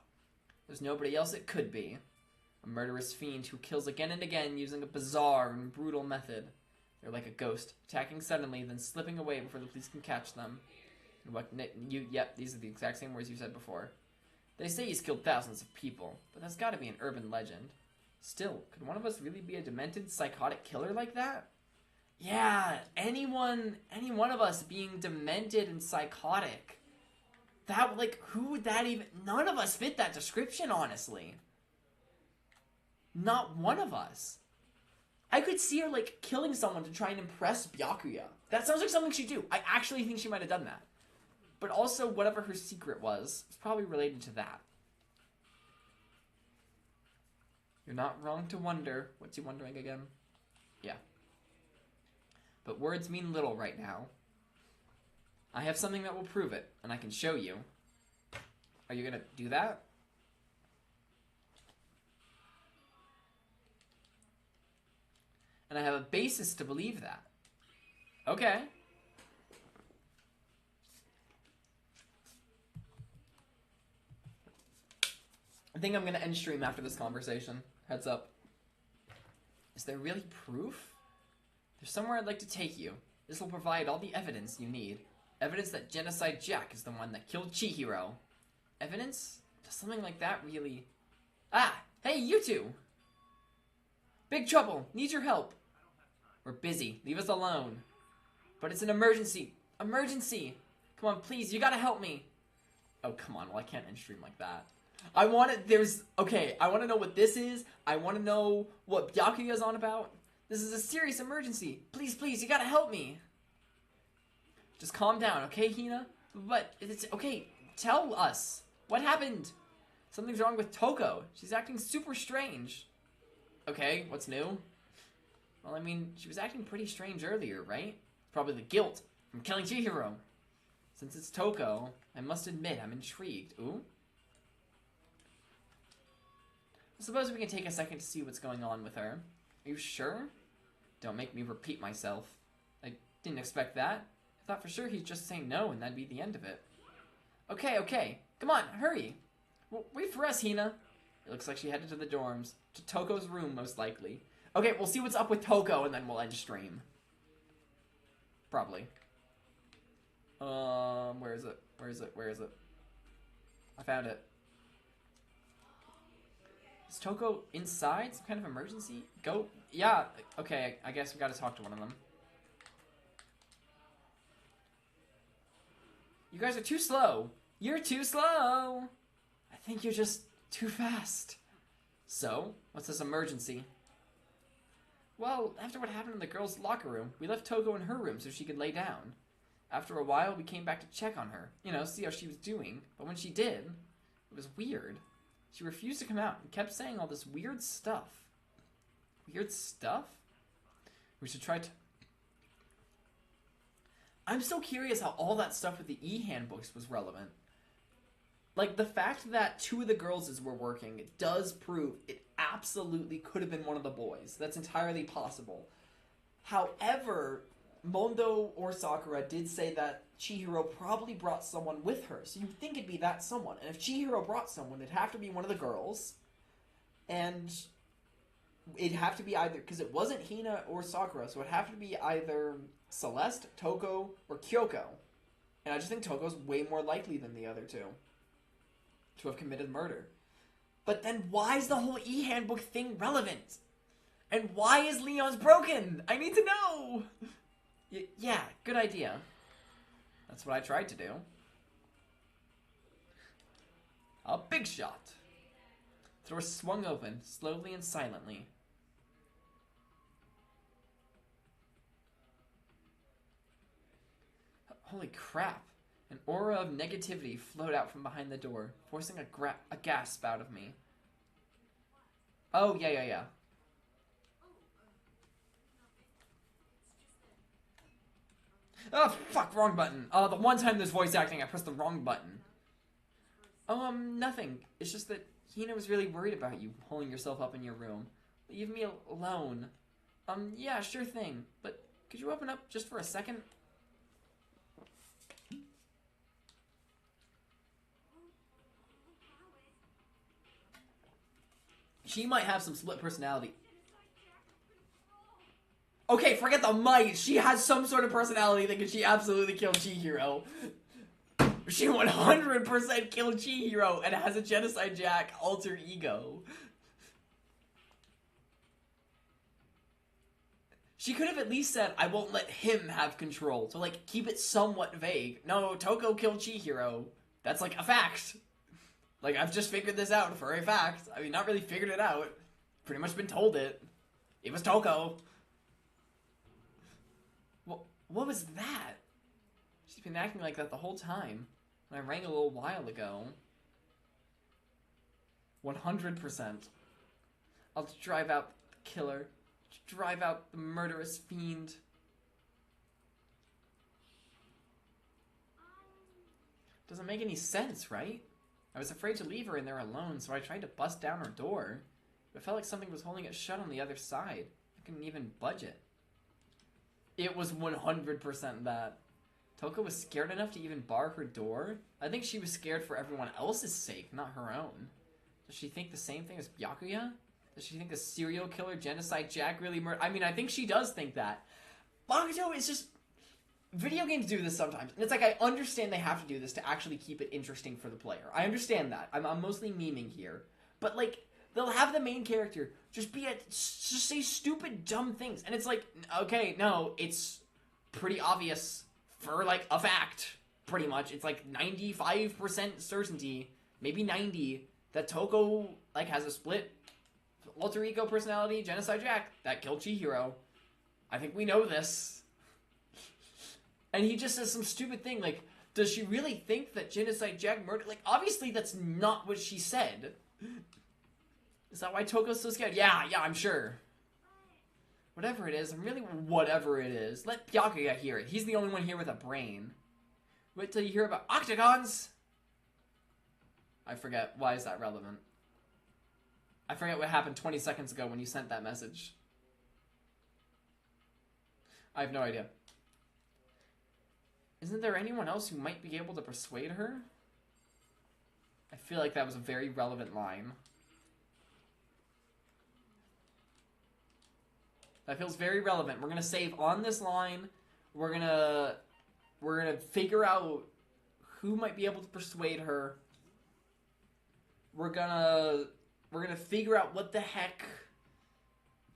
There's nobody else it could be. A murderous fiend who kills again and again using a bizarre and brutal method. They're like a ghost, attacking suddenly, then slipping away before the police can catch them. Yep, these are the exact same words you said before. They say he's killed thousands of people, but that's gotta be an urban legend. Still, could one of us really be a demented, psychotic killer like that? Yeah, any one of us being demented and psychotic. That, like, who would that even... None of us fit that description, honestly. Not one of us. I could see her, like, killing someone to try and impress Byakuya. That sounds like something she'd do. I actually think she might have done that. But also, whatever her secret was probably related to that. You're not wrong to wonder. What's he wondering again? Yeah. But words mean little right now. I have something that will prove it, and I can show you. Are you gonna do that? And I have a basis to believe that. Okay. I think I'm gonna end stream after this conversation. Heads up. Is there really proof? There's somewhere I'd like to take you. This will provide all the evidence you need. Evidence that Genocide Jack is the one that killed Chihiro. Evidence? Does something like that really... Ah! Hey, you two! Big trouble! Need your help! We're busy. Leave us alone. But it's an emergency. Emergency! Come on, please, you gotta help me! Oh, come on. Well, I can't end stream like that. I want to... Okay, I want to know what this is. I want to know what Byakuya's on about. This is a serious emergency. Please, please, you gotta help me. Just calm down, okay, Hina? But it's okay. Tell us what happened. Something's wrong with Toko. She's acting super strange. Okay, what's new? Well, I mean, she was acting pretty strange earlier, right? Probably the guilt from killing Chihiro. Since it's Toko, I must admit I'm intrigued. Ooh. I suppose we can take a second to see what's going on with her. Are you sure? Don't make me repeat myself. I didn't expect that. I thought for sure he'd just say no and that'd be the end of it. Okay, okay. Come on, hurry. Wait for us, Hina. It looks like she headed to the dorms. To Toko's room, most likely. Okay, we'll see what's up with Toko and then we'll end stream. Probably. Where is it? Where is it? Where is it? I found it. Is Toko inside? Some kind of emergency? Go. Yeah, okay, I guess we gotta talk to one of them. You guys are too slow. You're too slow. I think you're just too fast. So, what's this emergency? Well, after what happened in the girls' locker room, we left Toko in her room so she could lay down. After a while, we came back to check on her. You know, see how she was doing. But when she did, it was weird. She refused to come out and kept saying all this weird stuff. Weird stuff? We should try to... I'm so curious how all that stuff with the e-handbooks was relevant. Like, the fact that two of the girls were working, it does prove it absolutely could have been one of the boys. That's entirely possible. However, Mondo or Sakura did say that Chihiro probably brought someone with her, so you'd think it'd be that someone. And if Chihiro brought someone, it'd have to be one of the girls. And it'd have to be either... Because it wasn't Hina or Sakura, so it'd have to be either Celeste, Toko, or Kyoko. And I just think Toko's way more likely than the other two to have committed murder. But then why is the whole e-handbook thing relevant? And why is Leon's broken? I need to know! Yeah, good idea. That's what I tried to do. A big shot. The door swung open, slowly and silently. Holy crap. An aura of negativity flowed out from behind the door, forcing a gasp out of me. Oh, yeah. Oh, fuck, wrong button. The one time there's voice acting, I pressed the wrong button. Oh, nothing. It's just that Hina was really worried about you pulling yourself up in your room. Leave me alone. Yeah, sure thing. But could you open up just for a second? She might have some split personality. Okay, forget the might. She has some sort of personality thinking she absolutely killed Chihiro. She 100% killed Chihiro and has a Genocide Jack alter ego. She could have at least said, I won't let him have control, to, like, keep it somewhat vague. No, Toko killed Chihiro. That's, like, a fact. Like, I've just figured this out for a fact. I mean, not really figured it out. Pretty much been told it. It was Toko. What was that? She's been acting like that the whole time. When I rang a little while ago. 100%. I'll drive out the killer. Drive out the murderous fiend. Doesn't make any sense, right? I was afraid to leave her in there alone, so I tried to bust down her door. It felt like something was holding it shut on the other side. I couldn't even budge it. It was 100% that. Toko was scared enough to even bar her door? I think she was scared for everyone else's sake, not her own. Does she think the same thing as Byakuya? Does she think the serial killer Genocide Jack really murdered? I mean, I think she does think that. Bakuto is just... Video games do this sometimes. And it's like, I understand they have to do this to actually keep it interesting for the player. I understand that. I'm mostly memeing here. But, like, they'll have the main character just say stupid, dumb things. And it's like, okay, no, it's pretty obvious for, like, a fact, pretty much. It's like 95% certainty, maybe 90, that Toko, like, has a split alter ego personality, Genocide Jack, that killed Chihiro. I think we know this. And he just says some stupid thing, like, does she really think that Genocide Jack murdered? Like, obviously that's not what she said. Is that why Toko's so scared? Yeah, I'm sure. Whatever it is, whatever it is. Let Byakuya hear it. He's the only one here with a brain. Wait till you hear about octagons! I forget. Why is that relevant? I forget what happened 20 seconds ago when you sent that message. I have no idea. Isn't there anyone else who might be able to persuade her? I feel like that was a very relevant line. That feels very relevant. We're gonna save on this line. We're gonna figure out who might be able to persuade her. We're gonna figure out what the heck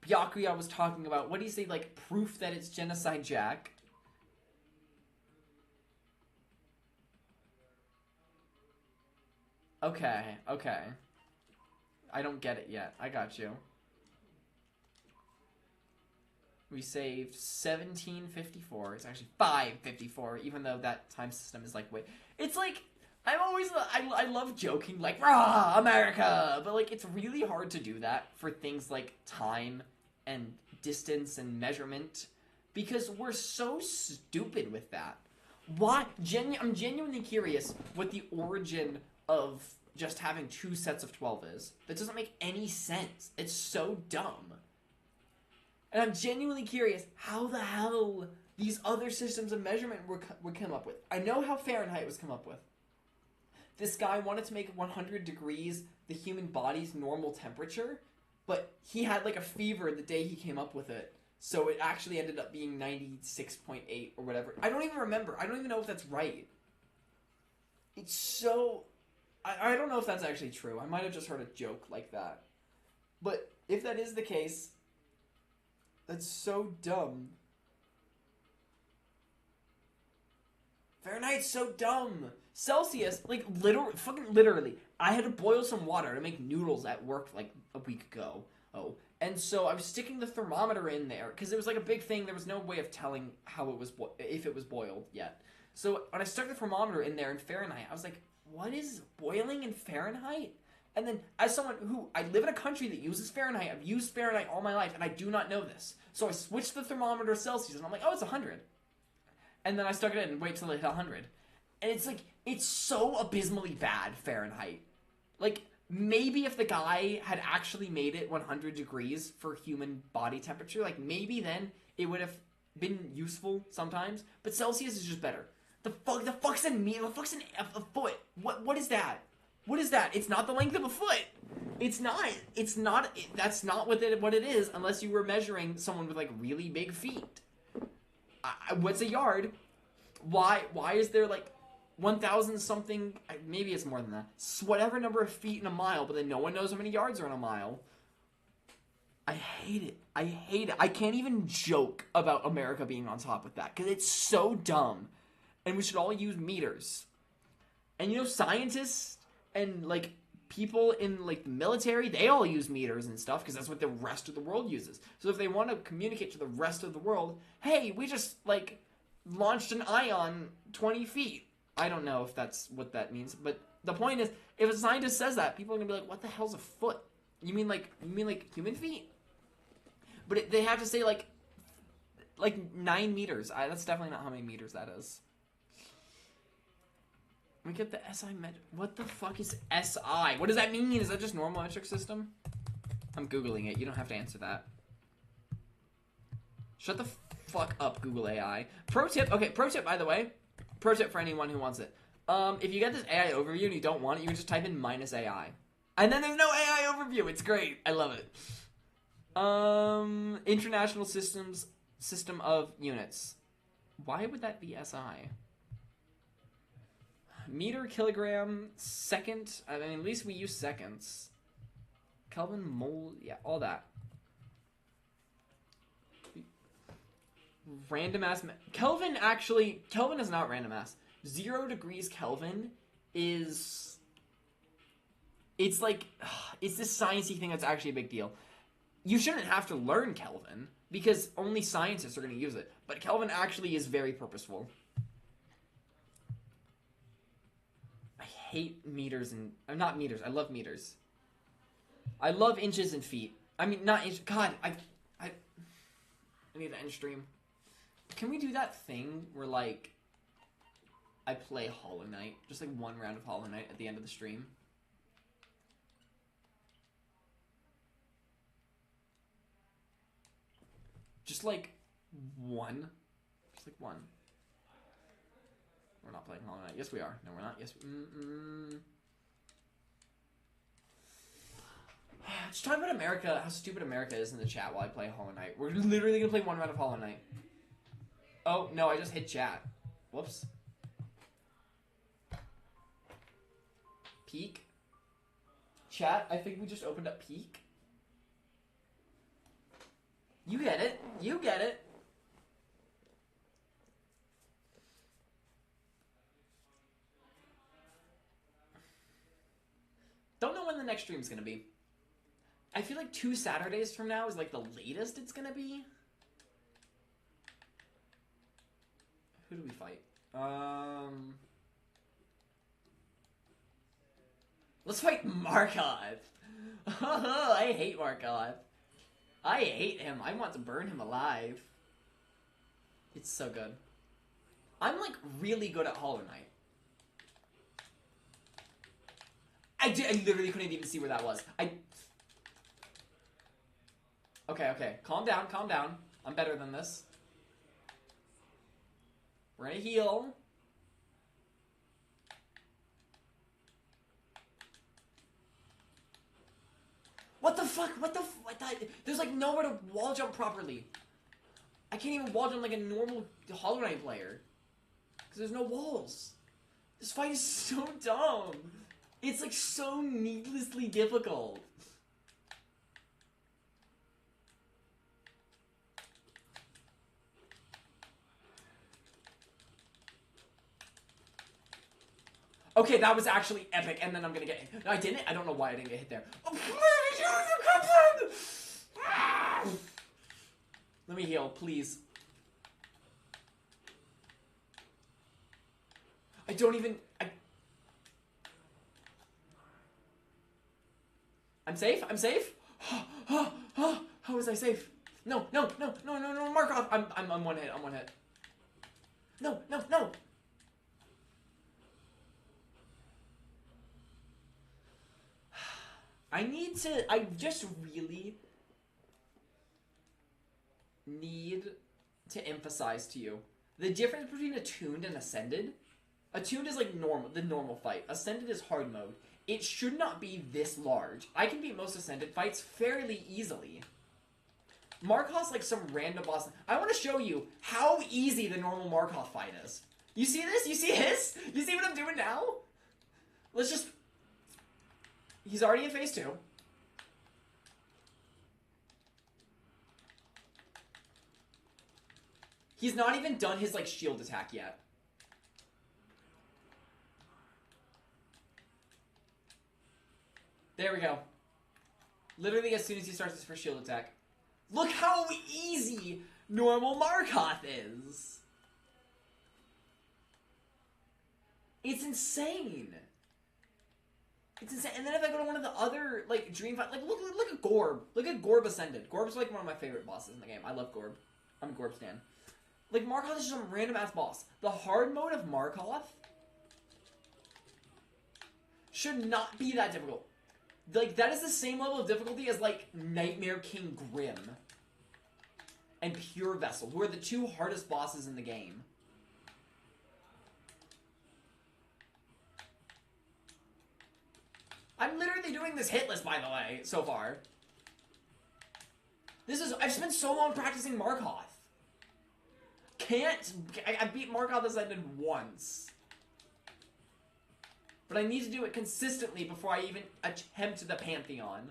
Byakuya was talking about. What do you say, like, proof that it's Genocide Jack? Okay. I don't get it yet. I got you. We saved 1754. It's actually 554, even though that time system is like, wait. It's like, I love joking, like, rah, America! But, like, it's really hard to do that for things like time and distance and measurement, because we're so stupid with that. Why? I'm genuinely curious what the origin of just having 2 sets of 12 is. That doesn't make any sense. It's so dumb. And I'm genuinely curious how the hell these other systems of measurement were come up with. I know how Fahrenheit was come up with. This guy wanted to make 100 degrees the human body's normal temperature, but he had like a fever the day he came up with it. So it actually ended up being 96.8 or whatever. I don't even remember. I don't even know if that's right. It's so... I don't know if that's actually true. I might have just heard a joke like that. But if that is the case, that's so dumb. Fahrenheit's so dumb. Celsius, like, fucking literally, I had to boil some water to make noodles at work, like, a week ago. Oh, and so I was sticking the thermometer in there, because it was, like, a big thing. There was no way of telling how it was, if it was boiled yet. So when I stuck the thermometer in there in Fahrenheit, I was like, what is boiling in Fahrenheit? And then, as someone who, I live in a country that uses Fahrenheit, I've used Fahrenheit all my life, and I do not know this. So I switched the thermometer to Celsius, and I'm like, oh, it's 100. and then I stuck it in and wait till it hit 100. And it's like, it's so abysmally bad, Fahrenheit. Like, maybe if the guy had actually made it 100 degrees for human body temperature, like, maybe then it would have been useful sometimes. But Celsius is just better. The fuck's in me? The fuck's in a foot? What is that? What is that? It's not the length of a foot. It's not. It's not. That's not what it is, unless you were measuring someone with like really big feet. What's a yard? Why is there like 1,000 something? Maybe it's more than that. Whatever number of feet in a mile, but then no one knows how many yards are in a mile. I hate it. I hate it. I can't even joke about America being on top with that because it's so dumb, and we should all use meters. And you know, scientists and like people in like the military, they all use meters and stuff because that's what the rest of the world uses. So if they want to communicate to the rest of the world, hey, we just like launched an ion 20 feet. I don't know if that's what that means, but the point is, if a scientist says that, people are gonna be like, what the hell's a foot? You mean like human feet? But they have to say like 9 meters. That's definitely not how many meters that is. We get the SI metric. What the fuck is SI? What does that mean? Is that just normal metric system? I'm Googling it. You don't have to answer that. Shut the fuck up, Google AI. Pro tip. Okay, pro tip, by the way. Pro tip for anyone who wants it. If you get this AI overview and you don't want it, you can just type in -AI. And then there's no AI overview. It's great. I love it. International system of units. Why would that be SI? Meter, kilogram, second. I mean, at least we use seconds. Kelvin, mole, yeah, all that. Random ass. Kelvin is not random ass. 0 degrees Kelvin is. It's like, it's this sciencey thing that's actually a big deal. You shouldn't have to learn Kelvin because only scientists are going to use it. But Kelvin actually is very purposeful. I hate meters and not meters. I love meters. I love inches and feet. I mean, not inch. God, I need to end stream. Can we do that thing where like I play Hollow Knight, just like one round of Hollow Knight at the end of the stream? Just like one. Just like one. We're not playing Hollow Knight. Yes, we are. No, we're not. Yes. Just talk about America, how stupid America is in the chat while I play Hollow Knight. We're literally gonna play one round of Hollow Knight. Oh, no, I just hit chat. Whoops. Peak. Chat, I think we just opened up Peak. You get it. You get it. Don't know when the next stream's gonna be. I feel like 2 Saturdays from now is like the latest it's gonna be. Who do we fight? Let's fight Markov. I hate Markov. I hate him. I want to burn him alive. It's so good. I'm like really good at Hollow Knight. I literally couldn't even see where that was. Okay. Calm down. I'm better than this. We're gonna heal. What the fuck? What? There's like nowhere to wall jump properly. I can't even wall jump like a normal Hollow Knight player. Because there's no walls. This fight is so dumb. It's like so needlessly difficult. Okay, that was actually epic, and then I'm gonna get hit. No, I didn't. I don't know why I didn't get hit there. Oh, where did you come from? Let me heal, please. I don't even. I'm safe. I'm safe. How was I safe? No, Markov. I'm one hit. I'm one hit. No, no, no! I just really need to emphasize to you the difference between attuned and ascended. Attuned is like the normal fight. Ascended is hard mode. It should not be this large. I can beat most ascended fights fairly easily. Markov's like some random boss. I want to show you how easy the normal Markov fight is. You see this? You see his? You see what I'm doing now? Let's just... He's already in phase 2. He's not even done his, like, shield attack yet. There we go. Literally as soon as he starts his first shield attack. Look how easy normal Markov is! It's insane! It's insane. And then if I go to one of the other, like, dream fight, like, look at Gorb. Look at Gorb Ascended. Gorb's, like, one of my favorite bosses in the game. I love Gorb. I'm a Gorb stan. Like, Markov is just some random-ass boss. The hard mode of Markov should not be that difficult. Like, that is the same level of difficulty as, like, Nightmare King Grim and Pure Vessel, who are the two hardest bosses in the game. I'm literally doing this hit list, by the way, so far. I've spent so long practicing Markov. I beat Markov Ascended once. But I need to do it consistently before I even attempt the Pantheon.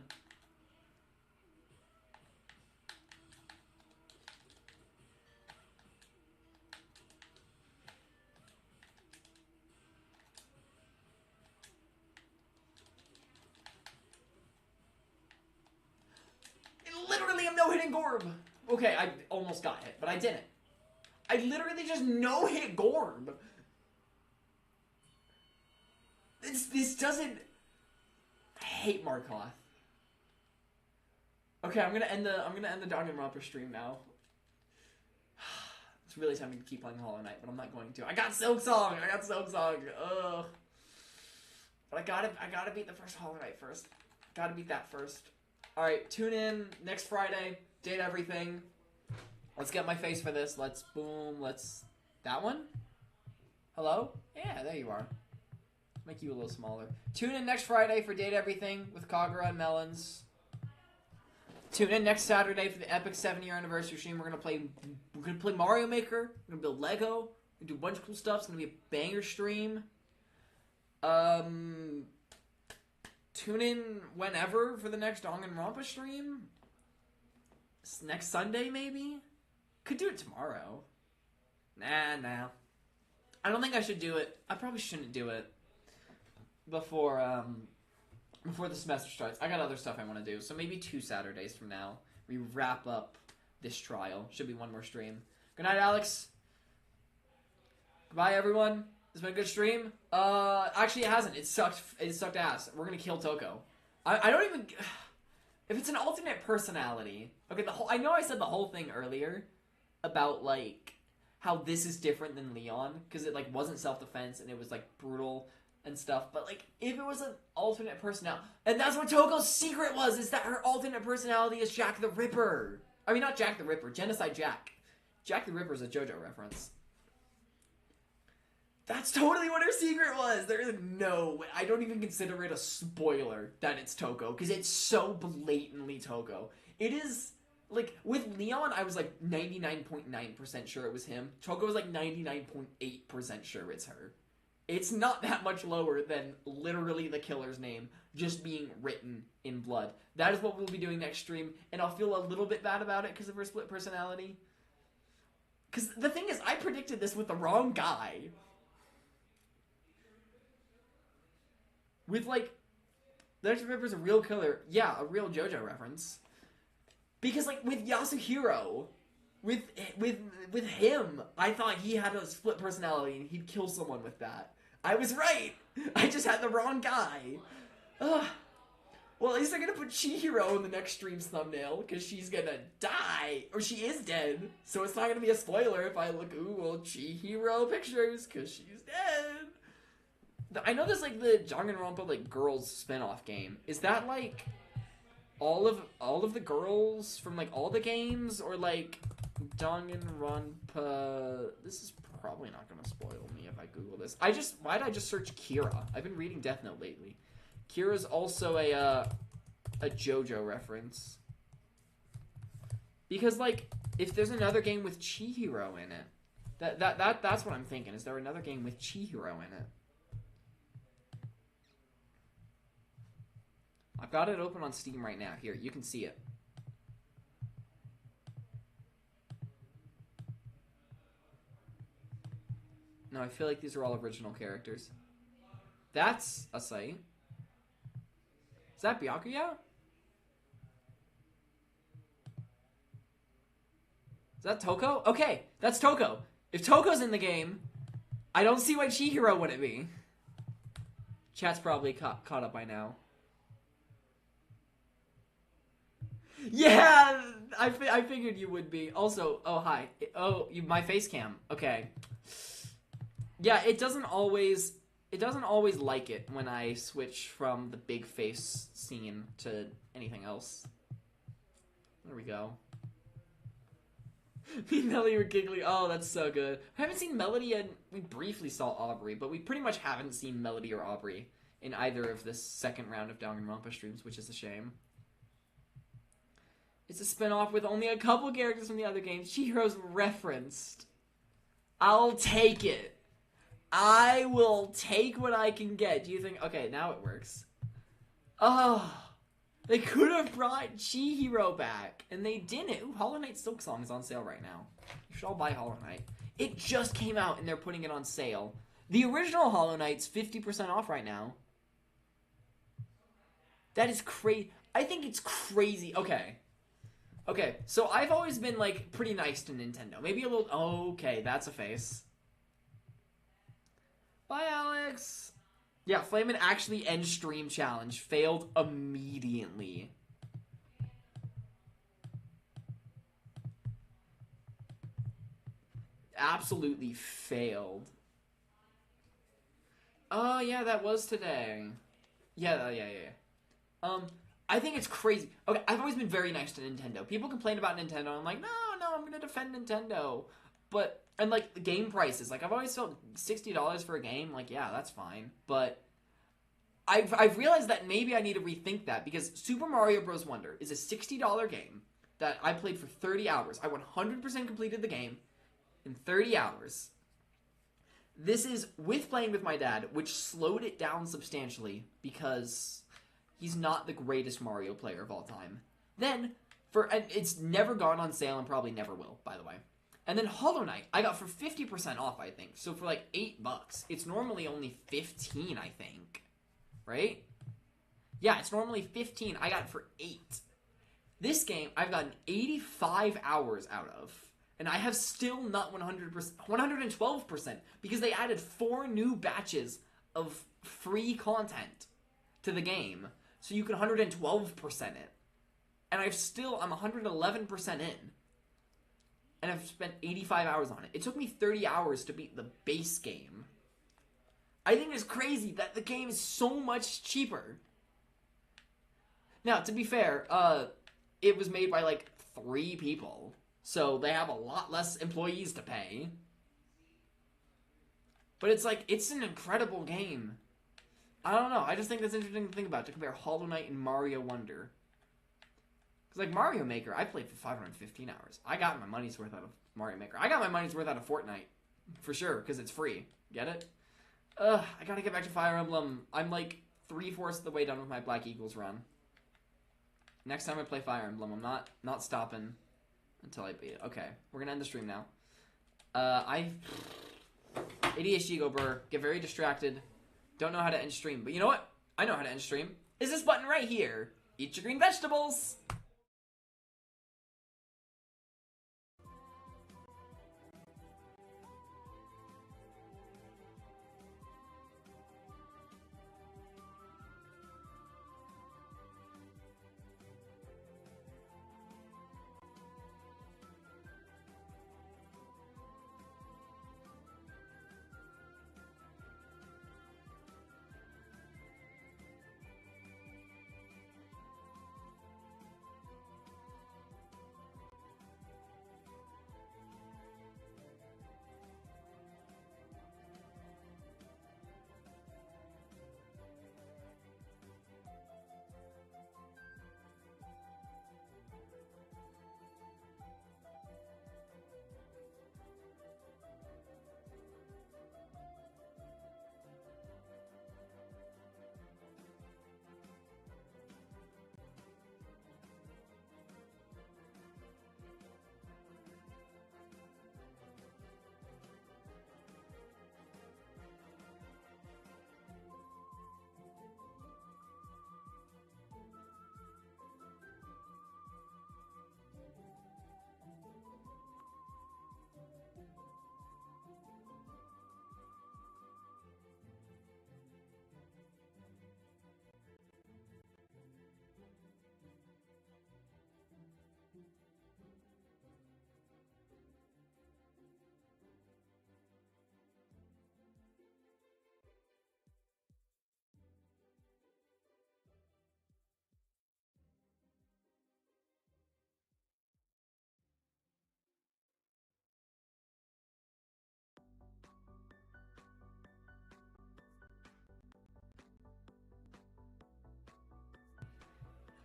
Literally, I'm no-hitting Gorb. Okay, I almost got hit, but I didn't. I literally just no-hit Gorb. This doesn't... I hate Markov. Okay, I'm gonna end the Danganronpa stream now. It's really tempting to keep playing Hollow Knight, but I'm not going to. I got Silk Song! Ugh. But I gotta beat the first Hollow Knight first. Gotta beat that first. Alright, tune in next Friday. Date everything. Let's get my face for this. Let's... That one? Hello? Yeah, there you are. Make you a little smaller. Tune in next Friday for Date Everything with Kagura and Melons. Tune in next Saturday for the epic 7-year anniversary stream. We're gonna play Mario Maker. We're gonna build Lego. We're gonna do a bunch of cool stuff. It's gonna be a banger stream. Tune in whenever for the next Danganronpa stream. Next Sunday, maybe? Could do it tomorrow. Nah. I don't think I should do it. I probably shouldn't do it before the semester starts. I got other stuff I want to do. So maybe 2 Saturdays from now, we wrap up this trial. Should be one more stream. Good night, Alex. Goodbye, everyone. It's been a good stream. Actually, it hasn't. It sucked ass. We're gonna kill Toko. I don't even... If it's an alternate personality... Okay, I know I said the whole thing earlier about, like, how this is different than Leon, because it, like, wasn't self-defense, and it was, like, brutal and stuff, but, like, if it was an alternate personality... And that's what Toko's secret was, is that her alternate personality is Jack the Ripper. I mean, not Jack the Ripper, Genocide Jack. Jack the Ripper is a JoJo reference. That's totally what her secret was! There is no way. I don't even consider it a spoiler that it's Toko, because it's so blatantly Toko. It is... Like, with Leon, I was, like, 99.9% sure it was him. Toko was, like, 99.8% sure it's her. It's not that much lower than literally the killer's name just being written in blood. That is what we'll be doing next stream, and I'll feel a little bit bad about it because of her split personality. Because the thing is, I predicted this with the wrong guy. With, like, the Next Ripper's a real killer. Yeah, a real JoJo reference. Because, like, with Yasuhiro, with him, I thought he had a split personality and he'd kill someone with that. I was right! I just had the wrong guy. Ugh. Well, at least they're gonna put Chihiro in the next stream's thumbnail, because she's gonna die, or she is dead. So it's not gonna be a spoiler if I look, ooh, well, Chihiro pictures, because she's dead. I know there's like the Danganronpa like girls spin-off game. Is that like all of the girls from like all the games, or like Danganronpa? This is probably not gonna spoil me if I Google this. Why'd I just search Kira? I've been reading Death Note lately. Kira's also a JoJo reference. Because like, if there's another game with Chihiro in it, that's what I'm thinking. Is there another game with Chihiro in it? I've got it open on Steam right now. Here, you can see it. No, I feel like these are all original characters. That's a site. Is that Byakuya? Is that Toko? Okay, that's Toko. If Toko's in the game, I don't see why Chihiro wouldn't be. Chat's probably caught up by now. Yeah, I figured you would be. Also, oh hi. Oh, my face cam. Okay. Yeah, it doesn't always like it when I switch from the big face scene to anything else. There we go. Me and Melody were giggling. Oh, that's so good. I haven't seen Melody yet. We briefly saw Aubrey, but we pretty much haven't seen Melody or Aubrey in either of this second round of Danganronpa streams, which is a shame. It's a spin-off with only a couple characters from the other games. Chihiro's referenced. I'll take it. I will take what I can get. Do you think... Okay, now it works. Oh, they could have brought Chihiro back, and they didn't. Ooh, Hollow Knight Silk Song is on sale right now. You should all buy Hollow Knight. It just came out, and they're putting it on sale. The original Hollow Knight's 50% off right now. That is crazy. I think it's crazy. Okay. Okay, so I've always been, like, pretty nice to Nintendo. Maybe a little... Okay, that's a face. Bye, Alex. Yeah, Flamin' actually end stream challenge. Failed immediately. Absolutely failed. Oh, yeah, that was today. Yeah. I think it's crazy. Okay, I've always been very nice to Nintendo. People complain about Nintendo. I'm like, no, I'm gonna defend Nintendo. But... And, like, the game prices. Like, I've always felt $60 for a game. Like, yeah, that's fine. But I've realized that maybe I need to rethink that. Because Super Mario Bros. Wonder is a $60 game that I played for 30 hours. I 100% completed the game in 30 hours. This is with playing with my dad, which slowed it down substantially. Because he's not the greatest Mario player of all time. Then, and it's never gone on sale and probably never will, by the way. And then Hollow Knight, I got for 50% off, I think. So for like $8. It's normally only 15, I think. Right? Yeah, it's normally 15. I got it for 8. This game, I've gotten 85 hours out of. And I have still not 100%, 112%. Because they added 4 new batches of free content to the game. So you can 112% it. And I'm 111% in. And I've spent 85 hours on it. It took me 30 hours to beat the base game. I think it's crazy that the game is so much cheaper. Now, to be fair, it was made by like 3 people. So they have a lot less employees to pay. But it's like, it's an incredible game. I don't know. I just think that's interesting to think about, to compare Hollow Knight and Mario Wonder. Because, like, Mario Maker, I played for 515 hours. I got my money's worth out of Mario Maker. I got my money's worth out of Fortnite. For sure, because it's free. Get it? I gotta get back to Fire Emblem. I'm, like, 3/4 of the way done with my Black Eagles run. Next time I play Fire Emblem, I'm not stopping until I beat it. Okay, we're gonna end the stream now. ADHD go burr. Get very distracted. Don't know how to end stream. But you know what? I know how to end stream. Is this button right here. Eat your green vegetables.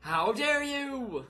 How dare you?